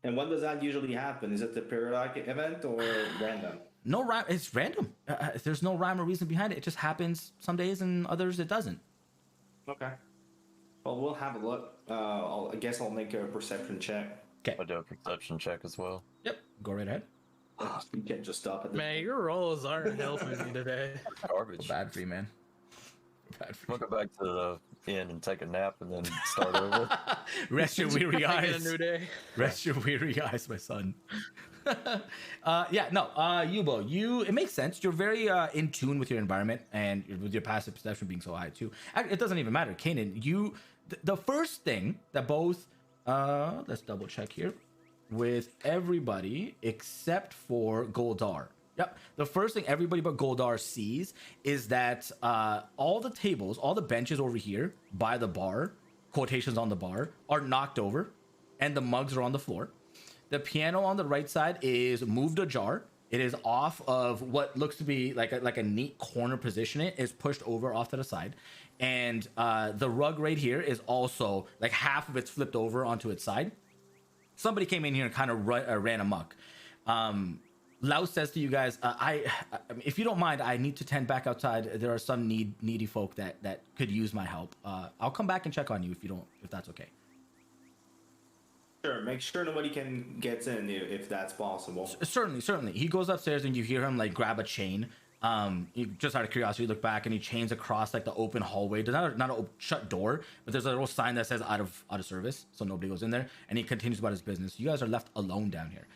And when does that usually happen? Is it the periodic event or random? No rhyme. It's random. There's no rhyme or reason behind it. It just happens some days and others it doesn't. Okay. Well, we'll have a look. I guess I'll make a perception check. Okay. I'll do a perception check as well. Yep. Go right ahead. You can't just stop at the... Man, your rolls aren't helping me today. Garbage. Bad for you, man. Bad for We'll go back to the inn and take a nap and then start over. Rest your weary I get eyes. a new day. Rest your weary eyes, my son. Yubo, it makes sense. You're very in tune with your environment and with your passive perception being so high too. It doesn't even matter. Kanan, the first thing that both let's double check here with everybody except for Goldar. Yep. The first thing everybody but Goldar sees is that all the tables, all the benches over here by the bar, quotations on the bar, are knocked over, and the mugs are on the floor. The piano on the right side is moved ajar. It is off of what looks to be like a neat corner position. It is pushed over off to the side, and the rug right here is also like half of it's flipped over onto its side. Somebody came in here and kind of ran amok. Lau says to you guys, I if you don't mind, I need to tend back outside. There are some needy folk that could use my help. I'll come back and check on you if that's okay. Sure, make sure nobody can get in if that's possible. Certainly. He goes upstairs and you hear him like grab a chain. You just out of curiosity, you look back and he chains across like the open hallway. There's not a shut door, but there's a little sign that says out of service, so nobody goes in there. And he continues about his business. You guys are left alone down here.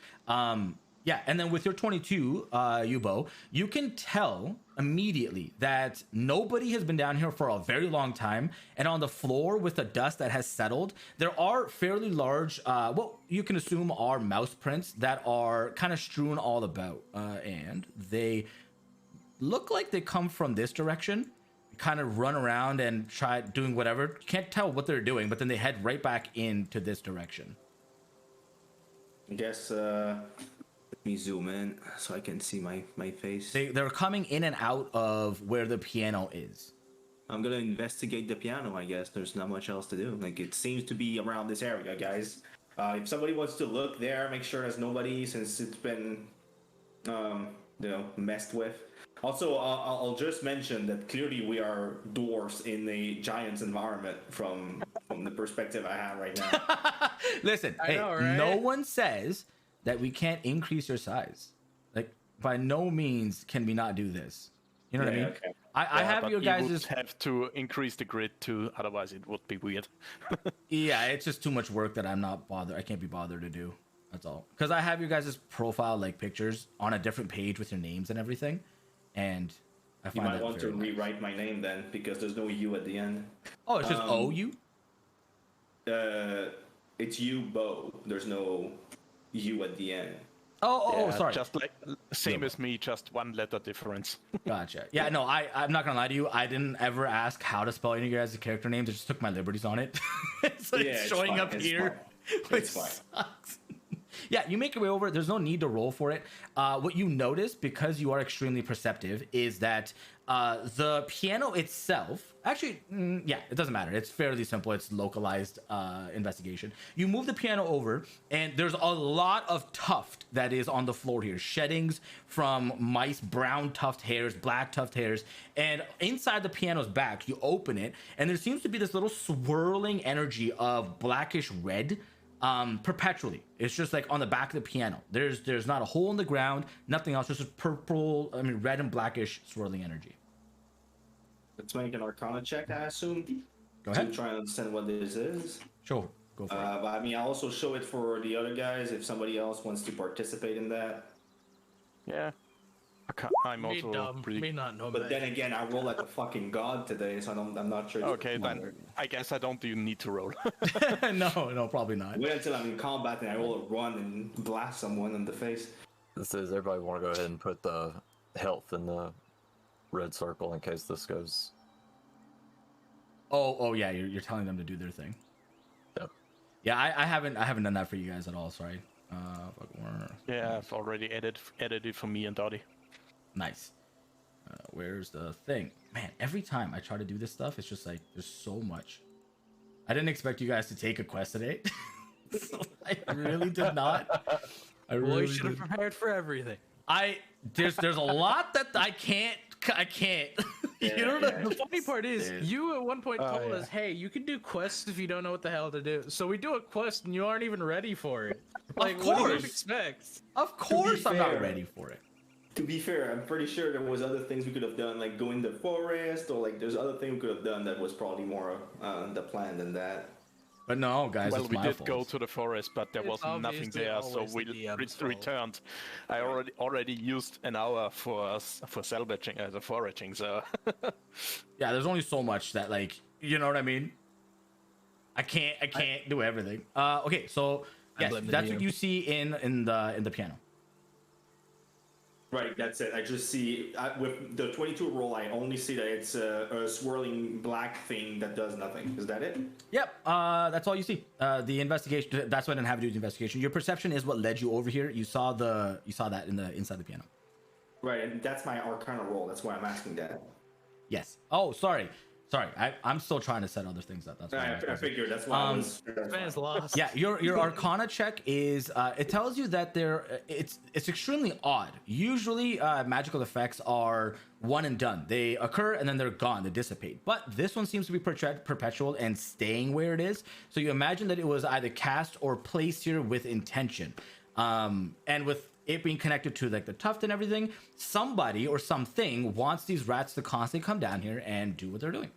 Yeah, and then with your 22, Yubo, you can tell immediately that nobody has been down here for a very long time. And on the floor with the dust that has settled, there are fairly large, what you can assume are mouse prints that are kind of strewn all about. And they look like they come from this direction, kind of run around and try doing whatever. You can't tell what they're doing, but then they head right back into this direction. I guess, let me zoom in so I can see my face. They're coming in and out of where the piano is. I'm gonna investigate the piano, I guess. There's not much else to do. Like, it seems to be around this area, guys. If somebody wants to look there, make sure there's nobody since it's been, messed with. Also, I'll just mention that clearly we are dwarfs in a giant's environment from the perspective I have right now. Listen, no one says that we can't increase your size. Like, by no means can we not do this. You know what I mean? Okay. I have your guys' would have to increase the grid too, otherwise it would be weird. Yeah, it's just too much work that I'm not bothered. I can't be bothered to do. That's all. Because I have your guys' profile like pictures on a different page with your names and everything, and I You find might that want to very nice. rewrite my name then, because there's no U at the end. Oh, it's just OU? It's Bo. There's no U at the end. Oh, Yeah, sorry. Just like same as me, just one letter difference. Gotcha. Yeah, no, I'm not gonna lie to you. I didn't ever ask how to spell any of your guys' character names. I just took my liberties on it. So Yeah, it's it's showing fine, up it's here. fine. Which It's fine. sucks. Yeah, you make your way over. There's no need to roll for it. What you notice, because you are extremely perceptive, is that the piano itself, actually, yeah, it doesn't matter. It's fairly simple. It's localized investigation. You move the piano over, and there's a lot of tuft that is on the floor here. Sheddings from mice, brown tuft hairs, black tuft hairs. And inside the piano's back, you open it, and there seems to be this little swirling energy of blackish red perpetually. It's just like on the back of the piano. There's not a hole in the ground, nothing else, just a purple, red and blackish swirling energy. Let's make an Arcana check, I assume. Go ahead. To try and understand what this is. Sure, go for it. But I mean, I'll also show it for the other guys if somebody else wants to participate in that. Yeah. I'm Me also dumb. pretty... Me not know. But then again, I roll like a fucking god today, so I'm not sure. Okay, then I guess I don't even need to roll. No, probably not. Wait until I'm in combat and I roll a run and blast someone in the face. This is everybody want to go ahead and put the health in the red circle in case this goes. Oh yeah, you're telling them to do their thing. Yep. Yeah, I haven't done that for you guys at all. Sorry. Yeah, I've already added it for me and Dottie. Nice. Where's the thing? Man, every time I try to do this stuff, it's just like there's so much. I didn't expect you guys to take a quest today. I really did not. I Well, really we should have prepared for everything. There's a lot that I can't. You know what I The funny part is, you at one point told yeah. us, "Hey, you can do quests if you don't know what the hell to do." So we do a quest and you aren't even ready for it. Like, what do you course. expect? Of course, I'm not fair. ready for it. To be fair, I'm pretty sure there was other things we could have done, like go in the forest, or like there's other things we could have done that was probably more the plan than that. But no, guys, Well, it's we my did fault. go to the forest, but there It's was nothing obviously there, so always we the DM's fault. returned. I already used an hour for salvaging, the foraging. So Yeah, there's only so much that, like, you know what I mean? I can't do everything. Okay, so yes, blame the that's what DM. you see in the piano. Right, that's it. I just see with the 22 roll, I only see that it's a swirling black thing that does nothing. Is that it? Yep, that's all you see. The investigation. That's what I didn't have to do the investigation. Your perception is what led you over here. You saw that inside the piano. Right, and that's my Arcana roll. That's why I'm asking that. Yes. Oh, sorry. I'm still trying to set other things up. That's why I figured that's why I was. Man's lost. Yeah, your Arcana check is it tells you that it's extremely odd. Usually, magical effects are one and done. They occur and then they're gone. They dissipate. But this one seems to be perpetual and staying where it is. So you imagine that it was either cast or placed here with intention, and with it being connected to like the tuft and everything, somebody or something wants these rats to constantly come down here and do what they're doing.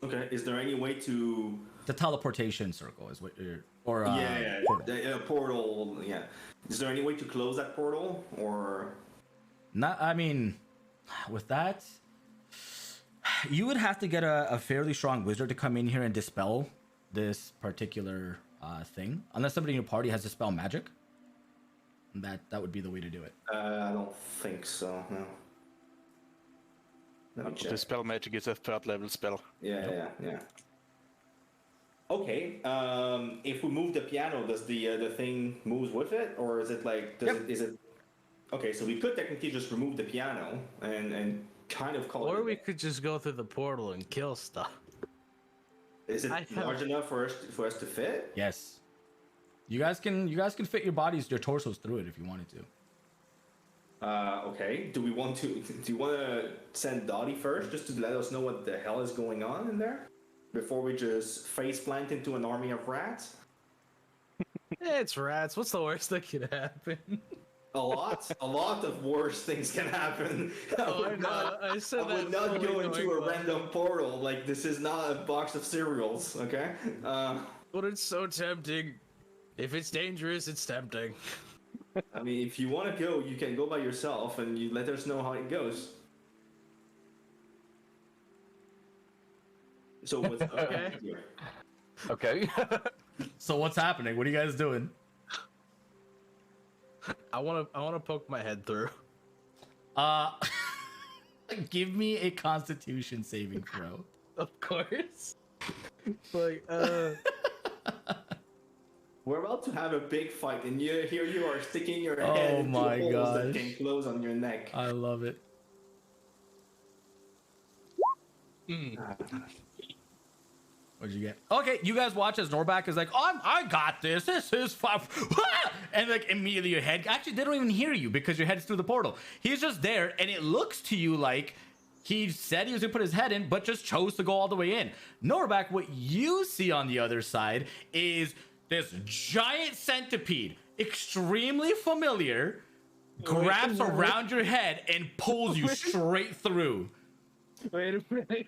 Okay, is there any way to? The teleportation circle is what you're, or Portal. portal. Portal. Yeah. Is there any way to close that portal or? Not. I mean, with that, you would have to get a fairly strong wizard to come in here and dispel this particular thing, unless somebody in your party has dispel magic. That would be the way to do it. I don't think so. No. Let me check. The spell magic is a 3rd level spell. Yeah. Okay. If we move the piano, does the thing moves with it, or is it like? Is it? Okay, so we could technically just remove the piano and kind of call it. Or we could just go through the portal and kill stuff. Is it large enough for us to fit? Yes. You guys can fit your torsos through it if you wanted to. Okay. Do you want to send Dottie first, just to let us know what the hell is going on in there, before we just face plant into an army of rats? It's rats. What's the worst that could happen? A lot of worse things can happen. I said I would not go into a random portal. Like, this is not a box of cereals, okay? But it's so tempting. If it's dangerous, it's tempting. I mean, if you want to go, you can go by yourself, and you let us know how it goes. So what's Okay. Okay. So what's happening? What are you guys doing? I wanna poke my head through. Give me a Constitution saving throw. Of course. Like, We're about to have a big fight, and here you are sticking your head into my holes that gosh. can close on your neck. I love it. What'd you get? Okay, you guys watch as Norback is like, I got this. This is fun. And like immediately your head, actually they don't even hear you because your head's through the portal. He's just there, and it looks to you like he said he was gonna put his head in, but just chose to go all the way in. Norback, what you see on the other side is this giant centipede, extremely familiar, grabs around your head and pulls you straight through. wait a minute.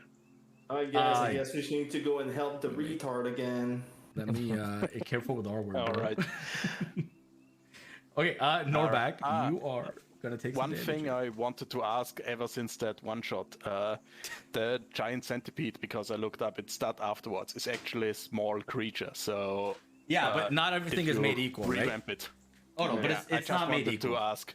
I guess we need to go and help the retard again. Let me be careful with our word. All bro. right. Okay, Norback, you are gonna take some One damage. thing I wanted to ask ever since that one shot, the giant centipede, because I looked up its stat afterwards, is actually a small creature. So Yeah, but not if everything is you made equal, right? revamp it. Oh no, but Yeah, it's I not just made wanted equal. to ask.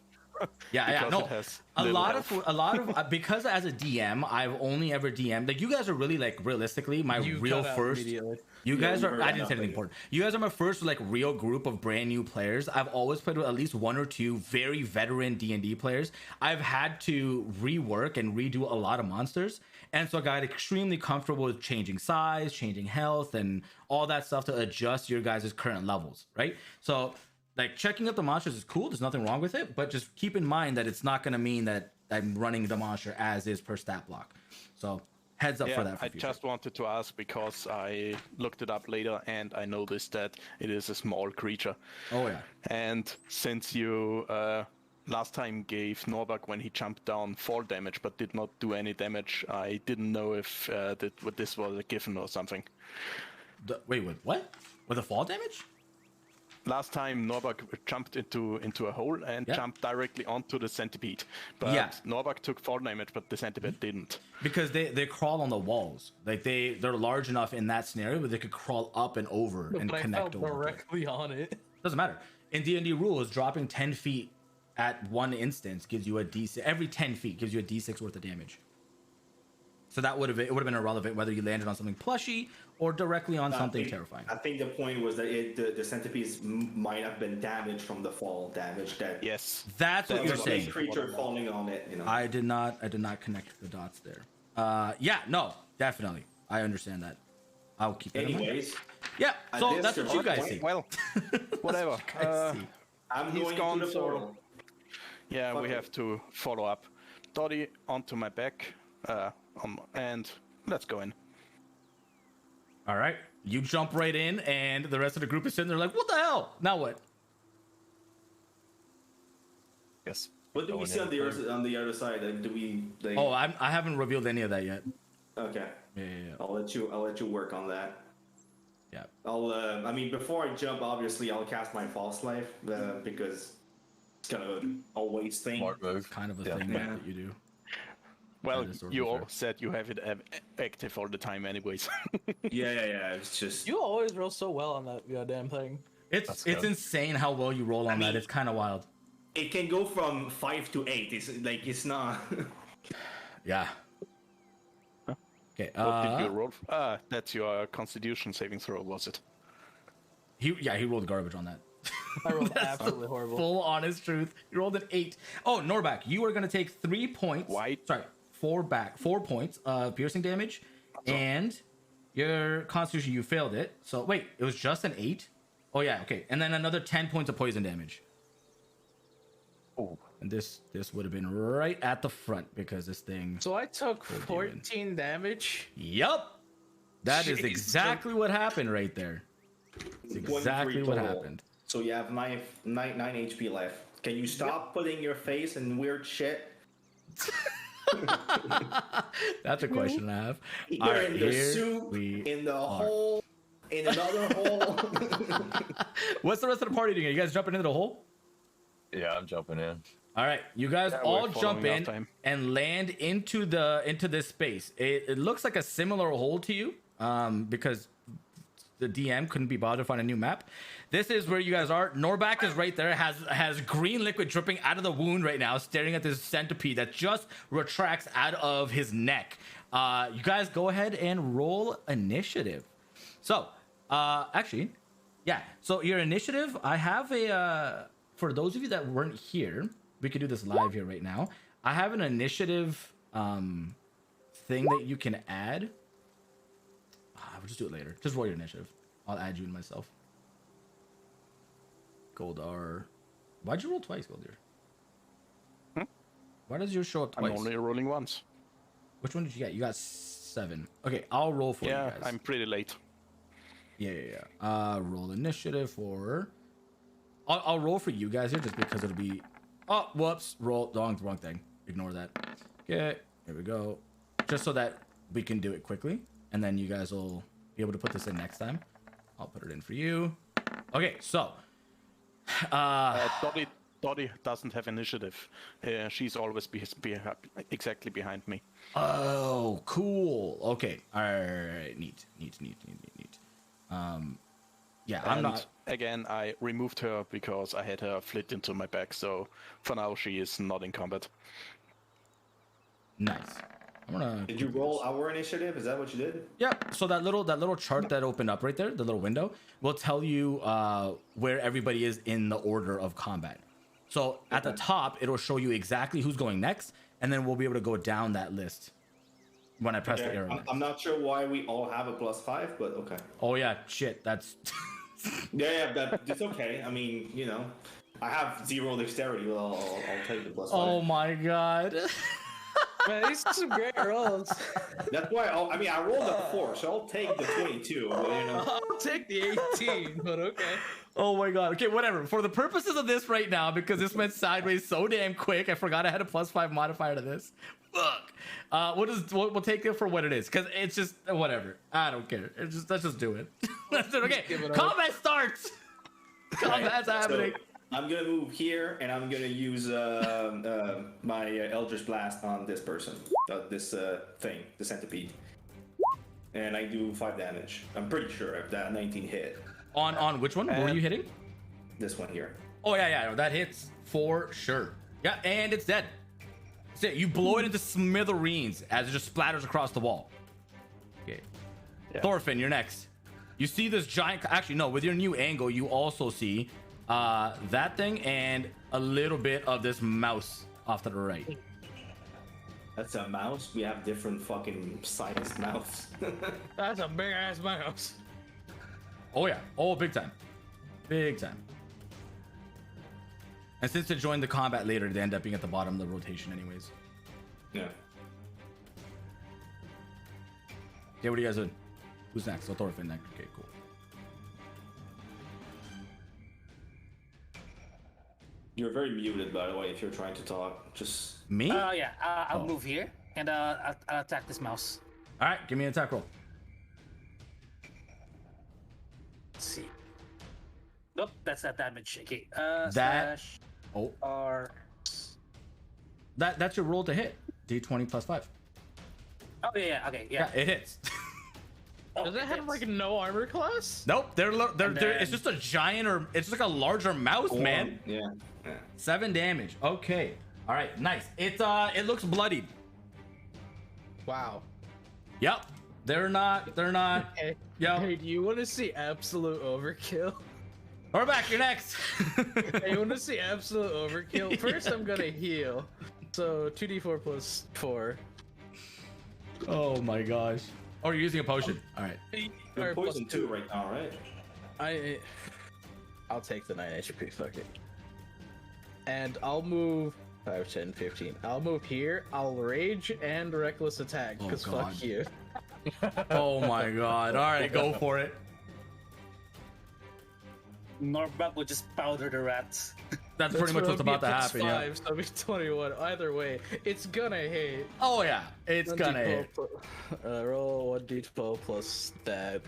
Yeah, because no. it has A little lot health. of because as a DM, I've only ever DM'd. Like you guys are really like realistically my You real cut out first. immediately. You guys you are. heard I didn't say nothing. anything important. You guys are my first like real group of brand new players. I've always played with at least one or two very veteran D&D players. I've had to rework and redo a lot of monsters, and so I got extremely comfortable with changing size, changing health, and all that stuff to adjust your guys' current levels. Right. So like checking up the monsters is cool. There's nothing wrong with it, but just keep in mind that it's not going to mean that I'm running the monster as is per stat block. So heads up for that. For I future. just wanted to ask because I looked it up later and I noticed that it is a small creature. Oh yeah. And since you last time gave Norbak when he jumped down fall damage but did not do any damage, I didn't know if this was a given or something. Wait, what? With the fall damage? last time Norbak jumped into a hole and Yeah. jumped directly onto the centipede. But Yeah. Norbak took fall damage, but the centipede didn't. Because they crawl on the walls. Like they're large enough in that scenario where they could crawl up and over and But I connect fell over. directly on it. Doesn't matter. In D&D rules, dropping 10 feet at one instance gives you a D6. Every 10 feet gives you a D6 worth of damage. So it would have been irrelevant whether you landed on something plushy or directly on something terrifying. I think the point was that the centipedes might have been damaged from the fall damage. That Yes. That's what so you're a big saying. creature falling on it. You know. I did not connect the dots there. Yeah, no, definitely. I understand that. I'll keep that in mind. Anyways, Yeah, so this that's what you guys see. Well, whatever. Guys see. I'm He's going gone, to the so- portal. Yeah, we Fuck it. have to follow up. Dottie onto my back, and let's go in. All right, you jump right in, and the rest of the group is sitting there like, "What the hell? Now what?" Yes. What do we Going see in on the other side? Like, do we? Like, Oh, I haven't revealed any of that yet. okay. Yeah. I'll let you work on that. Yeah. I mean, before I jump, obviously, I'll cast my false life because it's kind of a waste thing. Smart move. Kind of a Yeah. thing Yeah. that you do. Well, That is sort of you all fair. said you have it active all the time, anyways. Yeah. It's just You always roll so well on that goddamn thing. It's That's it's good. insane how well you roll on that. mean- It's kind of wild. it can go from 5 to 8. It's not. Yeah. Okay. What did you roll? That's your Constitution saving throw, was it? He rolled garbage on that. I rolled absolutely horrible. Full honest truth. You rolled an 8. Oh, Norbak, you are gonna take 3 points. White. Sorry, 4 points of piercing damage, and your Constitution you failed it. So wait, it was just an 8. Oh yeah, okay, and then another 10 points of poison damage. Oh, And this would have been right at the front because this thing. So I took Poor demon. 14 damage. Yup. That is Jeez. exactly what happened right there. It's exactly 23 what total. happened. So you have 9 HP left. Can you stop putting your face in weird shit? That's a question I have. You're All right, in the here soup, we in the are. hole, in another hole. What's the rest of the party doing? Are you guys jumping into the hole? yeah, I'm jumping in. All right, you guys Yeah, all we're jump following our in time. and land into this space. It looks like a similar hole to you, because the DM couldn't be bothered to find a new map. This is where you guys are. Norbak is right there, has green liquid dripping out of the wound right now, staring at this centipede that just retracts out of his neck. You guys go ahead and roll initiative. So, actually, yeah. So your initiative, I have a for those of you that weren't here, we could do this live here right now. I have an initiative thing that you can add. We'll just do it later. Just roll your initiative. I'll add you and myself. Goldar. Why'd you roll twice, Goldar? Why does yours show up I'm twice? only rolling once. Which one did you get? You got 7. Okay, I'll roll for you Yeah, guys. I'm pretty late. Yeah. Roll initiative for. I'll roll for you guys here just because it'll be. Oh, whoops! Roll wrong thing. Ignore that. Okay, here we go. Just so that we can do it quickly, and then you guys will be able to put this in next time. I'll put it in for you. Okay, so. Dottie doesn't have initiative. She's always exactly behind me. Oh, cool. Okay. All right. Neat. Yeah, I'm And not. Again, I removed her because I had her flit into my back, so for now she is not in combat. Nice. I'm gonna. Did you roll our initiative? Is that what you did? Yeah. So that little chart that opened up right there, the little window, will tell you where everybody is in the order of combat. So at the top, it'll show you exactly who's going next, and then we'll be able to go down that list when I press the arrow. I'm not sure why we all have a +5, but okay. Oh yeah, shit. That's. Yeah, it's okay. I mean, you know, I have 0 dexterity, but I'll take the +5. Oh my god. Man, these are some great rolls. That's why. I rolled a 4, so I'll take the 22. But, you know, I'll take the 18, but okay. Oh my god. Okay, whatever. For the purposes of this right now, because this went sideways so damn quick, I forgot I had a +5 modifier to this. Fuck. We'll take it for what it is, because it's just whatever. I don't care. Let's just do it. Let's do it. Okay. give it up. Combat starts. Combat's happening. So I'm gonna move here, and I'm gonna use my Eldritch Blast on this person, this thing, the centipede, and I do 5 damage. I'm pretty sure if that 19 hit. On which one? What were you hitting? This one here. Oh yeah, that hits for sure. Yeah, and it's dead. That's it. You blow it into smithereens as it just splatters across the wall. Okay. Yeah. Thorfinn, you're next. You see this giant. Actually, no. With your new angle, you also see that thing and a little bit of this mouse off to the right. That's a mouse. We have different fucking sized mouse. That's a big ass mouse. Oh yeah. Oh, big time. Big time. And since it joined the combat later, they end up being at the bottom of the rotation anyways. Yeah. Okay, what are you guys doing? Who's next? Oh, Thorfinn next. Okay, cool. You're very muted, by the way, if you're trying to talk. Just Me? Yeah, I'll Oh. move here and I'll attack this mouse. All right, give me an attack roll. Let's see. Nope, that's that damage. Okay. That- Slash Oh, R. that's your roll to hit. D20 plus 5. Oh yeah, okay, yeah. Yeah, it hits. Oh, Does it have hits. like no armor class? Nope, they're And it's then- just a giant or it's just like a larger mouse, man. Yeah. 7 damage. Okay. All right, nice. It looks bloodied. Wow. Yep. They're not. Hey, Yep. hey, do you want to see absolute overkill? We're back. You're next. Hey, you want to see absolute overkill? First, I'm gonna heal. So 2d4 plus 4. Oh my gosh. Oh, you're using a potion. All right. You're Or plus poison 2 right now, right? I'll take the 9 HP. Fuck it. And I'll move 5, 10, 15. I'll move here. I'll rage and reckless attack. Oh, Cause God. fuck you. Oh my god. All right, go for it. Norbert will just powder the rats. That's pretty much what's about to happen. Yeah. 5, so it'll be 21. Either way, it's gonna hit. Oh yeah, it's gonna 1d12 hit. roll 1d12 plus stab.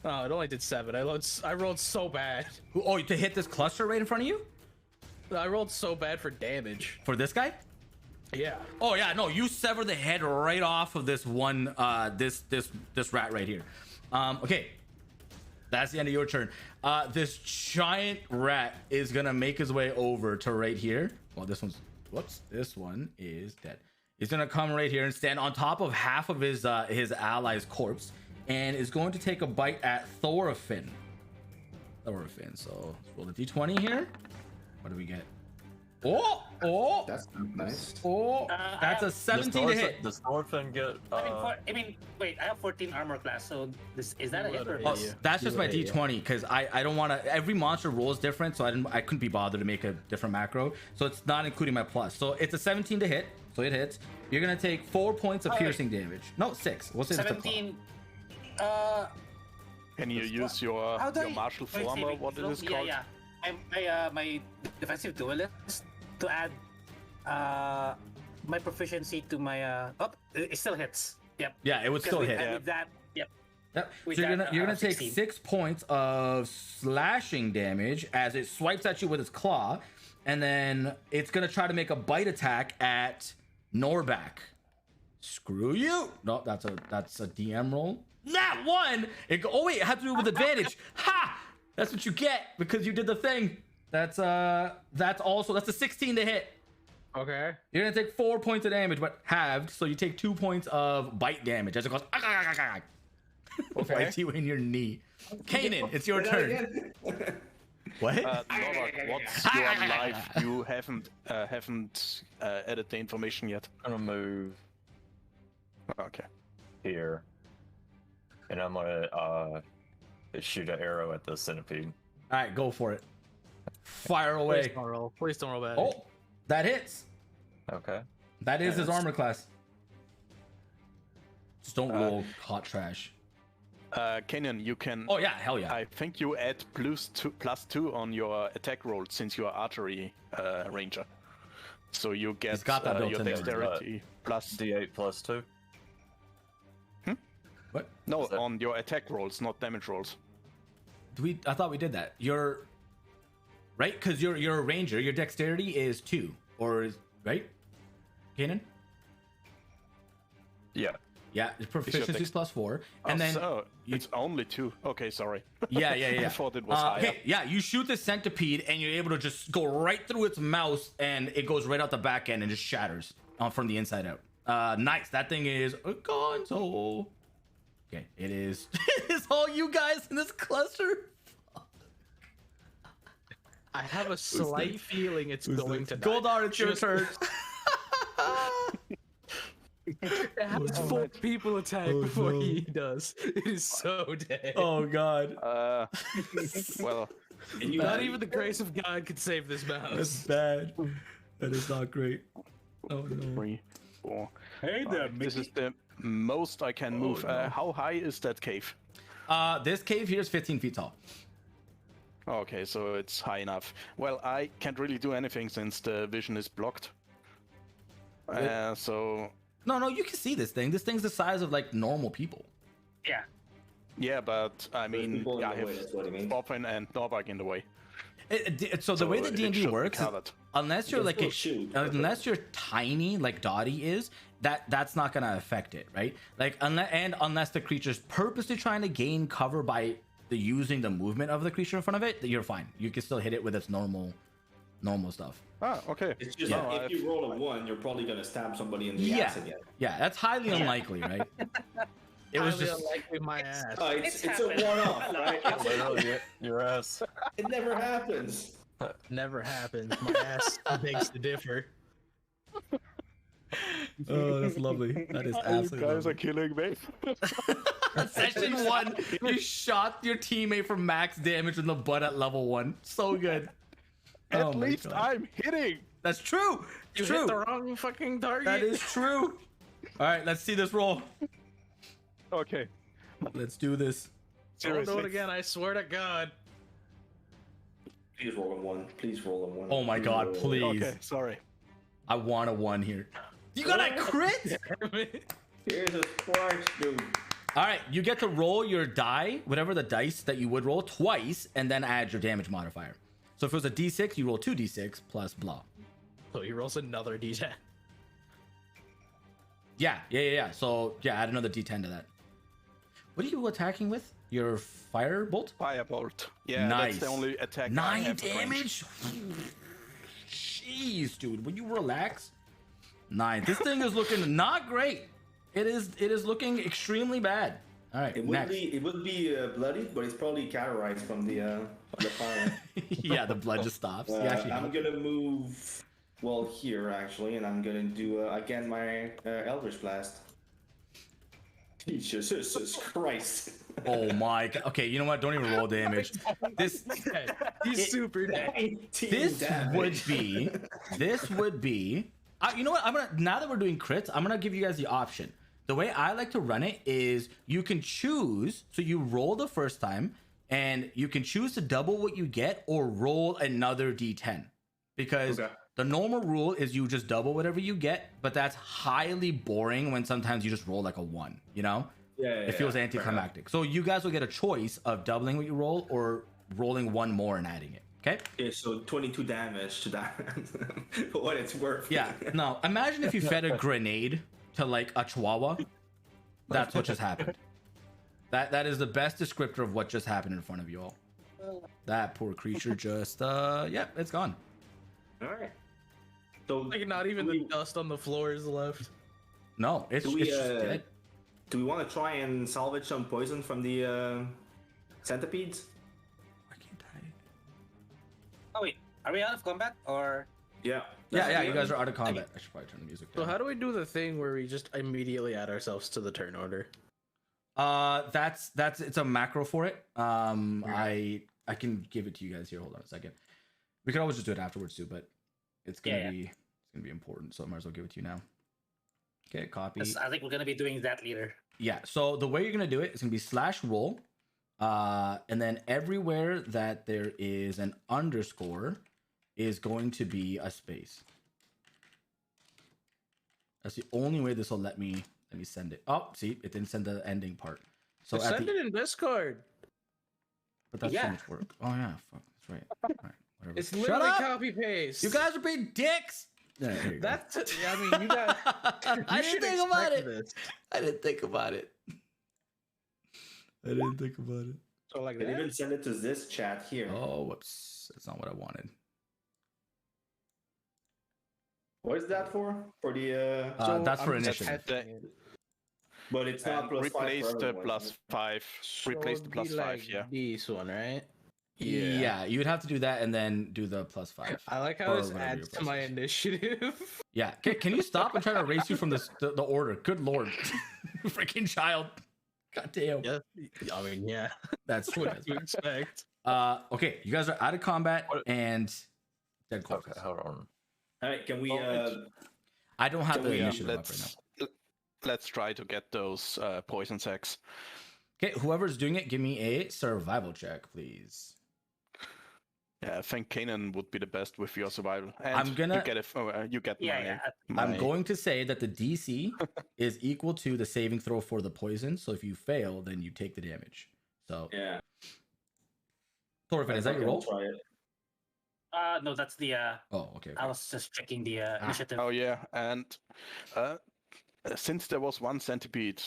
Oh, it only did 7. I rolled so bad. Oh, to hit this cluster right in front of you I rolled so bad for damage. for this guy? Yeah. Oh yeah, no, you sever the head right off of this one, this rat right here. Okay, that's the end of your turn. This giant rat is gonna make his way over to right here. Well, this one's, whoops, this one is dead. He's gonna come right here and stand on top of half of his ally's corpse, and is going to take a bite at Thorfinn. So roll the d20 here. What do we get? Oh, That's nice. that's a 17 to hit. Does Thorfinn get? Wait, I have 14 armor class, so is that a hit or Yeah, Oh, yeah. that's just my Yeah, yeah. d20 because I don't want to. Every monster rolls different, so I couldn't be bothered to make a different macro. So it's not including my plus. So it's a 17 to hit, so it hits. You're gonna take 4 points of Okay. piercing damage. No, 6. We'll say it's a claw. 17. Can you use your How do I- martial wait, form or saving what it throw? is called? Yeah. My defensive duelist to add my proficiency to my it still hits. Yep. Yeah, it would still With- hit. and with that, yep. Yep. So With you're that, gonna take 16. 6 points of slashing damage as it swipes at you with its claw, and then it's gonna try to make a bite attack at Norbak. Screw you! No, that's a DM roll. Not one. Oh wait, it had to do with advantage. Ha! That's what you get because you did the thing. That's a 16 to hit. Okay. You're gonna take 4 points of damage, but halved, so you take 2 points of bite damage as it goes. Bites you in your knee. Kanan, it's your turn. What? Norbert, what's your life? You haven't added the information yet. I'm gonna move Okay. here, and I'm gonna shoot an arrow at the centipede. All right, go for it. Fire Please away. don't roll. Please don't roll bad. Oh, that hits. Okay. That is Yeah, his that's- armor class. Just don't roll hot trash. Kenyon, you can. Oh yeah, hell yeah. I think you add +2 on your attack roll since you are archery ranger. So you get He's got that built your in there. dexterity plus. D8 plus 2. What? No, Is that- on your attack rolls, not damage rolls. I thought we did that. right? Because you're a ranger. Your dexterity is 2, right? Kanan? Yeah. Yeah, it's proficiency is +4, and Oh, then so it's only 2. Okay, sorry. yeah. I thought it was higher. Okay, yeah, you shoot the centipede, and you're able to just go right through its mouth, and it goes right out the back end and just shatters from the inside out. Nice. That thing is a gonzo. Okay, it is. It's all you guys in this cluster. I have a slight feeling it's going to die. Goldar, it's your Just- turn. It has 4 people attack before he does. It is so dead. Oh god, Well, And you Not even the grace of God could save this mouse. that's bad. That is not great. Oh no. 3, 4. Hey there, This is the most I can move. How high is that cave? This cave here is 15 feet tall. Okay, so it's high enough. Well, I can't really do anything since the vision is blocked. So No, you can see this thing. This thing's the size of like normal people. Yeah. yeah, but I mean, people in I the way, have that's what I mean. Boffin and Norbak in the way. So the way that it D&D should be works, covered. unless you're can like still shoot. unless you're tiny like Dottie is, that's not gonna affect it, right? Like unless the creature's purposely trying to gain cover by using the movement of the creature in front of it, you're fine. You can still hit it with its normal stuff. Ah, okay. It's just No, that if I've- you roll a 1, you're probably gonna stab somebody in the Yeah, ass again. yeah, that's highly unlikely, right? It was Highly just unlikely my ass. It's a happened. one-off, right? Literally, your ass. It never happens. Never happens. My ass begs to differ. oh, that's lovely. That is You absolutely. guys are killing me. Session 1, you shot your teammate for max damage in the butt at level 1. So good. At Oh my least God. I'm hitting. That's true. You True. hit the wrong fucking target. That is true. All right, let's see this roll. Okay. Let's do this. Don't do it Seriously. again. I swear to God. Please roll a 1. Please roll a 1. Oh my God, roll a please. Okay, sorry. I want a 1 here. You got a crit? Here's a spark, dude. All right, you get to roll your die, whatever the dice that you would roll, twice, and then add your damage modifier. So if it was a d6, you roll 2d6 plus blah. So he rolls another d10. Yeah. So yeah, add another d10 to that. What are you attacking with? Your firebolt? Firebolt. Yeah, Nice. that's the only attack. I 9 have at range. damage? Jeez, dude. Will you relax? 9. This thing is looking not great. It is looking extremely bad. All right, It would next. be bloody, but it's probably cauterized from the fire. Yeah, the blood just stops. You actually I'm gonna move here actually, and I'm gonna do again my Eldritch Blast. Jesus Christ! Oh my God. Okay, you know what? Don't even roll damage. This He's super dead. 18 this damage. would be. You know what? Now that we're doing crits, I'm gonna give you guys the option. The way I like to run it is you can choose. So you roll the first time, and you can choose to double what you get or roll another d10. Because Okay. the normal rule is you just double whatever you get, but that's highly boring when sometimes you just roll like a 1. You know? Yeah, It feels anticlimactic. So you guys will get a choice of doubling what you roll or rolling 1 more and adding it. Okay? Yeah, so 22 damage to that. For what it's worth. Yeah. No. Imagine if you fed a grenade to like a chihuahua. That's what just happened. That is the best descriptor of what just happened in front of you all. That poor creature just it's gone. All right. So Like not even the dust on the floor is left. No, it's Do we, just dead. do we want to try and salvage some poison from the centipedes? Why can't I? Oh wait, are we out of combat or? Yeah. Yeah, you guys are out of combat. I should probably turn the music So down. how do we do the thing where we just immediately add ourselves to the turn order? That's it's a macro for it. I can give it to you guys here. Hold on a second. We could always just do it afterwards too, but it's gonna be important, so I might as well give it to you now. Okay, copy. 'Cause I think we're gonna be doing that later. Yeah, so the way you're gonna do it is gonna be /roll, and then everywhere that there is an underscore is going to be a space. That's the only way this will let me send it. Oh, see, it didn't send the ending part. So Send it in Discord. but that's so Yeah. much work. Oh yeah, fuck, that's right. All right, Whatever. It's Shut literally up! copy paste. You guys are being dicks. Yeah, here you go. That's. I mean, you guys. I didn't think about it. This. I didn't think about it. I didn't think about it. So like I can that. even send it to this chat here. Oh, whoops. That's not what I wanted. What is that for? For the That's for I'm just initiative. testing it. but it's not And plus replace 5 for the everyone, plus isn't it? 5. So Replace the it'd plus be 5, like yeah. This one, right? Yeah. you would have to do that and then do the plus 5. I like how Or this whatever adds your to my plus is. initiative. Yeah. Can you stop and try to erase you from this the order? Good lord. Freaking child. God damn. Yeah. I mean, yeah. That's true. What do you expect? Okay, you guys are out of combat What- and dead corpses. Okay, hold on. All right, can we? I don't have Can the we, initiative up right now. Let's try to get those poison sacks. Okay, whoever's doing it, give me a survival check, please. Yeah, I think Kanan would be the best with your survival. And I'm gonna- you get you get Yeah, my, I'm my- going to say that the DC is equal to the saving throw for the poison. So if you fail, then you take the damage. So, Yeah. Thorfinn, is that your Okay, roll? I'll try it. no, that's the. Oh, okay. I was just checking the initiative. Oh yeah, and since there was one centipede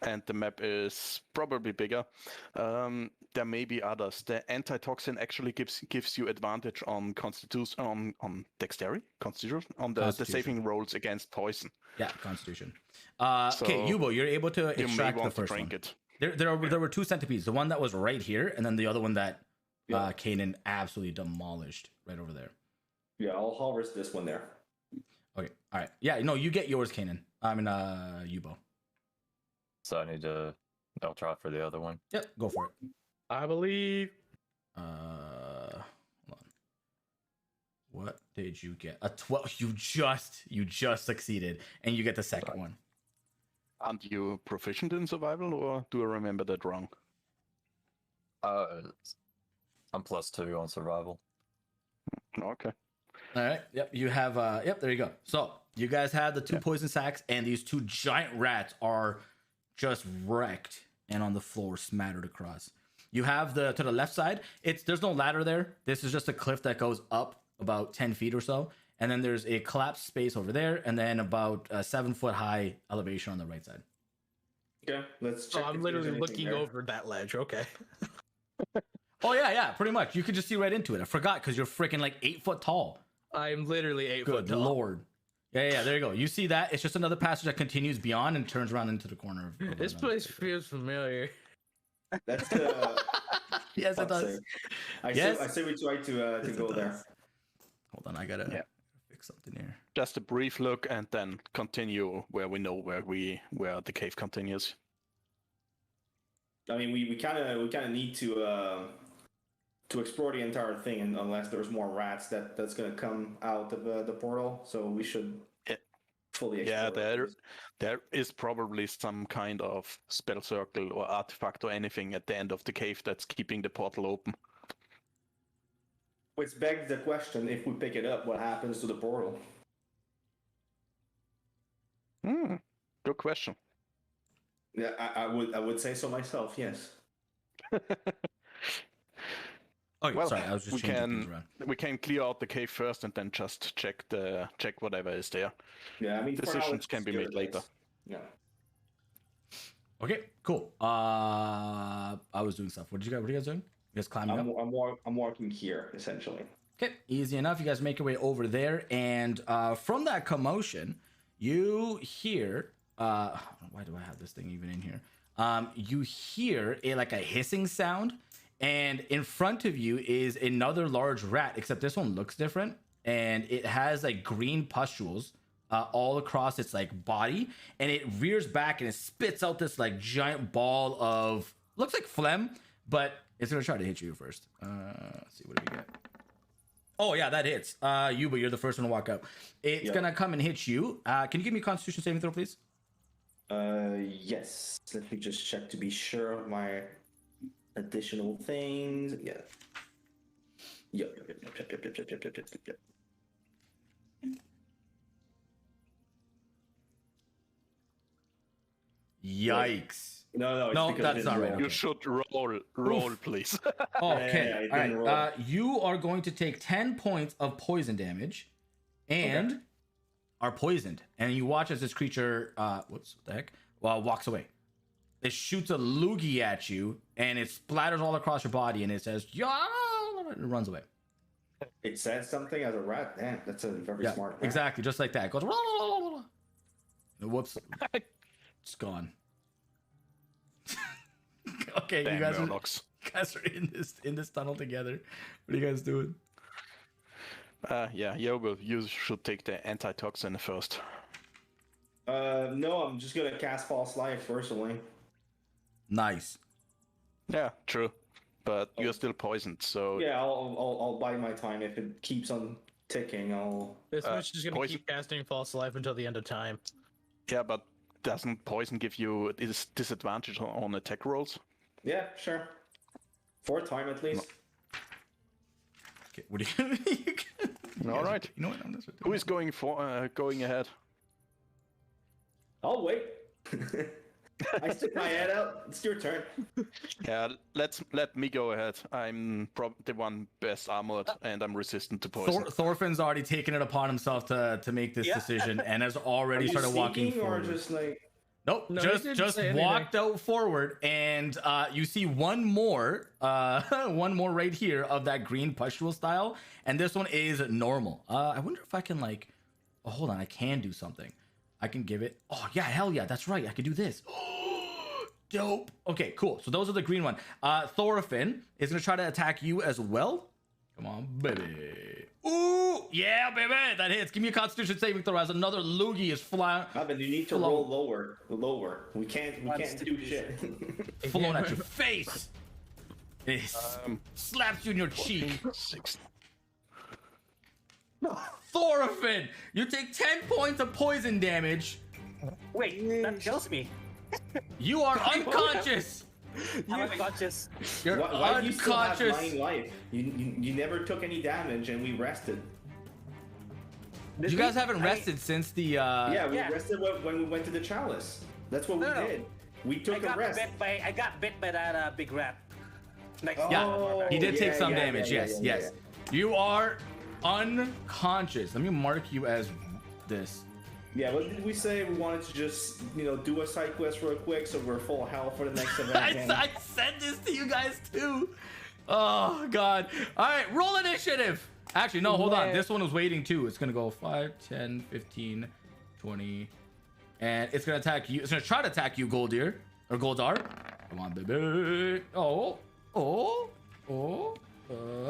and the map is probably bigger, there may be others. The antitoxin actually gives you advantage on constitution on dexterity, constitution on the Constitution. saving rolls against poison. Yeah, Constitution. Okay, So, Yubo, you're able to You may extract the want to first one. drink it. There were 2 centipedes. The one that was right here, and then the other one that Yeah. Kanan absolutely demolished right over there. Yeah, I'll harvest this one there. Okay, all right. Yeah, no, you get yours, Kanan. I mean, Yubo. So I need to. I'll try for the other one. Yep, go for it. I believe. Hold on. What did you get? A 12. You just succeeded, and you get the second one. Aren't you proficient in survival, or do I remember that wrong? I'm +2 on survival. Okay. All right. Yep. You have. Yep. There you go. So you guys have the 2 poison sacks, and these 2 giant rats are just wrecked and on the floor, smattered across. You have to the left side. There's no ladder there. This is just a cliff that goes up about 10 feet or so, and then there's a collapsed space over there, and then about a 7-foot high elevation on the right side. Okay, let's So check. I'm if there's literally anything looking there. over that ledge. Okay. Oh yeah, pretty much. You could just see right into it. I forgot because you're freaking like 8 foot tall. I'm literally 8 foot Good tall. lord. Yeah, there you go. You see that? It's just another passage that continues beyond and turns around into the corner. Of This another place cave. feels familiar. That's Yes, it fuck's does. sake. I Yes. say we try to Yes, it go does. there. Hold on, I gotta Yeah. fix something here. Just a brief look, and then continue where we know where the cave continues. I mean, we kind of need to explore the entire thing, and unless there's more rats that's gonna come out of the portal, so we should Yeah. fully explore. Yeah, it. there is probably some kind of spell circle or artifact or anything at the end of the cave that's keeping the portal open. Which begs the question: if we pick it up, what happens to the portal? Good question. Yeah, I would say so myself. Yes. Okay, Well, sorry, I was just we changing things can around. we can clear out the cave first, and then just check whatever is there. Yeah, I mean, for now, Decisions let's can be give made it later. this. Yeah. Okay, cool. I was doing stuff. What are you guys doing? You guys climbing up? I'm walking here essentially. Okay, easy enough. You guys make your way over there, and from that commotion, you hear. Why do I have this thing even in here? You hear like a hissing sound, and in front of you is another large rat. Except this one looks different, and it has like green pustules all across its like body, and it rears back and it spits out this like giant ball of looks like phlegm, but it's gonna try to hit you first. Let's see what do we get. Oh yeah, that hits. But you're the first one to walk up. It's Yep. gonna come and hit you. Can you give me a Constitution saving throw, please? Yes. Let me just check to be sure of my additional things. Yeah. Yep. Yikes. No, it's No, because that's it not didn't right, roll. okay. You should roll, please. Okay, yeah, it all didn't roll. right. You are going to take 10 points of poison damage, and are poisoned. And you watch as this creature, whoops, what the heck? Well, walks away. It shoots a loogie at you, and it splatters all across your body, and it says, "Yeah," and it runs away. It said something as a rat. Damn, that's a very Yeah, smart rat. exactly, just like that. It goes, whoops, it's gone. Okay, Damn, you guys Murlocs. are in this tunnel together. What are you guys doing? Yeah, Yogo, you should take the antitoxin first. No, I'm just gonna cast False Life personally. Nice. Yeah, true. But you're still poisoned, so Yeah, I'll bide my time. If it keeps on ticking, I'll. This much is just gonna poison- keep casting false life until the end of time. yeah, but doesn't poison give you this disadvantage on attack rolls? Yeah, sure. For a time at least. Okay, what are you? All right. You know what? I'm just Who is going ahead? I'll wait. I stick my head out. It's your turn. Yeah, let me go ahead. I'm the one best armored, and I'm resistant to poison. Thorfinn's already taken it upon himself to make this Yeah. decision and has already Are you started walking sneaking or forward. just like? Nope, No, he didn't just say anything. walked out forward, and you see one more right here of that green pustule style, and this one is normal. I wonder if I can like, oh, hold on, I can do something. I can give it. Oh yeah, hell yeah, that's right. I can do this. Dope. Okay, cool. So those are the green one. Thorfinn is gonna try to attack you as well. Come on, baby. Ooh, yeah, baby, that hits. Give me a Constitution saving throw as another loogie is flying. But you need to roll lower. We can't do shit. Flown at your face. It slaps you in your cheek. 6. Thorfinn, you take 10 points of poison damage. Wait, that kills me. You are unconscious. I'm unconscious. You're Why do you still have unconscious. 9 life? You never took any damage and we rested. You guys haven't rested since the. Yeah, we yeah. rested when we went to the chalice. That's what we No. did. We I took a got rest. bit by that big rat. Next Yeah, Oh, he did take yeah, some yeah, damage. yeah, Yes, yeah, yes. You are unconscious. Let me mark you as this. Yeah, what did we say? We wanted to just, do a side quest real quick so we're full health for the next event. I said this to you guys too. Oh god. All right, roll initiative. Actually, no, hold on. This one was waiting too. It's gonna go 5, 10, 15, 20, and it's gonna attack you. It's gonna try to attack you, Goldir or Goldar. Come on, baby.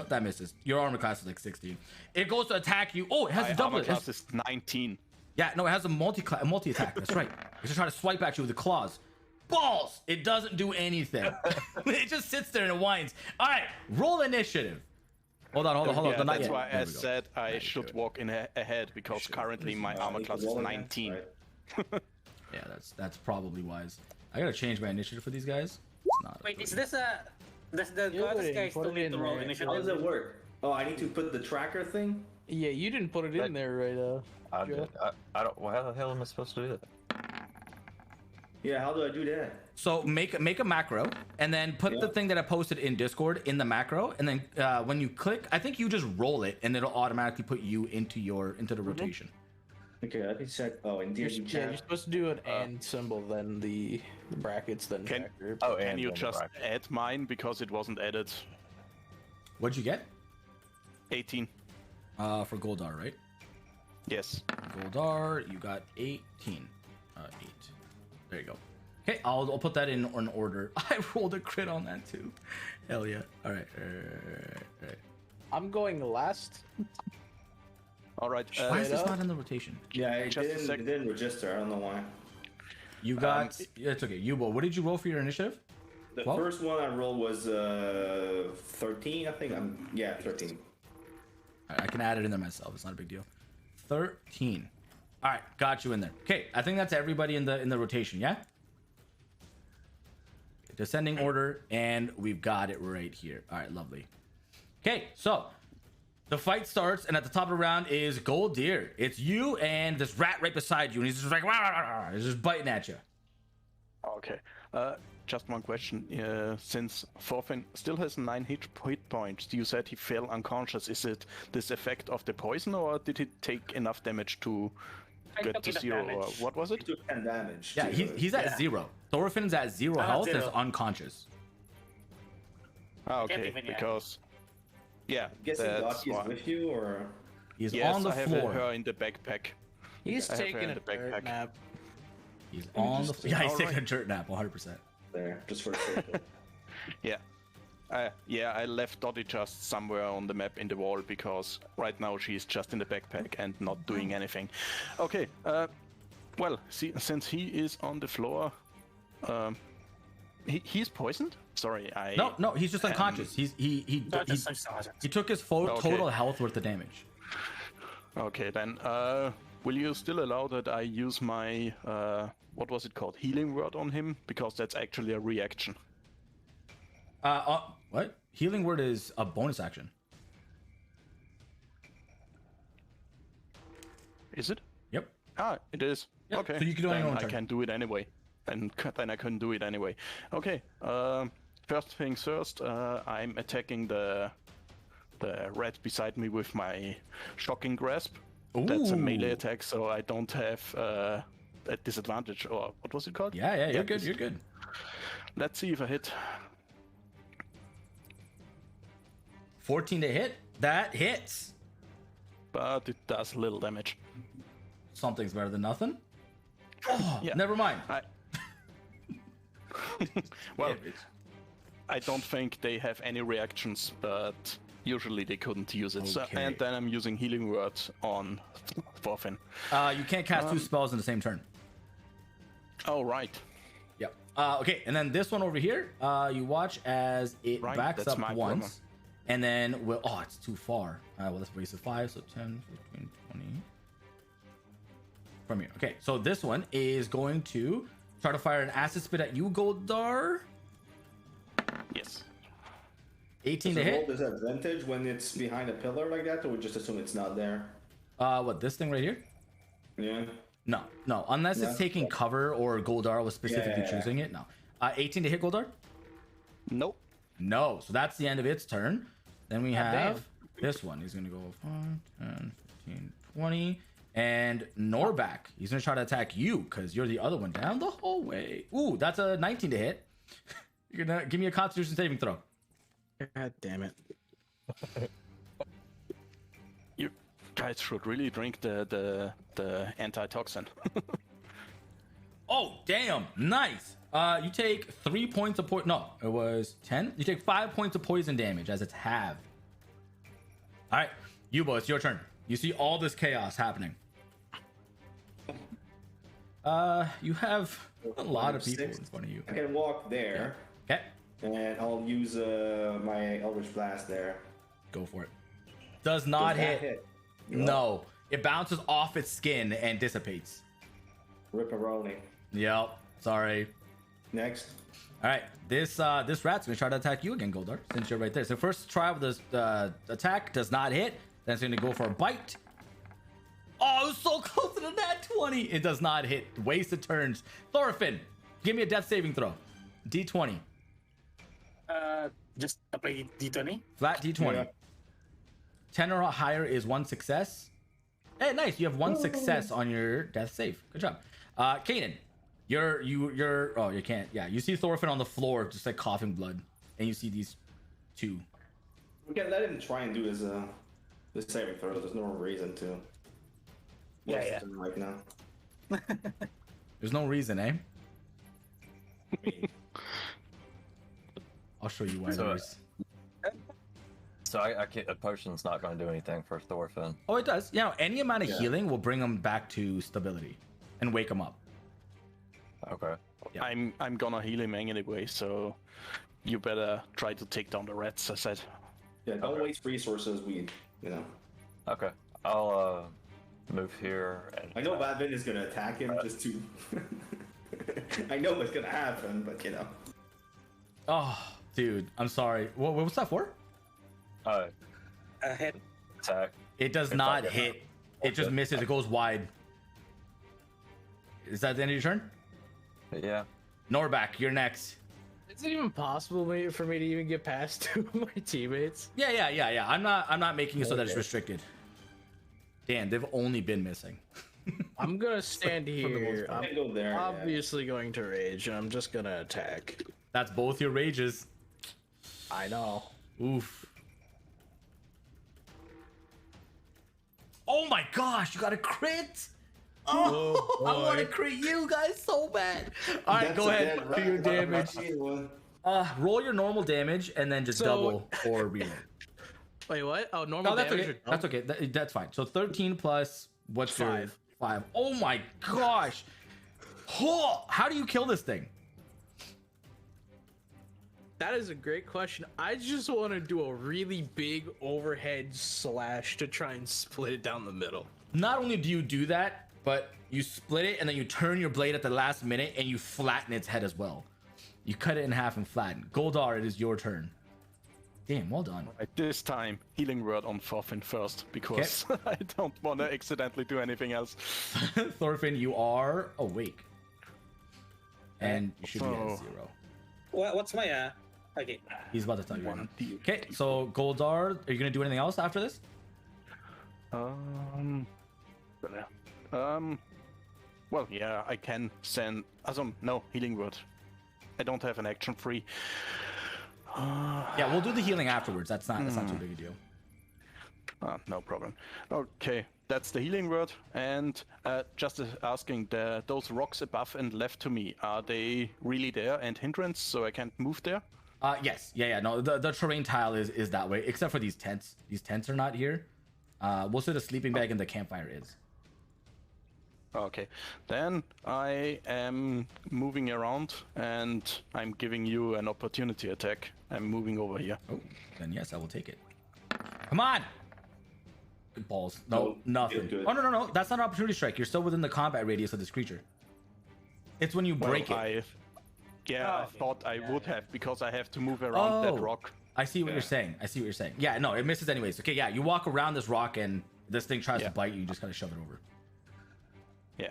That misses. Your armor class is like 16. It goes to attack you. Oh, it has My a double. armor class is 19. Yeah, no, it has a multi attack. That's right. It's just trying to swipe at you with the claws. Balls! It doesn't do anything. It just sits there and it whines. All right, roll initiative. Hold on. Yeah, Not that's yet. why There I we go. said I should walk in ahead because currently my armor class is 19. Yeah, that's probably wise. I gotta change my initiative for these guys. It's not. Wait, is this the goddess guy still need to roll How does initiative? it work? Oh, I need to put the tracker thing? Yeah, you didn't put it in there, right? I Joe? don't. Well, how the hell am I supposed to do that? Yeah, how do I do that? So make a macro and then put the thing that I posted in Discord in the macro, and then when you click, I think you just roll it and it'll automatically put you into the rotation. Okay, let me check. Oh, in You're, DMG yeah, chat. you're supposed to do an and symbol, then the brackets, then Can- tracker. Oh, Can and you then the just bracket. add mine because it wasn't added? What'd you get? 18. For Goldar, right? Yes. Goldar, you got 18. 8. There you go. Okay, I'll put that in order. I rolled a crit on that too. Hell yeah. All right. I'm going last. All right. Why is this up. not in the rotation? Yeah, it Just a didn't, sec. it didn't register. I don't know why. You got. It's okay. Yubo, what did you roll for your initiative? The 12? first one I rolled was 13, I think. 13. I can add it in there myself. It's not a big deal. 13. All right, got you in there. Okay, I think that's everybody in the rotation. Yeah. Descending order, and we've got it right here. All right, lovely. Okay, so the fight starts, and at the top of the round is Goldir. It's you and this rat right beside you, and he's just like, rah, rah, rah, rah. He's just biting at you. Okay. just one question. Since Thorfinn still has 9 hit points, you said he fell unconscious. Is it this effect of the poison, or did he take enough damage to get to 0? Or what was He it? took 10 damage. Yeah, he's at Yeah. 0. Thorfinn's at 0 health and is 0. unconscious. Ah, okay, even, yeah. because yeah, Guessing that's Doc is why. with you, or He's Yes, on the I have floor. her in the backpack. He's I have her taking in a the dirt backpack. nap. He's on the floor. Yeah, he's All taking a right. dirt nap, 100%. there, just for the sake of Yeah. Yeah, I left Dottie just somewhere on the map in the wall because right now she's just in the backpack and not doing anything. Okay, well, since he is on the floor, he's poisoned? Sorry, I... No, he's just unconscious. He took his total health worth of damage. Okay, then, will you still allow that I use my, what was it called? Healing word on him? Because that's actually a reaction. What? Healing word is a bonus action. Is it? Yep. Ah, it is. Yep, Okay. so you can do it on your then own I turn. can do it anyway. And then I couldn't do it anyway. Okay. First things first. I'm attacking the rat beside me with my shocking grasp. That's a melee Ooh. attack, so I don't have a disadvantage. Or what was it called? Yeah, you're good. this- You're good. Let's see if I hit. 14 to hit. That hits. But it does little damage. Something's better than nothing. Oh, Yeah. never mind. Well, I don't think they have any reactions, but usually they couldn't use it. So, Okay. and then I'm using healing words on Thorfinn. You can't cast 2 spells in the same turn. Oh, right. Yep. Okay, and then this one over here, you watch as it Right, backs that's up my once, problem. and then it's too far. Well, let's raise to 5, so 10, 15, 20. From here. Okay, so this one is going to try to fire an acid spit at you, Goldar. Yes. 18 Does to it roll hit. disadvantage when it's behind a pillar like that, or we just assume it's not there? What, this thing right here? Yeah. No, unless it's No? taking cover or Goldar was specifically Yeah. choosing it. No. 18 to hit, Goldar? Nope. No, so that's the end of its turn. Then we have this one. He's going to go 5, 10, 15, 20. And Norback, he's going to try to attack you because you're the other one down the hallway. Ooh, that's a 19 to hit. You're going to give me a Constitution saving throw. God damn it. You guys should really drink the antitoxin. Oh, damn. Nice. You take 3 points of poison. No, it was 10. You take 5 points of poison damage as it's halved. All right, Yubo, it's your turn. You see all this chaos happening. You have a lot of people in front of you. I can walk there, Okay, and I'll use my Eldritch Blast there. go for it. Does not Does that hit. No. No, it bounces off its skin and dissipates. Rip-a-rolling. Yep, sorry. Next. All right, this rat's gonna try to attack you again, Goldar, since you're right there. So first try with this attack does not hit. Then it's gonna go for a bite. Oh, it was so close to the nat 20. It does not hit. Wasted turns. Thorfinn, give me a death saving throw. D20. Just apply D20. Flat D20. Yeah. 10 or higher is 1 success. Hey, nice. You have 1 success on your death save. Good job. Kanan, you're oh, you can't. Yeah, you see Thorfinn on the floor just like coughing blood, and you see these 2. We can let him try and do his saving throw. There's no reason to. Yeah, waste yeah. him right now. There's no reason, eh? I'll show you why So- there is. So I can't, a potion's not going to do anything for Thorfinn. Oh, it does. Yeah, any amount of Yeah. healing will bring him back to stability and wake him up. Okay. Yeah. I'm gonna heal him anyway, so you better try to take down the rats, I said. Yeah, don't Okay. waste resources. Okay. I'll move here. And I know Vavin is gonna attack him just to. I know what's gonna happen, but Oh, dude, I'm sorry. What was that for? Hit. Attack. It does If I not get hit. that. It just Okay. misses. It goes wide. Is that the end of your turn? Yeah. Norback, you're next. Is it even possible for me to even get past 2 of my teammates? Yeah. I'm not making it so that it's Okay. restricted. Dan, they've only been missing. I'm gonna stand here. I I'm can go there. yeah. obviously going to rage, and I'm just gonna attack. That's both your rages. I know. Oof. Oh my gosh, you got a crit! Oh, I want to crit you guys so bad. All right, That's go a ahead. dead Do your rat. damage. I've seen one. Roll your normal damage and then just So- double or reroll. Wait, what? Oh, normal No, that's damage. okay. That's okay. That's fine. So 13 plus what's your 5. 5? Oh my gosh! Oh, how do you kill this thing? That is a great question. I just want to do a really big overhead slash to try and split it down the middle. Not only do you do that, but you split it and then you turn your blade at the last minute and you flatten its head as well. You cut it in half and flatten. Goldar, it is your turn. Damn, well done. Right, this time, healing word on Thorfinn first, because I don't want to accidentally do anything else. Thorfinn, you are awake. And you should be at Oh. 0. What's my okay? He's about to tell you right now. 1d. Okay, so Goldar, are you gonna do anything else after this? Well, yeah, I can send. No, healing word. I don't have an action free. Yeah, we'll do the healing afterwards. That's not too big a deal. No problem. Okay, that's the healing word. And just asking, those rocks above and left to me, are they really there and hindrance, so I can't move there? Yes, yeah. No, the terrain tile is that way, except for these tents. These tents are not here. We'll say the sleeping bag and the campfire is. Okay, then I am moving around and I'm giving you an opportunity attack. I'm moving over here. Oh, then yes, I will take it. Come on! Good balls. No, Oh, nothing. good. Oh, no. That's not an opportunity strike. You're still within the combat radius of this creature. It's when you break it. I Oh, thought I would yeah. have, because I have to move around Oh. that rock. I see what you're saying. Yeah, no, it misses anyways. Okay, yeah, you walk around this rock and this thing tries to Yeah. bite you. You just gotta shove it over. Yeah.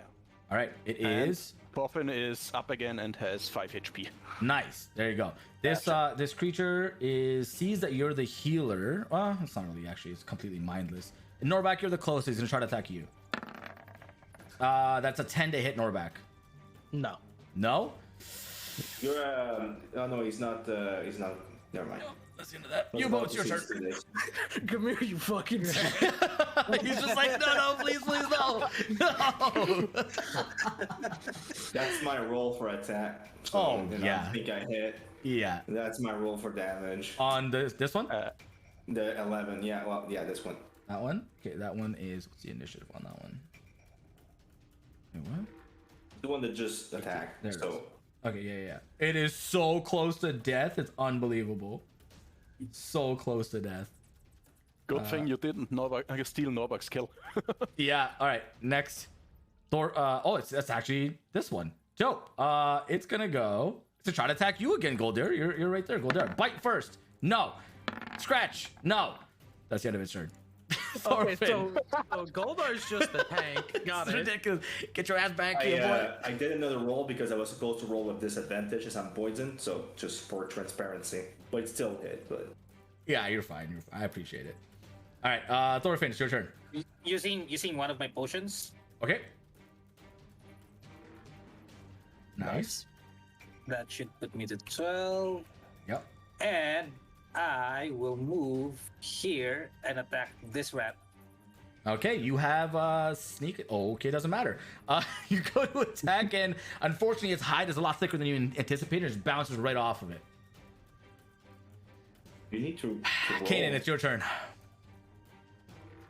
All right, it And is Thorfinn is up again and has 5 HP. nice. There you go. This this creature sees that you're the healer. Well, it's not really actually. It's completely mindless. And Norback, you're the closest. He's gonna try to attack you. That's a 10 to hit Norback. No. No. You're oh no, he's not. He's not. Never mind. That's the end of that. I was You about both to your turn. say this. Come here, you fucking rat. He's just like, no, please, no. That's my roll for attack. Oh, then yeah. I think I hit. Yeah. That's my roll for damage. On this one. The 11. Yeah. Well, yeah. This one. That one. Okay, that one is what's the initiative on that one? Wait, what? The one that just attacked. There it So is. Okay, yeah. It is so close to death. It's unbelievable. So close to death. Good thing you didn't steal Norback's kill. Yeah. All right. Next. Thor. That's actually this one. Joe. It's gonna go to try to attack you again, Goldir. You're right there, Goldir. Bite first. No. Scratch. No. That's the end of its turn. Okay, Thorfinn. so Goldar's just a tank. Got It's it. ridiculous. Get your ass back here, boy. I did another roll because I was supposed to roll with disadvantage as I'm poisoned. So just for transparency, but it still hit. But Yeah, you're fine. I appreciate it. All right, Thorfinn, it's your turn. Using one of my potions. Okay. Nice. That should put me to 12. Yep. And I will move here and attack this rat. Okay, you have sneak. Oh, okay, doesn't matter. You go to attack, and unfortunately, its hide is a lot thicker than you anticipated. It just bounces right off of it. you need to roll. Kanan, it's your turn.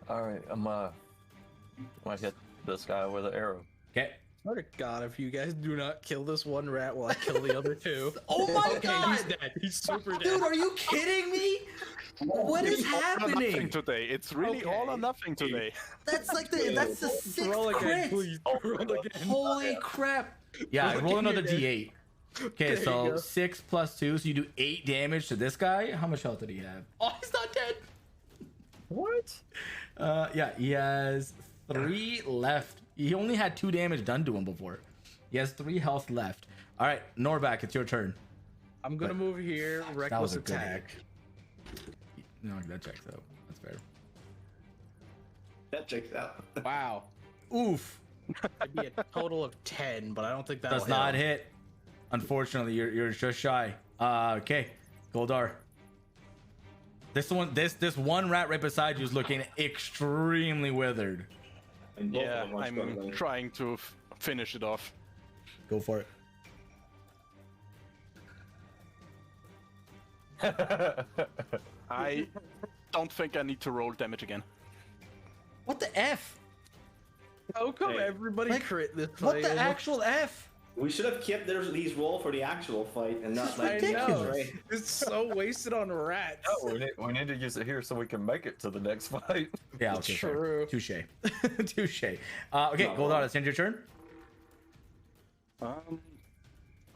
All right, I'm gonna hit this guy with an arrow. Okay. Swear to God, if you guys do not kill this one rat while I kill the other two. Oh my Okay, God! he's dead. He's super dead. Dude, are you kidding me? What is It's all or nothing happening? today. It's really all or nothing today. That's the sixth Roll again, crit. please. Roll again. Holy crap! Yeah, Roll roll again, another man. d8. Okay, There you so go. 6 plus 2, so you do 8 damage to this guy. How much health did he have? Oh, he's not dead. What? Yeah, he has 3 left. He only had 2 damage done to him before. He has 3 health left. All right, Norback, it's your turn. I'm gonna But move here. was Reckless a good attack. No, that checks out. That's fair. That checks out. Wow. Oof. It'd be a total of 10, but I don't think that Does not hit. Unfortunately, you're just shy. Okay, Goldar. This one rat right beside you is looking extremely withered. And both of Yeah, them are I'm struggling. trying to finish it off. Go for it. I don't think I need to roll damage again. What the F? How come Hey. everybody Like, crit this What fight? the actual F? We should have kept these roll for the actual fight and not like I know. ridiculous. It's so wasted on rats. No, we need to use it here so we can make it to the next fight. Yeah, okay, fair. True. Touche. Touche. Okay, Goldar, it's your turn.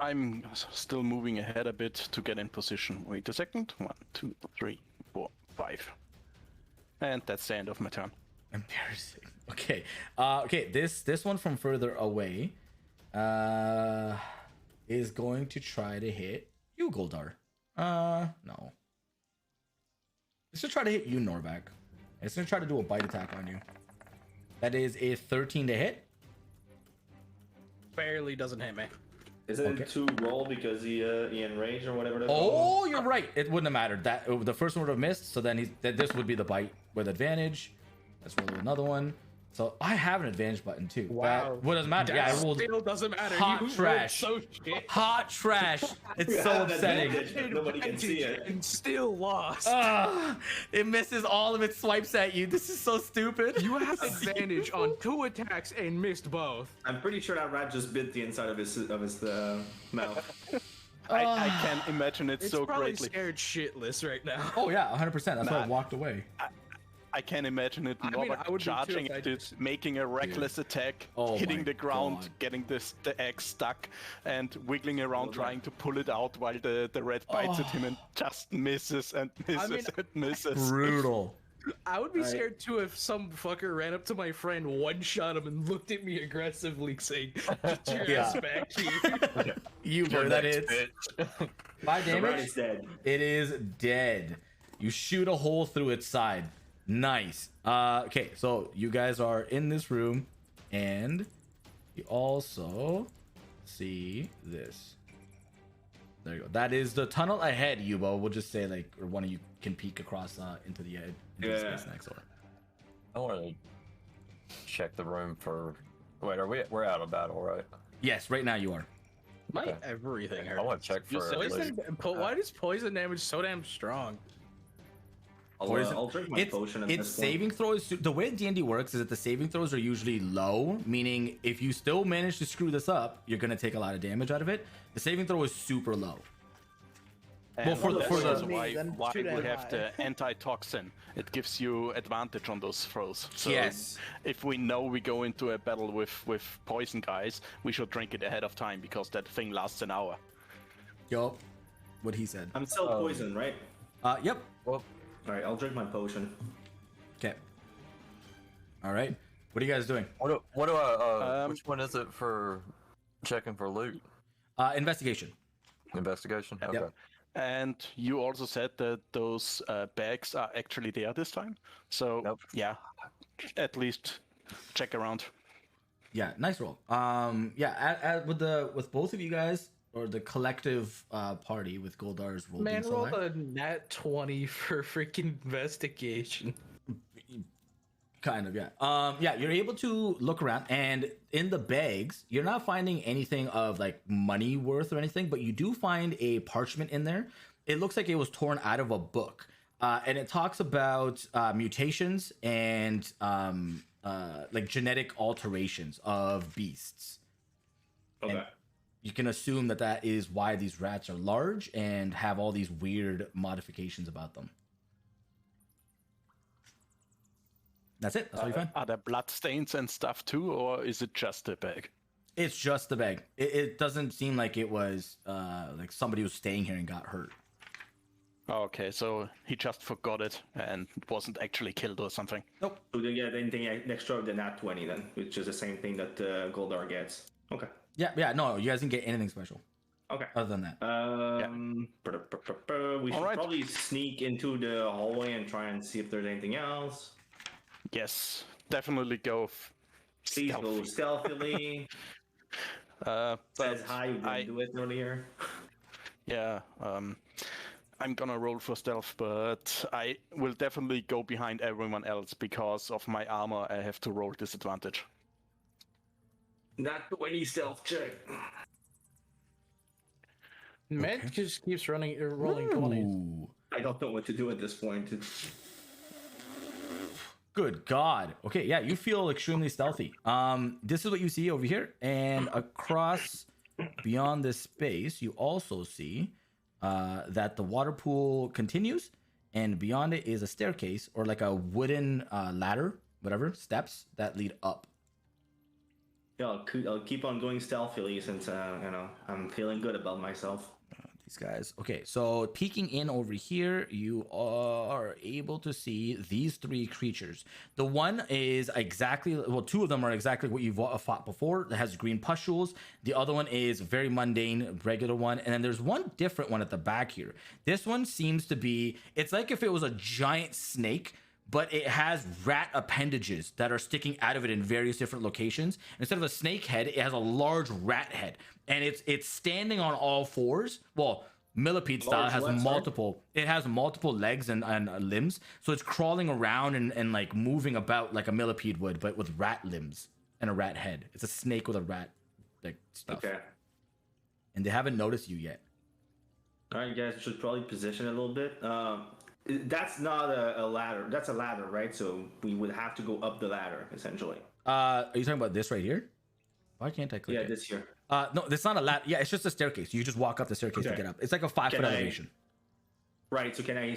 I'm still moving ahead a bit to get in position. Wait a second. 1, 2, 3, 4, 5. And that's the end of my turn. Embarrassing. Okay. Okay, this one from further away is going to try to hit you, Goldar. No. It's gonna try to hit you, Norvac. It's gonna try to do a bite attack on you. That is a 13 to hit. Barely doesn't hit me. Isn't it 2 roll because he enraged or whatever? that's Oh, called? you're right. It wouldn't have mattered. That the first one would have missed. So then this would be the bite with advantage. Let's roll another one. So I have an advantage button too. Wow. What doesn't matter? Yeah, I rolled Still doesn't matter. hot You rolled trash. So shit. hot trash. It's You so have an upsetting. advantage, but nobody can see it. And still lost. It misses all of its swipes at you. This is so stupid. You have advantage on 2 attacks and missed both. I'm pretty sure that rat just bit the inside of his mouth. I can imagine it It's so probably greatly. scared shitless right now. Oh yeah, 100%. That's why I walked away. I can imagine it. I mean, Norbert I would be too charging if I at it, just- making a reckless attack, Oh hitting my the ground, God. getting the egg stuck, and wiggling around trying to pull it out while the rat bites at him and just misses and misses mean, and misses. Brutal. I would be scared too if some fucker ran up to my friend, one-shot him, and looked at me aggressively, saying, "Get your Yeah. ass back here." You Your were that next hits. bitch. 5 The rat damage. is dead. It is dead. You shoot a hole through its side. Nice. Okay, so you guys are in this room, and you also see this. There you go. That is the tunnel ahead, Yubo. We'll just say like, or one of you can peek across into the space next door. I want to check the room for. Wait, we're out of battle, right? Yes, right now you are. My Okay. everything hurts. I want to check for. Why is poison damage so damn strong? Poison- I'll drink my It's potion at its this point. saving throws. The way D&D works is that the saving throws are usually low, meaning if you still manage to screw this up, you're gonna take a lot of damage out of it. The saving throw is super low. And for the- that's for the- also why Then we shoot it have high. the antitoxin. It gives you advantage on those throws. So Yes. if we know we go into a battle with poison guys, we should drink it ahead of time because that thing lasts an hour. Yup. What he said. I'm still poisoned, right? Yep. Well, All right, I'll drink my potion. Okay. All right. What are you guys doing? what do I? Which one is it for checking for loot? Investigation. Investigation. Okay. Yep. And you also said that those bags are actually there this time. So Nope. yeah, at least check around. Yeah. Nice roll. Yeah. With both of you guys, or the collective party with Goldar's roll Man, being so rolled high. a nat 20 for freaking investigation. Kind of, yeah. Yeah, you're able to look around, and in the bags, you're not finding anything of like money worth or anything, but you do find a parchment in there. It looks like it was torn out of a book, and it talks about mutations and like genetic alterations of beasts. Okay. And you can assume that that is why these rats are large and have all these weird modifications about them. That's it. That's all you find. Are there blood stains and stuff too, or is it just a bag? It's just the bag. It doesn't seem like it was like somebody was staying here and got hurt. Okay, so he just forgot it and wasn't actually killed or something. Nope. So they get anything extra than that 20 then, which is the same thing that Goldar gets. Okay. Yeah, no, you guys didn't get anything special. Okay. Other than that, We should Alright. probably sneak into the hallway and try and see if there's anything else. Yes, definitely go. Please go stealthily. But Says hi, you didn't do it earlier. yeah, I'm gonna roll for stealth, but I will definitely go behind everyone else because of my armor. I have to roll disadvantage. Not 20 stealth check. Med just keeps rolling 20s. Ooh. I don't know what to do at this point. Good God. Okay, yeah, you feel extremely stealthy. This is what you see over here, and across beyond this space, you also see that the water pool continues, and beyond it is a staircase or like a wooden ladder, whatever, steps that lead up. Yeah, I'll keep on going stealthily since I'm feeling good about myself. These guys. Okay, so peeking in over here, you are able to see these three creatures. The one is exactly, well, two of them are exactly what you've fought before. That has green pustules. The other one is very mundane, regular one. And then there's one different one at the back here. This one seems to be, it's like if it was a giant snake, but it has rat appendages that are sticking out of it in various different locations. Instead of a snake head, it has a large rat head, and it's standing on all fours. Well, millipede style Large has what, sorry? multiple. It has multiple legs and limbs, so it's crawling around and like moving about like a millipede would, but with rat limbs and a rat head. It's a snake with a rat like stuff. Okay. And they haven't noticed you yet. All right, guys, should probably position a little bit. That's not a ladder. That's a ladder, right? So we would have to go up the ladder, essentially. Are you talking about this right here? Why can't I click Yeah, it? this here. No, it's not a ladder. Yeah, it's just a staircase. You just walk up the staircase to Okay. get up. It's like a 5 foot Can I- elevation. Right. So can I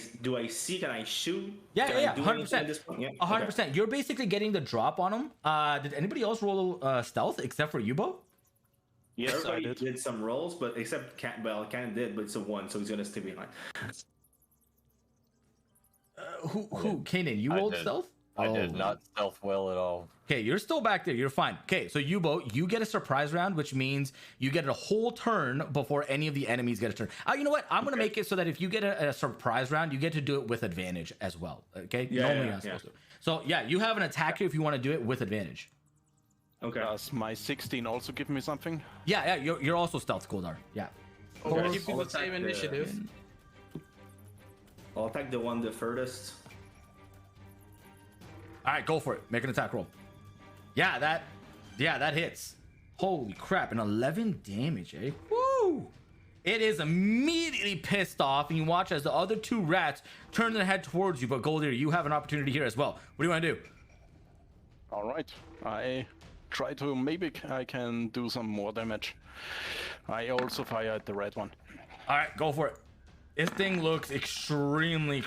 shoot? Yeah, Can I yeah, do 100%. anything at this point? Yeah. 100%. You're basically getting the drop on them. Did anybody else roll stealth except for Yubo? Yes, Everybody I did. some rolls, but except Ken did, but it's a 1, so he's gonna stay behind. Who? Kanan, you I rolled did. stealth? I did Oh. not stealth well at all. Okay, you're still back there. You're fine. Okay, so Yubo, you get a surprise round, which means you get a whole turn before any of the enemies get a turn. You know what? I'm gonna make it so that if you get a surprise round, you get to do it with advantage as well. Okay? Yeah, Normally yeah, you're not yeah. supposed to. So yeah, you have an attack here if you want to do it with advantage. Okay. Does my 16 also give me something? Yeah, you're also stealth, Goldar. Yeah. Okay. Keeping I'll the same attack initiative. I'll attack the one the furthest. All right, go for it. Make an attack roll. Yeah, that hits. Holy crap! And 11 damage, eh? Woo! It is immediately pissed off, and you watch as the other two rats turn their head towards you. But Goldir, you have an opportunity here as well. What do you want to do? All right, I try to, maybe I can do some more damage. I also fire at the red one. All right, go for it. This thing looks extremely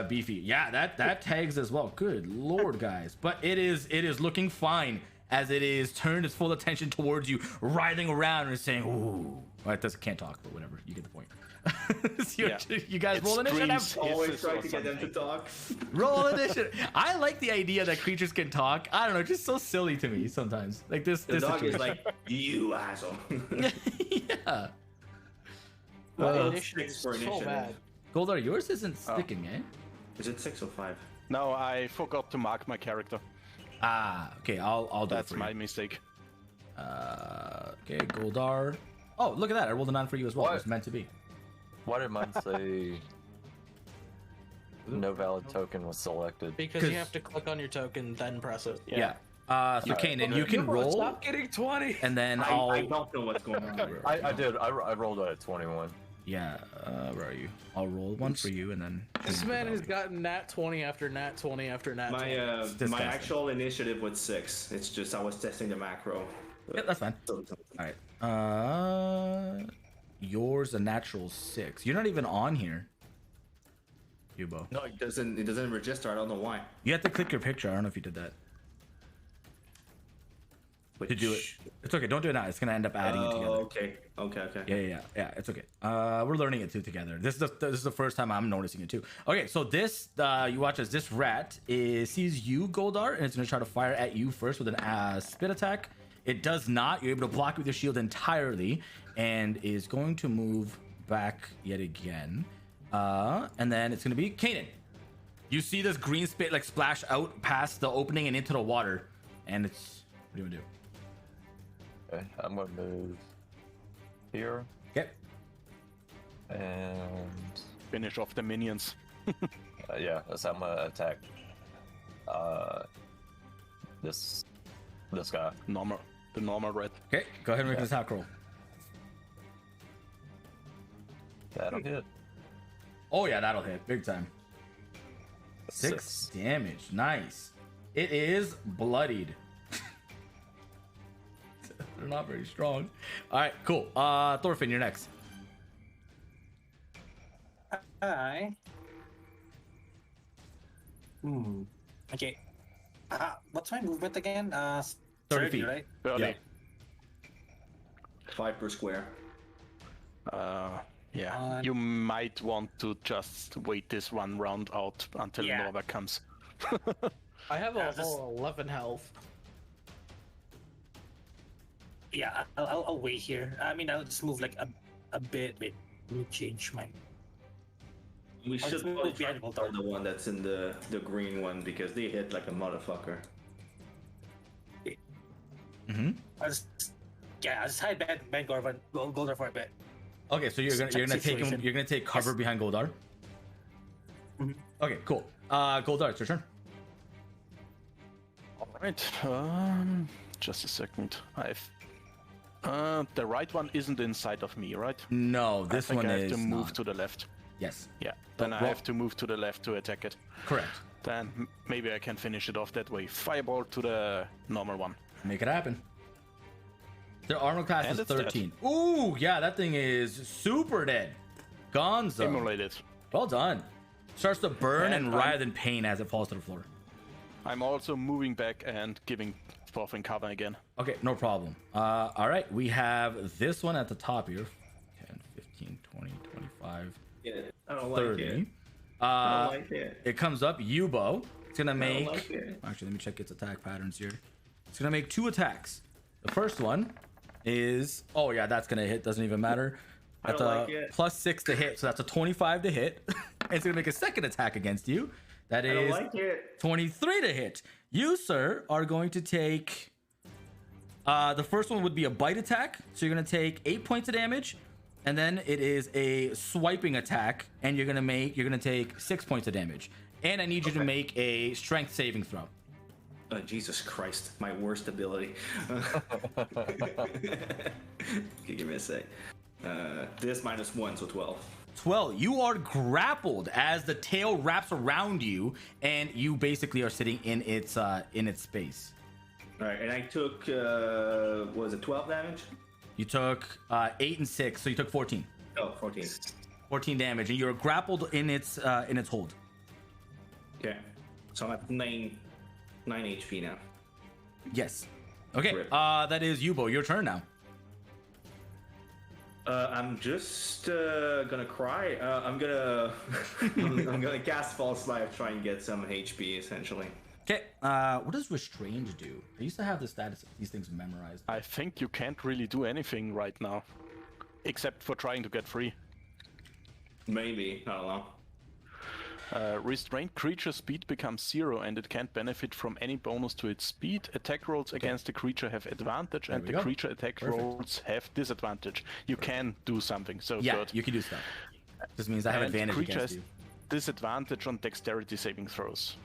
beefy. Yeah, that tags as well. Good lord, guys. But it is looking fine as it is turned its full attention towards you, writhing around and saying, "Ooh." Well, it doesn't can't talk, but whatever. You get the point. So you guys roll initiative. screams. Always Hisses try or to get them to something. talk. Roll initiative. I like the idea that creatures can talk. I don't know, just so silly to me sometimes. Like this. The this dog is situation. like, you asshole. Yeah. My Well, initiative is 6 for so initiative. bad. Goldar, yours isn't sticking, eh? Is it 6 or 5? No, I forgot to mark my character. Okay, I'll do That's it for my you. mistake. Okay, Goldar. Oh, look at that! I rolled a 9 for you as well. What? It was meant to be. Why did mine say no valid token was selected? Because 'Cause- you have to click on your token, then press it. Yeah. So Kanan, you can roll, Stop getting 20. and then I I'll. don't know what's going on here. I did. I rolled at 21. Yeah. Where are you? I'll roll one for you, and then. This man has gotten nat 20 after nat 20 after nat 20. My disgusting. my actual initiative was 6. It's just I was testing the macro. Yeah, that's fine. So- All right. Yours a natural 6. You're not even on here, Yubo. No, it doesn't register. I don't know why. You have to click your picture. I don't know if you did that. To do it. It's okay. Don't do it now. It's gonna end up adding it together. Okay. Yeah. It's okay. We're learning it too together. This is the first time I'm noticing it too. Okay, so this you watch as this rat sees you, Goldar, and it's gonna try to fire at you first with an spit attack. It does not. You're able to block with your shield entirely, and is going to move back yet again. And then it's going to be Kanan. You see this green spit like splash out past the opening and into the water, and it's what do you want to do? Okay, I'm gonna move here Okay. and Finish off the minions. yeah, that's how I'm gonna attack. This guy. The normal red. Okay. Go ahead and make Yeah. this attack roll. That'll hit. Oh yeah, that'll hit big time. 6 damage. Nice. It is bloodied. They're not very strong. All right, cool. Thorfinn, you're next. Hi. Okay. What's my movement again? 30 feet. right? Yeah. 5 per square. Yeah, you might want to just wait this one round out until Yeah. Nova comes. I have Yeah, a this- whole 11 health. Yeah, I'll wait here. I mean, I'll just move like a bit. Wait, let me change my. We I'll should just move probably try behind for the one that's in the green one because they hit like a motherfucker. I'll just hide behind Goldar for a bit. Okay, so you're gonna take him. Situation. You're gonna take cover Yes. behind Goldar. Okay, cool. Goldar, it's your turn. All right. Just a second. I've. The right one isn't inside of me, right? No, this I think one I have is to move not. to the left. Yes, Yeah. Then I roll. have to move to the left to attack it. correct. Then maybe I can finish it off that way. Fireball to the normal one. Make it happen. Their armor class And is it's dead. 13. Ooh, yeah, that thing is super dead. Gonzo. Immolated. Well done. Starts to burn and And writhe in pain as it falls to the floor. I'm also moving back and giving Thorfinn cover again. Okay, no problem. All right, we have this one at the top here. 10, 15, 20, 25, Yeah, I don't 30. like it. I Uh, don't like it. it comes up, Yubo. It's gonna I don't make. like it. Actually, let me check its attack patterns here. It's gonna make 2 attacks. The first one is. Oh yeah, that's gonna hit. Doesn't even matter. I That's don't a like it. +6 to hit, so that's a 25 to hit. It's gonna make a second attack against you. That I don't is like it. 23 to hit. You, sir, are going to take. The first one would be a bite attack, so you're gonna take 8 points of damage, and then it is a swiping attack, and you're gonna take 6 points of damage. And I need you to make a strength saving throw. Jesus Christ, my worst ability. Okay, give me a sec. This -1, so 12. 12. You are grappled as the tail wraps around you, and you basically are sitting in its space. All right, and I took what was it 12 damage? You took 8 and 6, so you took 14. Oh, 14. 14 damage, and you're grappled in its hold. Okay, so I'm at 9 HP now. Yes. Okay. Rip. That is Yubo. Your turn now. I'm just gonna cry. I'm gonna I'm gonna cast False Life, try and get some HP essentially. Okay. What does Restrained do? I used to have the status of these things memorized. I think you can't really do anything right now, except for trying to get free. Maybe, I don't know. Restrained creature speed becomes 0 and it can't benefit from any bonus to its speed. Attack rolls against the creature have advantage and we the go. creature attack Perfect. rolls have disadvantage. You can do something, so Yeah, good. you can do stuff. This means I have And advantage creature against has you. disadvantage on dexterity saving throws.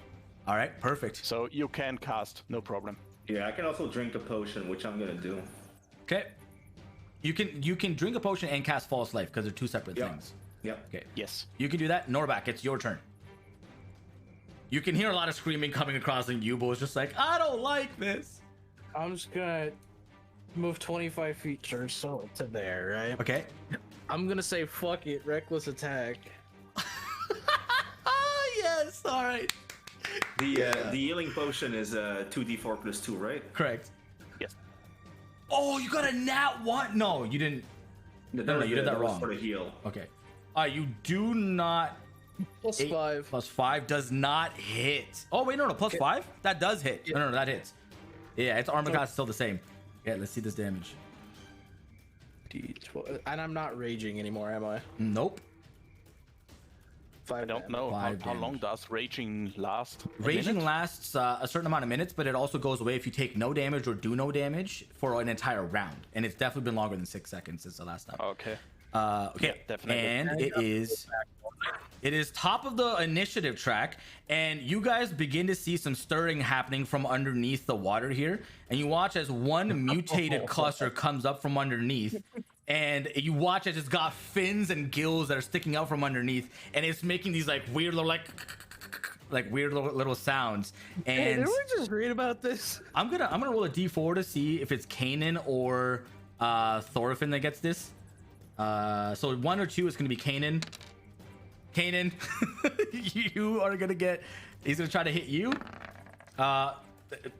All right. Perfect. So you can cast, no problem. Yeah, I can also drink a potion, which I'm gonna do. Okay. You can drink a potion and cast False Life because they're 2 separate Yeah. things. Yep. Okay. Yes. You can do that. Norbak, it's your turn. You can hear a lot of screaming coming across, and Yubo is just like, I don't like this. I'm just gonna move 25 feet or so to there, right? Okay. I'm gonna say fuck it, reckless attack. Ah, yes. All right. The healing potion is 2d4 plus 2, right? Correct. Yes. Oh, you got a nat 1. No, you didn't. No, you did that was wrong. for the heal. Okay. You do not. Plus 8 5. plus 5 does not hit. Oh wait, no, plus 5 that does hit. No, that hits. Yeah, its armor class is still the same. Yeah, let's see this damage. D12. And I'm not raging anymore, am I? Nope. I don't know how long does raging last. Raging lasts a certain amount of minutes, but it also goes away if you take no damage or do no damage for an entire round. And it's definitely been longer than 6 seconds since the last time. Okay. Okay, Yeah, definitely. and it is top of the initiative track, and you guys begin to see some stirring happening from underneath the water here, and you watch as one mutated cluster comes up from underneath, and you watch as it's got fins and gills that are sticking out from underneath, and it's making these like weird little weird little sounds. And Hey, did we just read about this? I'm gonna roll a d4 to see if it's Kanan or Thorfinn that gets this. So 1 or 2 is gonna be Kanan. Kanan, you are gonna get. He's gonna try to hit you.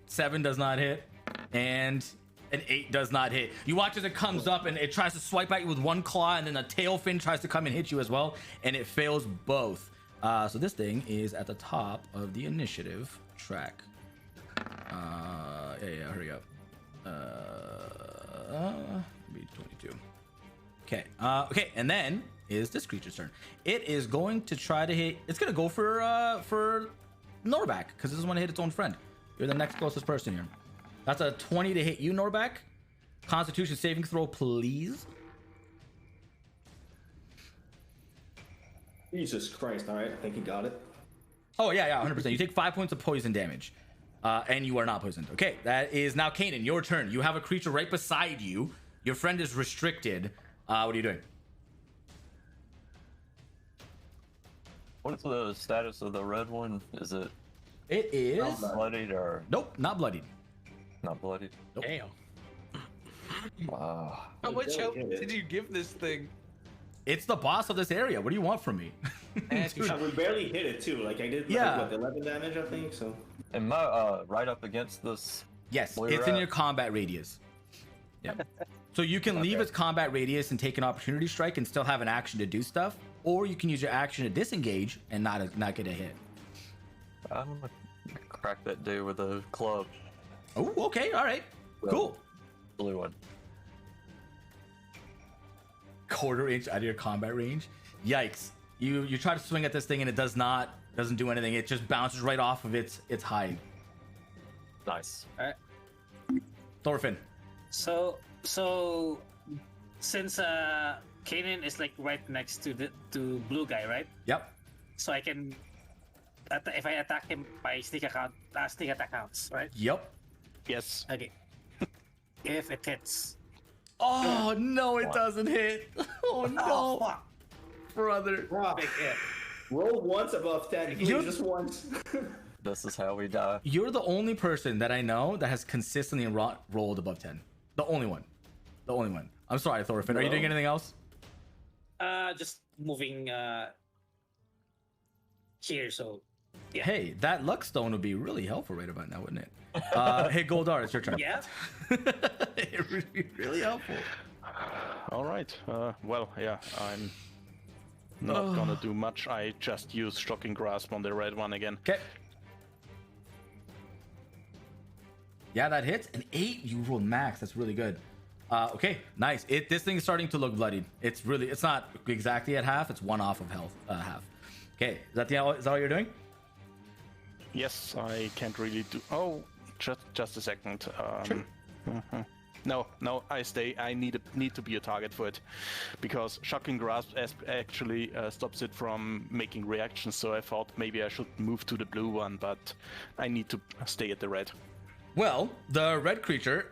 7 does not hit, and an 8 does not hit. You watch as it comes up and it tries to swipe at you with one claw, and then a tail fin tries to come and hit you as well, and it fails both. So this thing is at the top of the initiative track. Yeah, hurry up. Be 22. Okay. Okay, and then is this creature's turn. It is going to try to hit. It's gonna go for Norback because it doesn't want to hit its own friend. You're the next closest person here. That's a 20 to hit you, Norback. Constitution saving throw, please. Jesus Christ! All right, I think he got it. Oh yeah, 100%. You take 5 points of poison damage, and you are not poisoned. Okay, that is now Kanan. Your turn. You have a creature right beside you. Your friend is restricted. What are you doing? What's the status of the red one? Is it It is bloodied or nope, not bloodied. not bloodied? Nope. Damn. Wow. How much help Yeah. did you give this thing? It's the boss of this area. What do you want from me? Dude, We barely hit it too. Like I did, Yeah. like, what, 11 damage, I think. So Am I right up against this? yes, Where it's you're in at? your combat radius. Yeah. So you can leave Okay. its combat radius and take an opportunity strike and still have an action to do stuff, or you can use your action to disengage and not get a hit. I'm gonna crack that dude with a club. Oh, okay, all right, cool. Blue one. Quarter inch out of your combat range. Yikes! You try to swing at this thing and it doesn't do anything. It just bounces right off of its hide. Nice. Thorfinn. So since Kanan is like right next to blue guy, right? Yep. So I can if I attack him by sneak attack counts, right? Yep. Yes. Okay. If it hits. Oh no, it doesn't hit. Oh no, Oh fuck! brother. Big hit. roll once above 10, please, You're- just once. This is how we die. You're the only person that I know that has consistently rolled above 10. The only one. The only one. I'm sorry, Thorfinn. Are you No. doing anything else? Just moving here. So yeah. Hey, that luck stone would be really helpful right about now, wouldn't it? Hey, Goldar, it's your turn. Yeah. It would be really helpful. All right. Well, yeah, I'm not gonna do much. I just use shocking grasp on the red one again. Okay. Yeah, that hits. An 8, you rolled max. That's really good. Okay, nice. This thing's starting to look bloodied. It's not exactly at half. It's 1 off of health, half. Okay, is that all you're doing? Yes, I can't really do. Oh, just a second. mhm. No, I stay. I need to be a target for it, because shocking grasp actually stops it from making reactions. So I thought maybe I should move to the blue one, but I need to stay at the red. Well, the red creature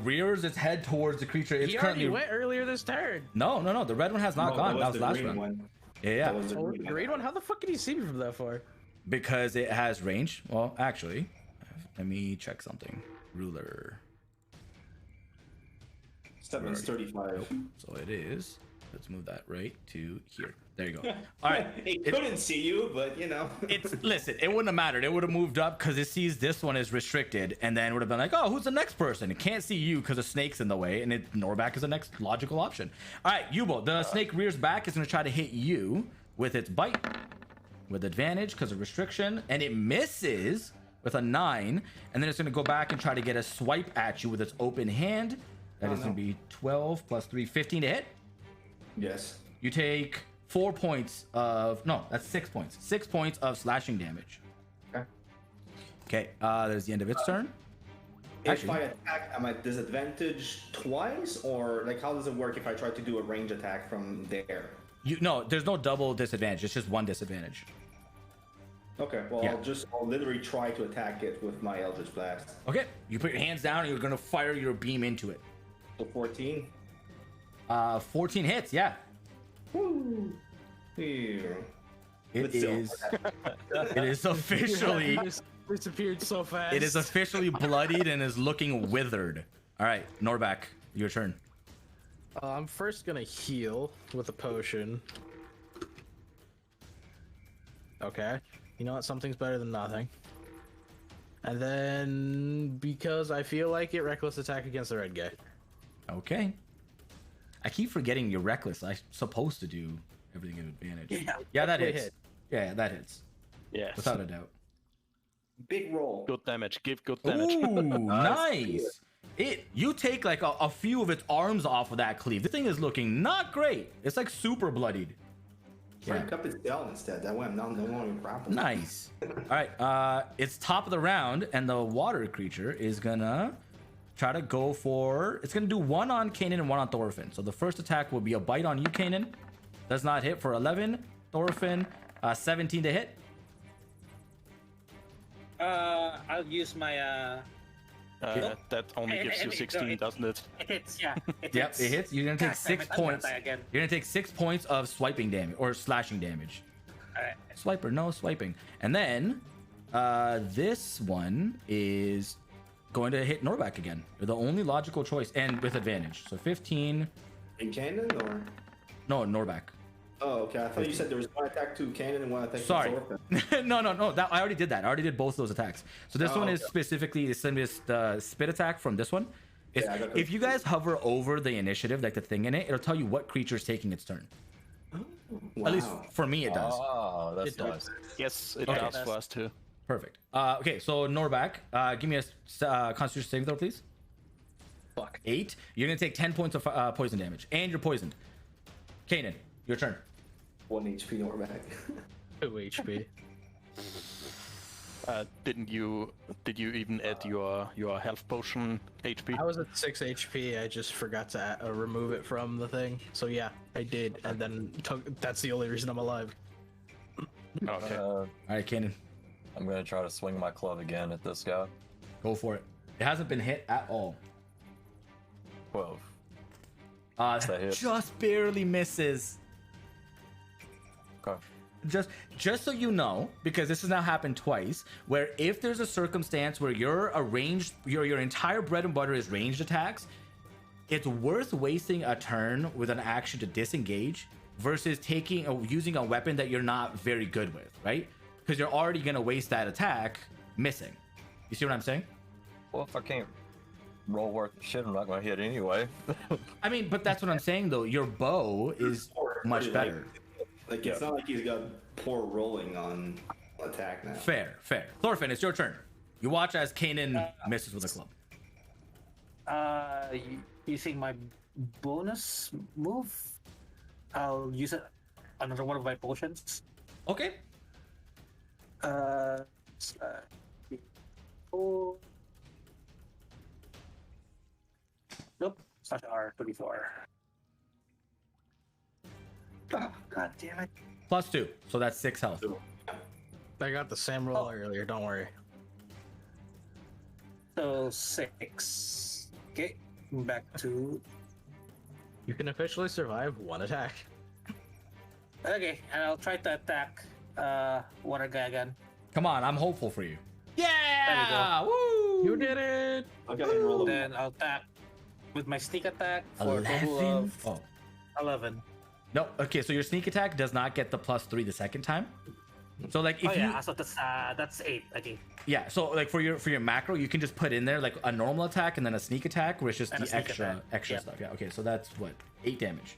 rears its head towards the creature. It's He currently already went earlier this turn. no. The red one has not No, gone. That was the last green round. one. Yeah, That was the Oh, green the green one? How the fuck can you see me from that far? because it has range. Well, actually, let me check something. Ruler. 7's 35. So it is. Let's move that right to here. There you go. All right. It couldn't see you, but you know. Listen, it wouldn't have mattered. It would have moved up because it sees this one is restricted, and then would have been like, oh, who's the next person? It can't see you because a snake's in the way, and Norback is the next logical option. All right, Yubo, the snake rears back. Is going to try to hit you with its bite with advantage because of restriction, and it misses with a 9, and then it's going to go back and try to get a swipe at you with its open hand. That is going to be 12 plus 3, 15 to hit. Yes. You take 4 points of that's 6 points. 6 points of slashing damage. Okay, there's the end of its turn. If I attack, am I disadvantaged twice, or like how does it work if I try to do a range attack from there? No, there's no double disadvantage. It's just one disadvantage. Okay, well Yeah. I'll literally try to attack it with my Eldritch Blast. Okay, you put your hands down and you're gonna fire your beam into it. So 14. 14 hits. Yeah. Woo! Here. It But still, is. It is officially. Just disappeared so fast. It is officially bloodied and is looking withered. All right, Norback, your turn. I'm first gonna heal with a potion. Okay. You know what? Something's better than nothing. And then, because I feel like it, reckless attack against the red guy. Okay. I keep forgetting you're reckless. I'm supposed to do everything at advantage. Yeah, that hits. hit. Yeah, that hits. Yes. Without a doubt. Big roll. Good damage. Give good damage. Ooh, nice. You take like a few of its arms off of that cleave. This thing is looking not great. It's like super bloodied. Break up its tail instead. That way I'm not no longer grappled. Nice. All right, it's top of the round, and the water creature is gonna try to go for. It's gonna do one on Kanan and one on Thorfinn. So the first attack will be a bite on you, Kanan. Does not hit for 11. Thorfinn, 17 to hit. I'll use my That only gives you 16, doesn't it? It hits, yeah. It Yep, it hits. You're gonna take God, 6 I'm gonna points. die again. You're gonna take 6 points of swiping damage or slashing damage. Alright. Swiper, no swiping. And then this one is going to hit Norback again. You're the only logical choice, and with advantage. So 15. In cannon or? No, Norback. Oh, okay. I thought you said there was one attack to cannon and one attack Sorry. to Thorfinn. no. That I already did that. I already did both of those attacks. So this Oh, one is okay. specifically the spit attack from this one. Yeah, I got If you guys hover over the initiative, like the thing in it, it'll tell you what creature's taking its turn. Wow. At least for me, it does. Oh, that's It does. nice. Yes, it Okay. does for us too. Perfect. Okay, so Norback, give me a Constitution saving throw, please. Fuck. 8. You're gonna take 10 points of poison damage, and you're poisoned. Kanan, your turn. 1 HP Norback. 2 HP. Did you even add your health potion HP? I was at 6 HP. I just forgot to remove it from the thing. So yeah, I did, and then that's the only reason I'm alive. Okay. All right, Kanan, I'm gonna try to swing my club again at this guy. go for it. It hasn't been hit at all. 12. That hits. Just barely misses. Okay. Just so you know, because this has now happened twice, where if there's a circumstance where your entire bread and butter is ranged attacks, it's worth wasting a turn with an action to disengage versus using a weapon that you're not very good with, right? Because you're already gonna waste that attack missing. You see what I'm saying? Well, if I can't roll worth of shit, I'm not gonna hit anyway. I mean, but that's what I'm saying though. Your bow is much better. Like it's not like he's got poor rolling on attack now. Fair. Thorfinn, it's your turn. You watch as Kanan misses with a club. Using my bonus move, I'll use another one of my potions. Okay. Nope, slash R24. Oh, God damn it. +2, so that's 6 health. I got the same roll earlier. Don't worry. So 6. Okay, back to. You can officially survive 1 attack. Okay, and I'll try to attack water guy again. Come on, I'm hopeful for you. There Yeah! Woo! You did it! I've got to roll a Then I'll attack with my sneak attack for a total 11? of Oh. 11. No, okay, so your sneak attack does not get the +3 the second time. So like if you So that's 8, I think. yeah, so like for your macro, you can just put in there like a normal attack and then a sneak attack, where it's just And a the sneak extra attack. Yeah. stuff. Yeah, okay, so that's what 8 damage.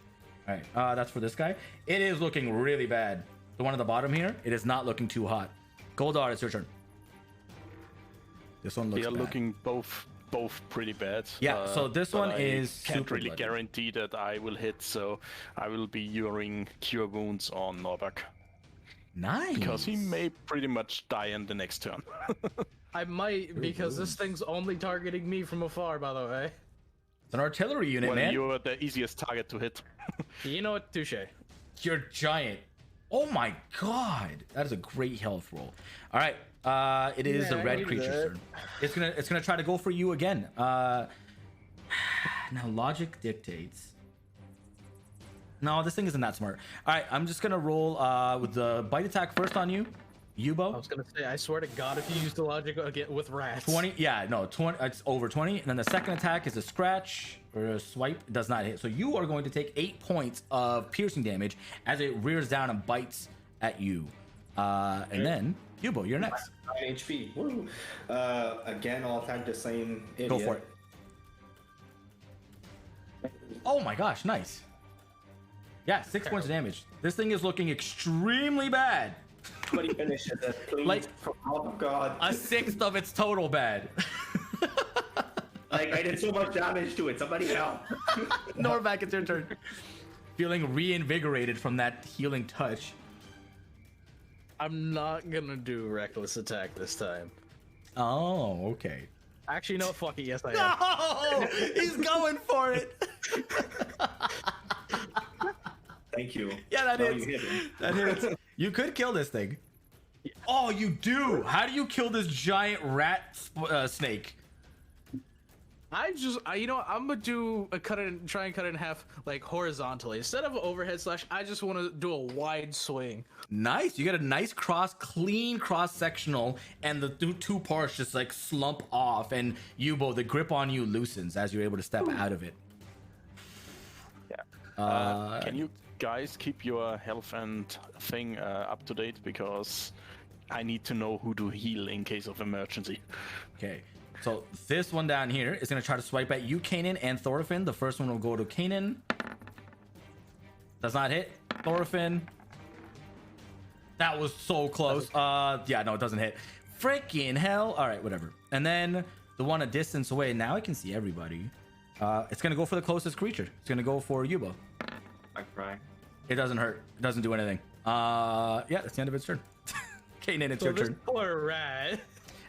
All right, that's for this guy. It is looking really bad. The one at the bottom here, it is not looking too hot. Goldar, it's your turn. This one looks They are bad. looking both pretty bad. Yeah, so this but one I is can't super really bloody. guarantee that I will hit, so I will be using Cure Wounds on Norbak. Nice. Because he may pretty much die in the next turn. I might, because this thing's only targeting me from afar, by the way. It's an artillery unit, Well, man. you're the easiest target to hit. You know what? Touche. You're giant. Oh my god, that is a great health roll. All right, it is the Yeah, I red knew creature's that. turn. It's gonna try to go for you again. Now logic dictates. No, this thing isn't that smart. All right, I'm just gonna roll with the bite attack first on you, I Yubo. was gonna say, I swear to God, if you use the logic again with rats. 20. Yeah, no, 20. It's over 20. And then the second attack is a scratch or a swipe. It does not hit. So you are going to take 8 points of piercing damage as it rears down and bites at you. And then Yubo, you're next. 9 HP. Woo. Again, I'll attack the same idiot. Go for it. Oh my gosh, nice. Yeah, 6 points of damage. This thing is looking extremely bad. Somebody finishes it, please. Like- For the love of God. A sixth of its total bad. Like, I did so much damage to it. Somebody help. Norvac, it's your turn. Feeling reinvigorated from that healing touch. I'm not gonna do reckless attack this time. Oh, okay. Actually, no, fuck it. Yes, I am. No! He's going for it. Thank you. Yeah, that Oh, hits. you hit him. That hits. You could kill this thing. Oh, you do. How do you kill this giant rat snake? You know, I'm gonna do a try and cut it in half, like horizontally instead of overhead slash. I just want to do a wide swing. Nice. You get a nice clean cross sectional, and the two parts just like slump off, and Yubo, the grip on you loosens as you're able to step out of it. Yeah. Can you guys keep your health and thing up to date? Because I need to know who to heal in case of emergency. Okay. So this one down here is going to try to swipe at you, Kanan, and Thorfinn. The first one will go to Kanan. Does not hit. Thorfinn. That was so close. Yeah, no, it doesn't hit. Freaking hell. All right, whatever. And then the one a distance away. Now I can see everybody. It's going to go for the closest creature. It's going to go for Yubo. I cry. It doesn't hurt. It doesn't do anything. Yeah, that's the end of its turn. Kanan, it's your this turn. poor rat.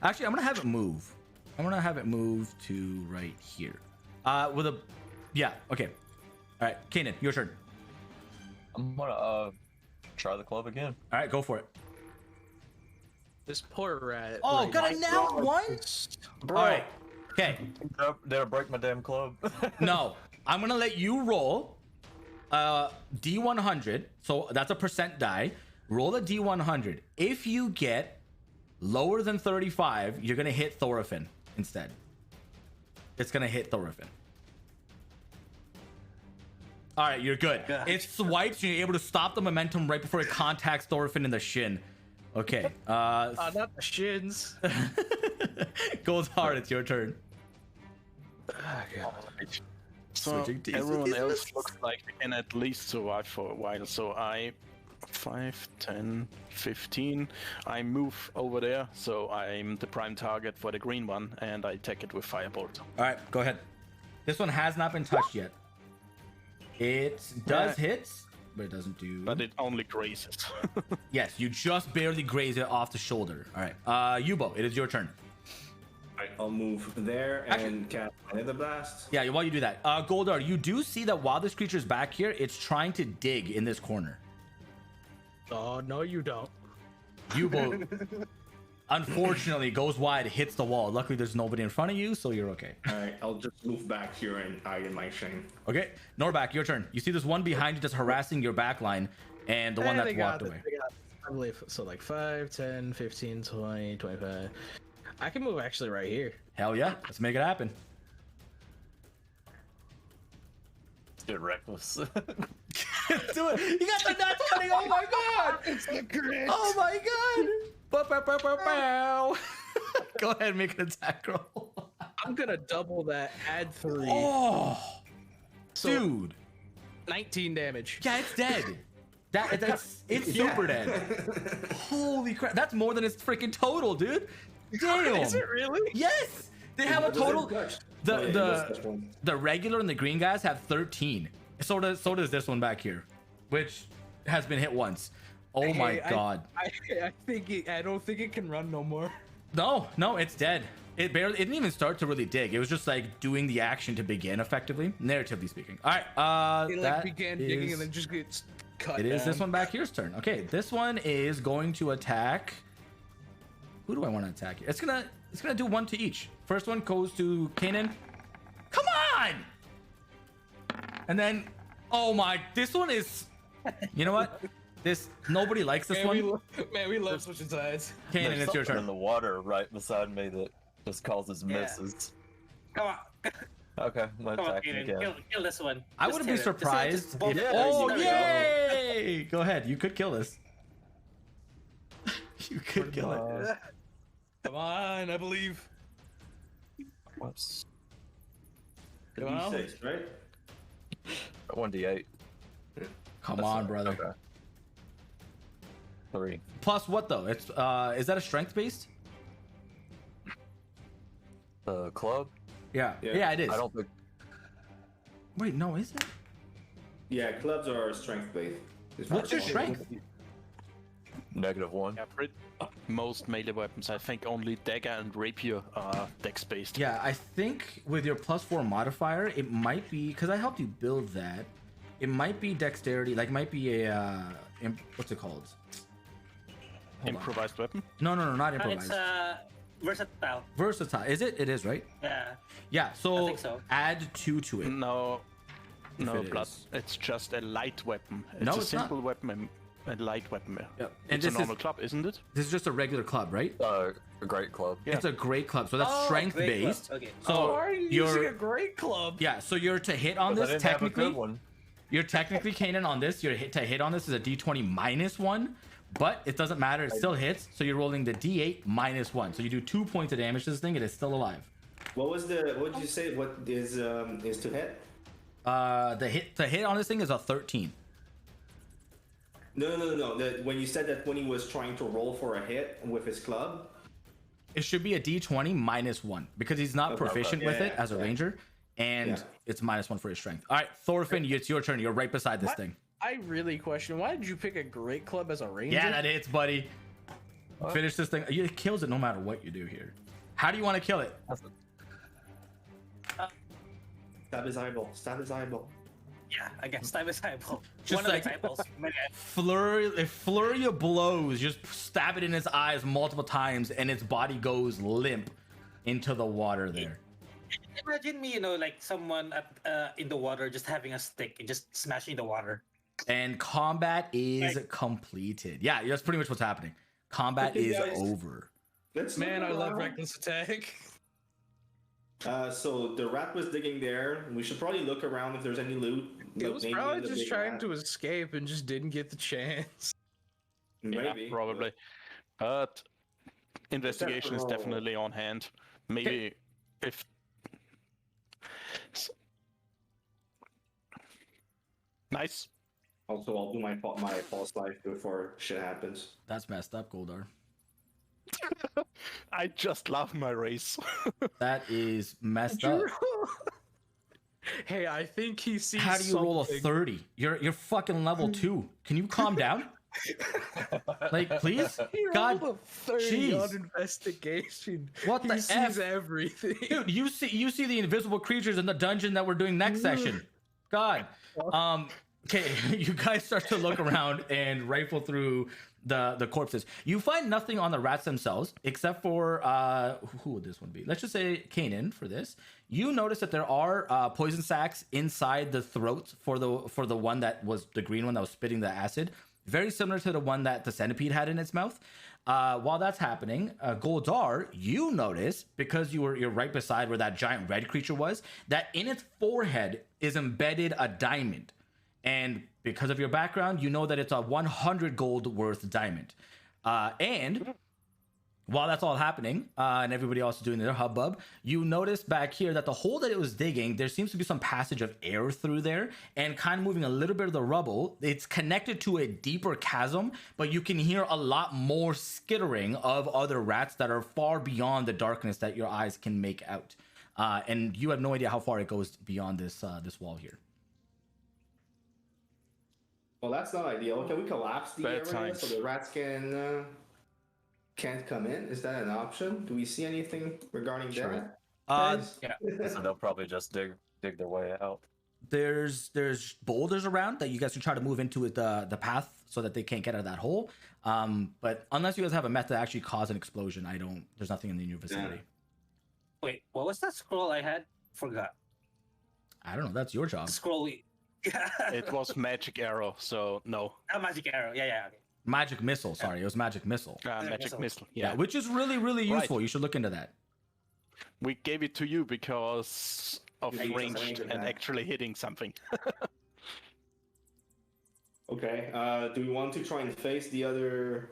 Actually, I'm gonna have it move. I'm gonna have it move to right here. With a, yeah, okay. All right, Kanan, your turn. I'm gonna try the club again. All right, go for it. This poor rat. Oh, Like, got a now one. Bro, All right, okay. Did I break my damn club? No, I'm gonna let you roll D100. So that's a percent die. Roll a D100. If you get lower than 35, you're gonna hit Thorfinn instead. It's gonna hit Thorfinn. All right, you're good. It swipes, and you're able to stop the momentum right before it contacts Thorfinn in the shin. Okay. not the shins. Goes hard. It's your turn. So Switching to everyone easy. else looks like they can at least survive for a while. So I 5, 10, 15. I move over there, so I'm the prime target for the green one, and I attack it with Firebolt. All right, go ahead. This one has not been touched yet. It does hit, but it doesn't do. But it only grazes. Yes, you just barely graze it off the shoulder. All right, Yubo, it is your turn. Alright, I'll move there and cast another blast. Yeah, while you do that, Goldar, you do see that while this creature's back here, it's trying to dig in this corner. Oh no, you don't. Yubo, unfortunately, goes wide, hits the wall. Luckily, there's nobody in front of you, so you're okay. Alright, I'll just move back here and hide in my shame. Okay, Norbak, your turn. You see this one behind you just harassing your back line, and the one Hey, that's they got walked it, away. they got it. I believe so. Like 5, 10, 15, 20, 25. I can move actually right here. Hell yeah, let's make it happen. Get reckless. Do it. You got the nut 20. Oh my god. It's a crit. Oh my god. Bow, bow, bow, bow, bow. Go ahead and make an attack roll. I'm gonna double that. Add 3. Oh, So, dude. 19 damage. Yeah, it's dead. It's super dead. Holy crap. That's more than its freaking total, dude. Damn. Is it really? Yes, they have a total. The The regular and the green guys have 13. So does this one back here, which has been hit once. Oh my Hey, god. I don't think it can run no more. No, it's dead. It didn't even start to really dig. It was just like doing the action to begin effectively, narratively speaking. All right, It like that began digging is- and then just gets cut. It is this down. one back here's turn. Okay, this one is going to attack. Who do I want to attack here? It's gonna do one to each. First one goes to Kanan. Come on! And then, oh my, this one is. You know what? Nobody likes this one. We love switching sides. Kanan, There's it's your something in turn. the water right beside me that just causes Yeah. misses. Come on, Okay, I'm come on, attacking Kaden, again. kill this one. I Just wouldn't be hit it. Just hit it. surprised Just bolt if. it. Oh There we go. yay! Go ahead. You could kill this. You could kill it. Come on, I believe. Whoops. The Come on. D6, right? 1d8. Come on, brother. Okay. 3. Plus what though? It's is that a strength based? The club? Yeah. Yeah. Yeah, it is. I don't think. Wait, no, is it? Yeah, clubs are strength based. What's your strength? -1. Yeah, most melee weapons, I think only dagger and rapier are dex based. Yeah, I think with your +4 modifier, it might be because I helped you build that. It might be dexterity, like might be a what's it called? Hold on. Improvised weapon. No, not It's improvised. versatile. Versatile. Is it? It is, right? Yeah. Yeah. So, I think so. add 2 to it. No, no, it blood. is. It's just a light weapon. It's No, a it's not. simple weapon, a light weapon. Yeah. And It's a this normal is club, isn't it? this is just a regular club, right? A great club. Yeah. It's a great club, so that's Oh, strength great club. based. Okay. So Why are you using a you're great club? yeah. So you're to hit on But I this didn't have a technically. good one. You're technically Kanan on this. Your hit to hit on this is a D20 -1, but it doesn't matter. It still hits. So you're rolling the D8 -1. So you do 2 points of damage to this thing. It is still alive. What did you say? What is to hit? The hit on this thing is a 13. No. When you said that when he was trying to roll for a hit with his club, It should be a D20 -1 because he's not Okay, proficient with it yeah, as a yeah. ranger, and Yeah. it's -1 for his strength. All right, Thorfinn, it's your turn. You're right beside this What? thing. I really question why did you pick a great club as a ranger? Yeah, that hits, buddy. Finish this thing. It kills it no matter what you do here. How do you want to kill it? stab his eyeball. Stab his eyeball. Yeah, I guess time is eyeball. Just One like- of the eyeballs. Flurry of blows, just stab it in its eyes multiple times, and its body goes limp into the water there. Imagine me, like someone in the water just having a stick and just smashing the water. And combat is Like- completed. Yeah, that's pretty much what's happening. Combat Okay, is guys. over. Let's Man, look I love around. reckless attack. So the rat was digging there. We should probably look around if there's any loot. It Like was maybe probably the just big trying rat. to escape and just didn't get the chance. Maybe. Yeah, probably. But investigation is roll. definitely on hand. Maybe if. S- Nice. Also, I'll do my false life before shit happens. That's messed up, Goldar. I just love my race. That is messed up. Hey, I think he sees. How do you roll a something. 30? You're fucking level 2. Can you calm down? Like, please? He God, rolled a 30 jeez. on investigation. What He the sees F? everything. Dude, you see the invisible creatures in the dungeon that we're doing next session. God. Okay, you guys start to look around and rifle through the corpses. You find nothing on the rats themselves except for who would this one be? Let's just say Kanan for this. You notice that there are poison sacs inside the throats for the one that was the green one that was spitting the acid, very similar to the one that the centipede had in its mouth. While that's happening, Goldar, you notice, because you're right beside where that giant red creature was, that in its forehead is embedded a diamond. And because of your background, you know that it's a 100 gold worth diamond. And while that's all happening, and everybody else is doing their hubbub, you notice back here that the hole that it was digging, there seems to be some passage of air through there, and kind of moving a little bit of the rubble. It's connected to a deeper chasm, but you can hear a lot more skittering of other rats that are far beyond the darkness that your eyes can make out. And you have no idea how far it goes beyond this wall here. Well, that's not ideal. Can we collapse the Bad area times. so the rats can't come in? Is that an option? Do we see anything regarding that? So they'll probably just dig their way out. There's boulders around that you guys can try to move into the path so that they can't get out of that hole. But unless you guys have a method to actually cause an explosion, there's nothing in your vicinity. Wait, what was that scroll I had? Forgot. I don't know. That's your job. Scroll. It was magic arrow, so no. Magic arrow. Yeah. Okay. Magic missile. Sorry, it was magic missile. Magic missile. missile. Yeah, Yeah. which is really, really Right. useful. You should look into that. We gave it to you because of Yeah, you ranged just and that. actually hitting something. Okay. Do we want to try and face the other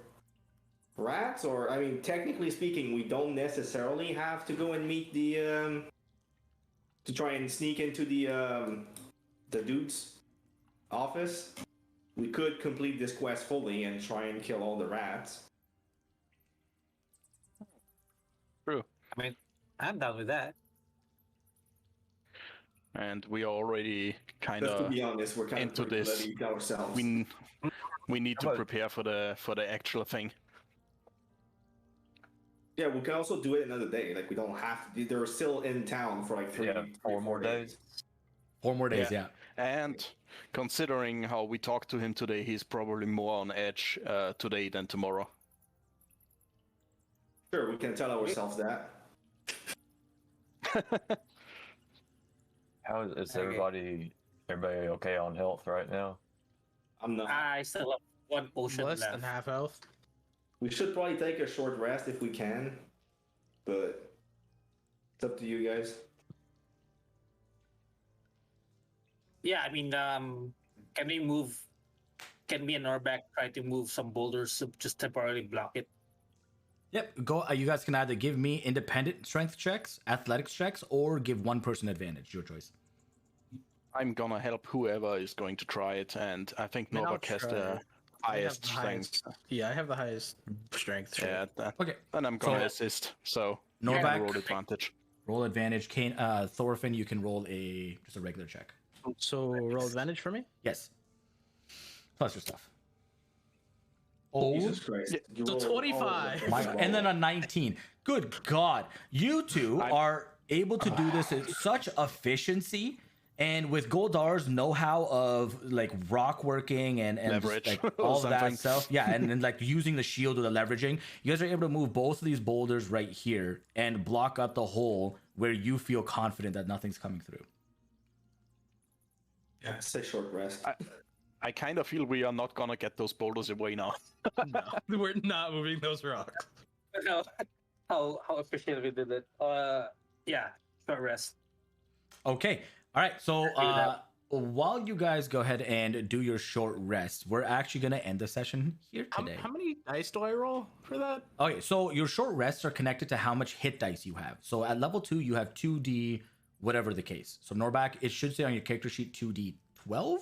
rats, or I mean, technically speaking, we don't necessarily have to go and meet the to try and sneak into the dude's office. We could complete this quest fully and try and kill all the rats. True. I mean, I'm down with that. And we already kind Just to of be honest, we're kind into of pretty this. bloody ourselves. we need to How about- prepare for the actual thing. Yeah, we can also do it another day. Like, we don't have to. They're still in town for like 4 more days. 4 more days, yeah. And considering how we talked to him today, he's probably more on edge today than tomorrow. Sure, we can tell ourselves that. How is Okay. everybody okay on health right now? I'm not. I still have one potion Less left. than half health. We should probably take a short rest if we can, but it's up to you guys. Yeah, I mean, can we move? Can me and Norback try to move some boulders to just temporarily block it? Yep. Go. You guys can either give me independent strength checks, athletics checks, or give one person advantage. Your choice. I'm gonna help whoever is going to try it, and I think And I'll Novak has try the it. I have highest the strength. Yeah, I have the highest strength. Yeah, Okay. and I'm gonna So- assist. So Novak, roll advantage. roll advantage. Kane, Thorfinn, you can roll just a regular check. So roll advantage for me. Yes. Plus your stuff. Oh, Jesus Christ. Yeah, You so rolled 25. all my, of them. and then a 19. Good God. You two are able to do this at such efficiency. And with Goldar's know-how of like rock working and just, Leverage like or all of that something. stuff, yeah, and like using the shield or the leveraging, you guys are able to move both of these boulders right here and block up the hole where you feel confident that nothing's coming through. Yeah, it's a short rest. I kind of feel we are not gonna get those boulders away now. No, we're not moving those rocks. No, how efficient we did it. Yeah, short rest. Okay. All right. So Agree with that. while you guys go ahead and do your short rest, we're actually going to end the session here today. How many dice do I roll for that? Okay. So your short rests are connected to how much hit dice you have. So at level 2, you have 2d, whatever the case. So Norback, it should say on your character sheet 2d12.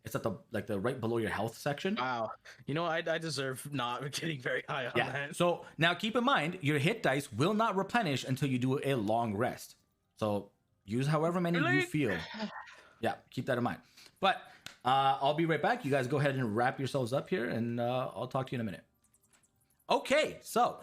It's at the right below your health section. Wow. You know, I deserve not getting very high on Yeah. that. So now keep in mind, your hit dice will not replenish until you do a long rest. So use however many you Really? feel. Yeah, keep that in mind. But I'll be right back. You guys go ahead and wrap yourselves up here, and I'll talk to you in a minute. Okay, so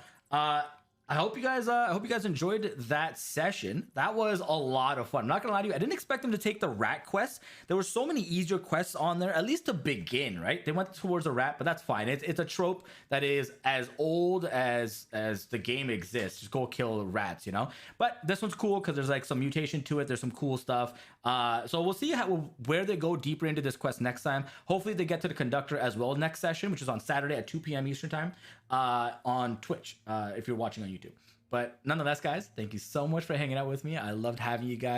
I hope you guys enjoyed that session. That was a lot of fun. I'm not gonna lie to you, I didn't expect them to take the rat quest. There were so many easier quests on there, at least to begin, right? They went towards the rat, but that's fine. It's a trope that is as old as the game exists. Just go kill rats, you know? But this one's cool because there's like some mutation to it. There's some cool stuff. So we'll see where they go deeper into this quest next time. Hopefully they get to the Conductor as well next session, which is on Saturday at 2 p.m. Eastern time on Twitch, if you're watching on YouTube. But nonetheless, guys, thank you so much for hanging out with me. I loved having you guys.